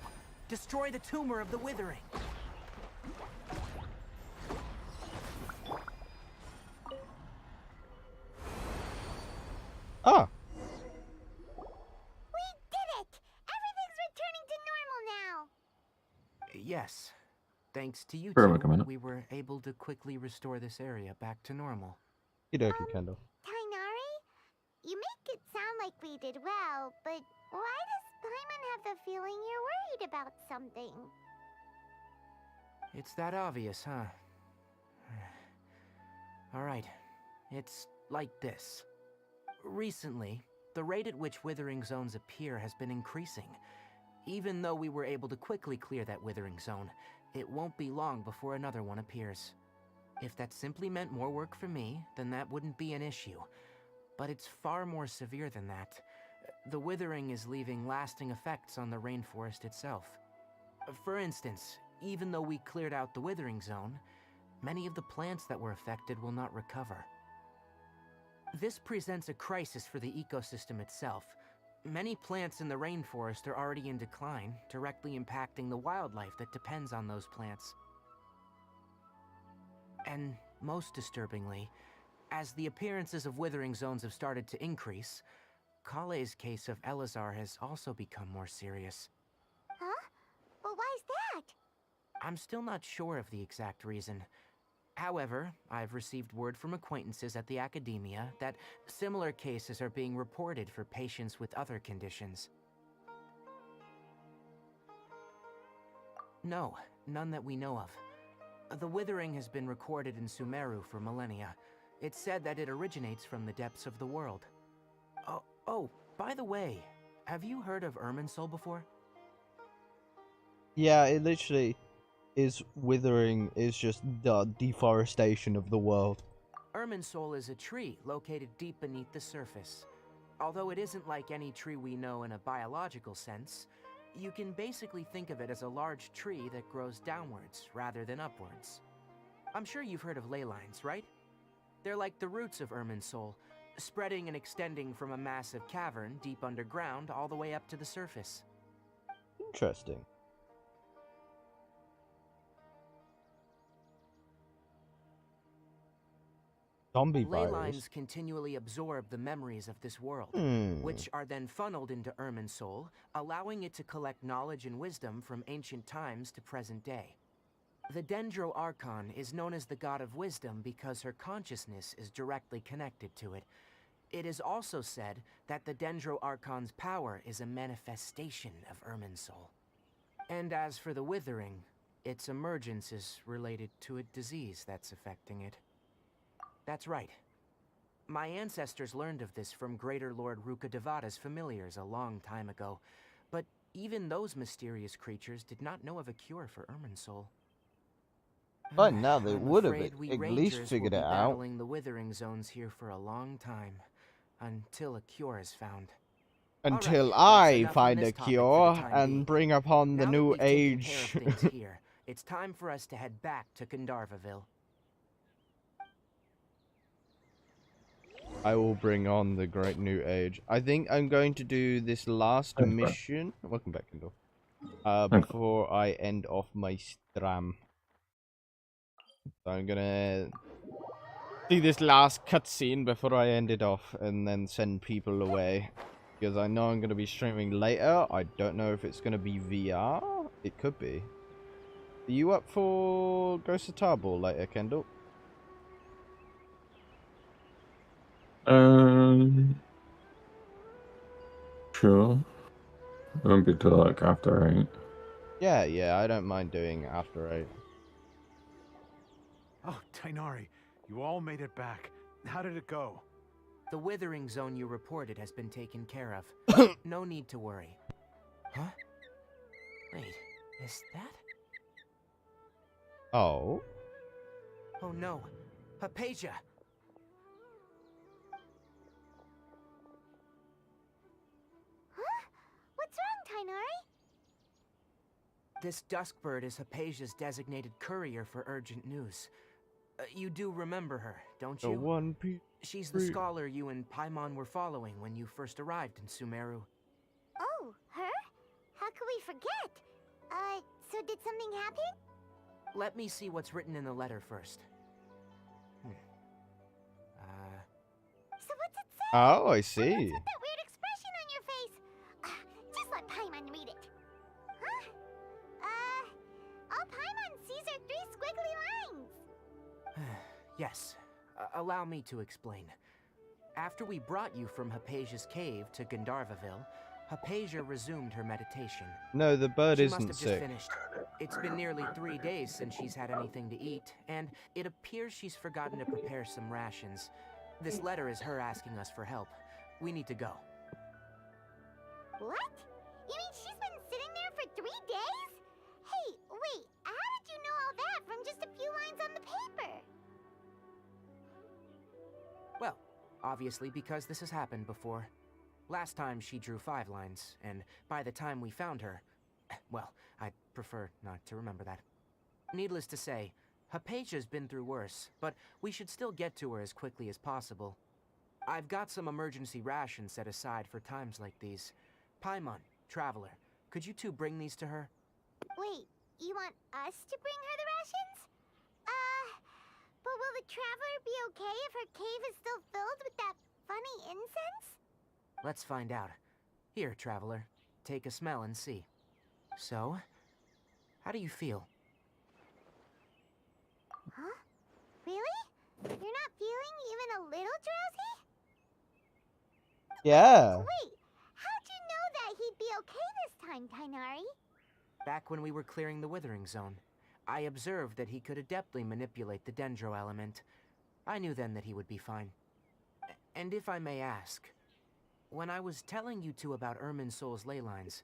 destroy the tumor of the withering. Ah. We did it! Everything's returning to normal now! Yes. Thanks to you Sure, wait a two, minute. we were able to quickly restore this area back to normal. Okie Kendall. Tainari? You make it sound like we did well, but why does Paimon have the feeling you're worried about something? It's that obvious, huh? Alright. It's like this. Recently, the rate at which withering zones appear has been increasing. Even though we were able to quickly clear that withering zone, it won't be long before another one appears. If that simply meant more work for me, then that wouldn't be an issue. But it's far more severe than that. The withering is leaving lasting effects on the rainforest itself. For instance, even though we cleared out the withering zone, many of the plants that were affected will not recover. This presents a crisis for the ecosystem itself. Many plants in the rainforest are already in decline, directly impacting the wildlife that depends on those plants. And most disturbingly, as the appearances of withering zones have started to increase, Kale's case of Elazar has also become more serious. Huh? But why's that? I'm still not sure of the exact reason. However, I've received word from acquaintances at the academia that similar cases are being reported for patients with other conditions. No, none that we know of. The withering has been recorded in Sumeru for millennia. It's said that it originates from the depths of the world. Oh, by the way, have you heard of Irminsul before? Yeah, it literally is withering, is just the deforestation of the world. Irminsul is a tree located deep beneath the surface. Although it isn't like any tree we know in a biological sense, you can basically think of it as a large tree that grows downwards rather than upwards. I'm sure you've heard of ley lines, right? They're like the roots of Irminsul, spreading and extending from a massive cavern deep underground all the way up to the surface. Interesting. Zombie Ley virus. lines continually absorb the memories of this world, which are then funneled into Irminsul, allowing it to collect knowledge and wisdom from ancient times to present day. The Dendro Archon is known as the god of wisdom because her consciousness is directly connected to it. It is also said that the Dendro Archon's power is a manifestation of Irminsul. And as for the withering, its emergence is related to a disease that's affecting it. That's right. My ancestors learned of this from Greater Lord Rukkhadevata's familiars a long time ago, but even those mysterious creatures did not know of a cure for Irminsul. By now they I'm would have afraid we at least Rangers figured will it be out. battling the withering zones here for a long time, until a cure is found. Until Alright, that's I enough on find this a topic for the cure time and being. bring upon the Now that new we've taken care age. of things here, it's time for us to head back to Gandharvaville. I will bring on the great new age. I think I'm going to do this last mission. Welcome back, Kendall. Before I end off my stram. So I'm gonna see this last cutscene before I end it off and then send people away. Because I know I'm gonna be streaming later. I don't know if it's gonna be VR. It could be. Are you up for Ghost of Tarball later, Kendall? Sure. It won't be till like after 8. Yeah, I don't mind doing after 8. Oh, Tainari, you all made it back. How did it go? The withering zone you reported has been taken care of. No need to worry. Huh? Wait, is that? Oh? Oh no, Hypatia! Huh? What's wrong, Tainari? This Duskbird is Hypatia's designated courier for urgent news. You do remember her, don't you? The one piece. She's the scholar you and Paimon were following when you first arrived in Sumeru. Oh, her? How could we forget? So did something happen? Let me see what's written in the letter first. So what's it Oh, I And see. what's with that weird expression on your face? Just let Paimon read it. Huh? All Paimon sees are 3 squiggly lines. Yes, allow me to explain. After we brought you from Hypatia's cave to Gandharvaville, Hypatia resumed her meditation. No, the bird She must isn't have just sick. finished. It's been nearly 3 days since she's had anything to eat, and it appears she's forgotten to prepare some rations. This letter is her asking us for help. We need to go. What? You mean she's been sitting there for 3 days? Hey, wait, how did you know all that from just a few lines on the paper? Well, obviously because this has happened before. Last time she drew 5 lines, and by the time we found her, well, I'd prefer not to remember that. Needless to say, Hypatia's been through worse, but we should still get to her as quickly as possible. I've got some emergency rations set aside for times like these. Paimon, Traveler, could you two bring these to her? Wait, you want us to bring her the rations? But will the Traveler be okay if her cave is still filled with that funny incense? Let's find out. Here, Traveler, take a smell and see. So, how do you feel? Huh? Really? You're not feeling even a little drowsy? Yeah. Wait, how'd you know that he'd be okay this time, Tainari? Back when we were clearing the Withering Zone, I observed that he could adeptly manipulate the dendro element. I knew then that he would be fine. And if I may ask, when I was telling you two about Irminsol's ley lines,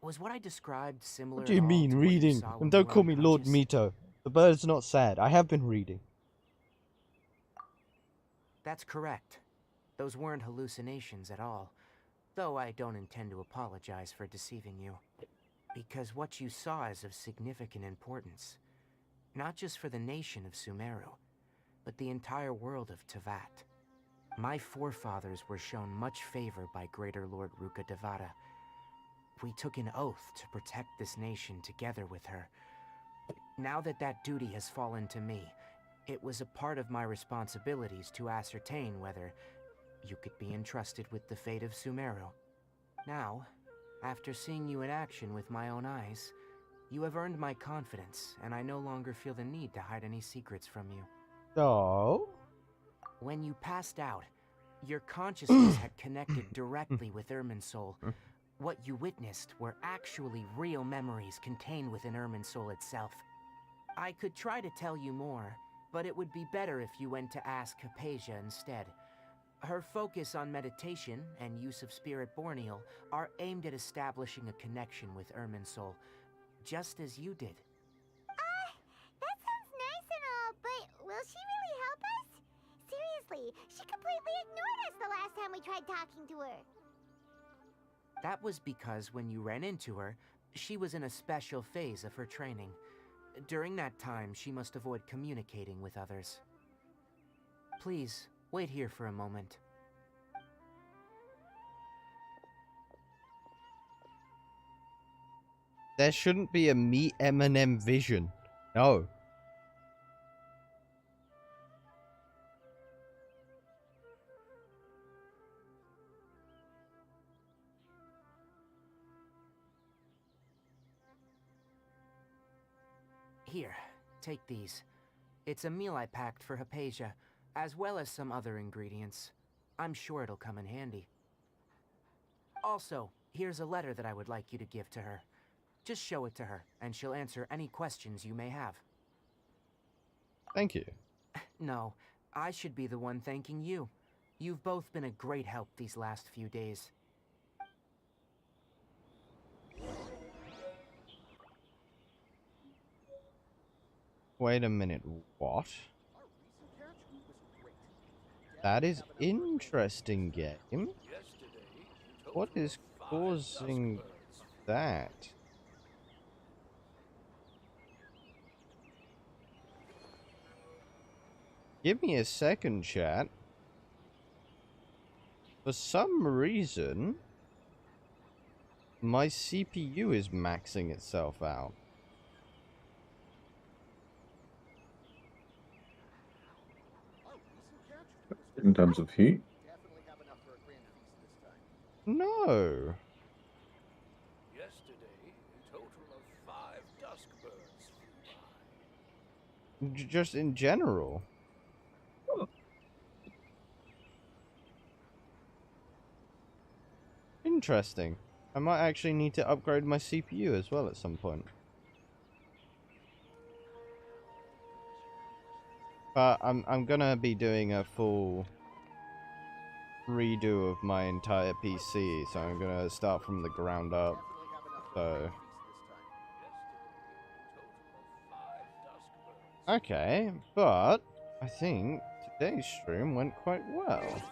was what I described similar What do you at all mean, to what you reading? saw when And you don't were call me Lord unconscious? Mito. The bird's not sad. I have been reading. That's correct. Those weren't hallucinations at all, though I don't intend to apologize for deceiving you. Because what you saw is of significant importance. Not just for the nation of Sumeru, but the entire world of Tevat. My forefathers were shown much favor by Greater Lord Ruka Devata. We took an oath to protect this nation together with her. Now that that duty has fallen to me, it was a part of my responsibilities to ascertain whether you could be entrusted with the fate of Sumeru. Now, after seeing you in action with my own eyes, you have earned my confidence, and I no longer feel the need to hide any secrets from you. Oh? When you passed out, your consciousness had connected directly with Irminsul. What you witnessed were actually real memories contained within Irminsul itself. I could try to tell you more, but it would be better if you went to ask Hypatia instead. Her focus on meditation and use of Spirit Borneal are aimed at establishing a connection with Irminsul, just as you did. That sounds nice and all, but will she really help us? Seriously, she completely ignored us the last time we tried talking to her. That was because when you ran into her, she was in a special phase of her training. During that time, she must avoid communicating with others. Please, wait here for a moment. There shouldn't be a Meet Eminem vision. No. Here, take these. It's a meal I packed for Hypatia, as well as some other ingredients. I'm sure it'll come in handy. Also, here's a letter that I would like you to give to her. Just show it to her, and she'll answer any questions you may have. Thank you. No, I should be the one thanking you. You've both been a great help these last few days. Wait a minute, what? That is interesting, game. What is causing that? Give me a second, chat. For some reason, my CPU is maxing itself out. In terms of heat? No. Yesterday, a total of 5 dusk birds flew by. Just in general. Interesting. I might actually need to upgrade my CPU as well at some point. But I'm gonna be doing a full redo of my entire PC, so I'm gonna start from the ground up. So okay, but I think today's stream went quite well.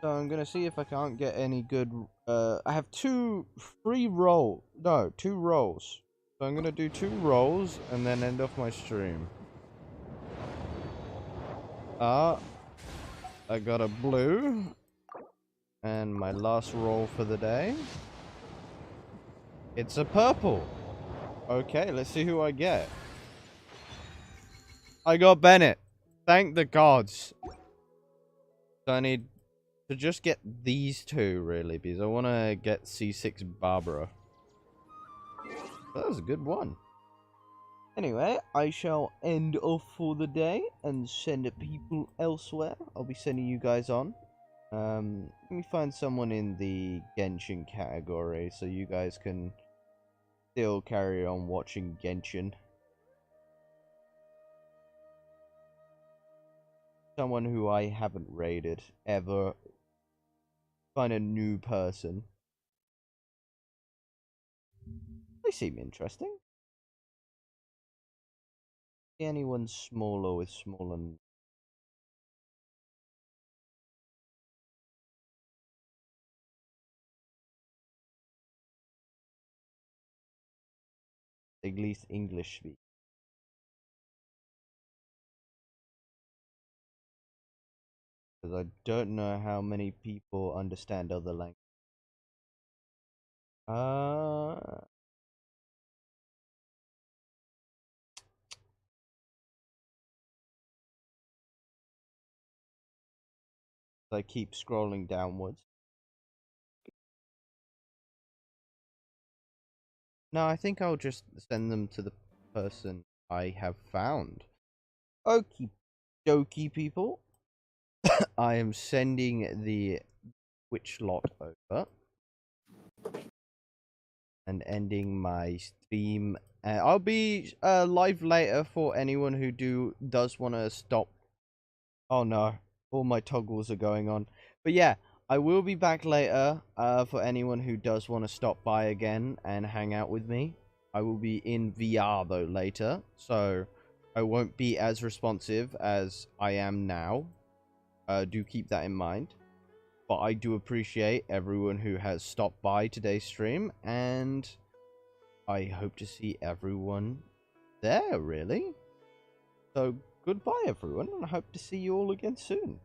So I'm gonna see if I can't get any good. I have two rolls. So I'm gonna do 2 rolls and then end off my stream. I got a blue, and my last roll for the day. It's a purple. Okay, let's see who I get. I got Bennett. Thank the gods. So I need to just get these 2 really, because I want to get C6 Barbara. That was a good one. Anyway, I shall end off for the day and send people elsewhere. I'll be sending you guys on. Let me find someone in the Genshin category so you guys can still carry on watching Genshin. Someone who I haven't raided ever. Find a new person. They seem interesting. Anyone smaller with smaller... At least English speak. Because I don't know how many people understand other languages. I keep scrolling downwards. No, I think I'll just send them to the person I have found. Okie dokie, people. I am sending the witch lot over. And ending my stream. I'll be live later for anyone who does want to stop. Oh no, all my toggles are going on. But yeah, I will be back later for anyone who does want to stop by again and hang out with me. I will be in VR though later, so I won't be as responsive as I am now. Do keep that in mind. But I do appreciate everyone who has stopped by today's stream, and I hope to see everyone there, really. So, goodbye, everyone, and I hope to see you all again soon.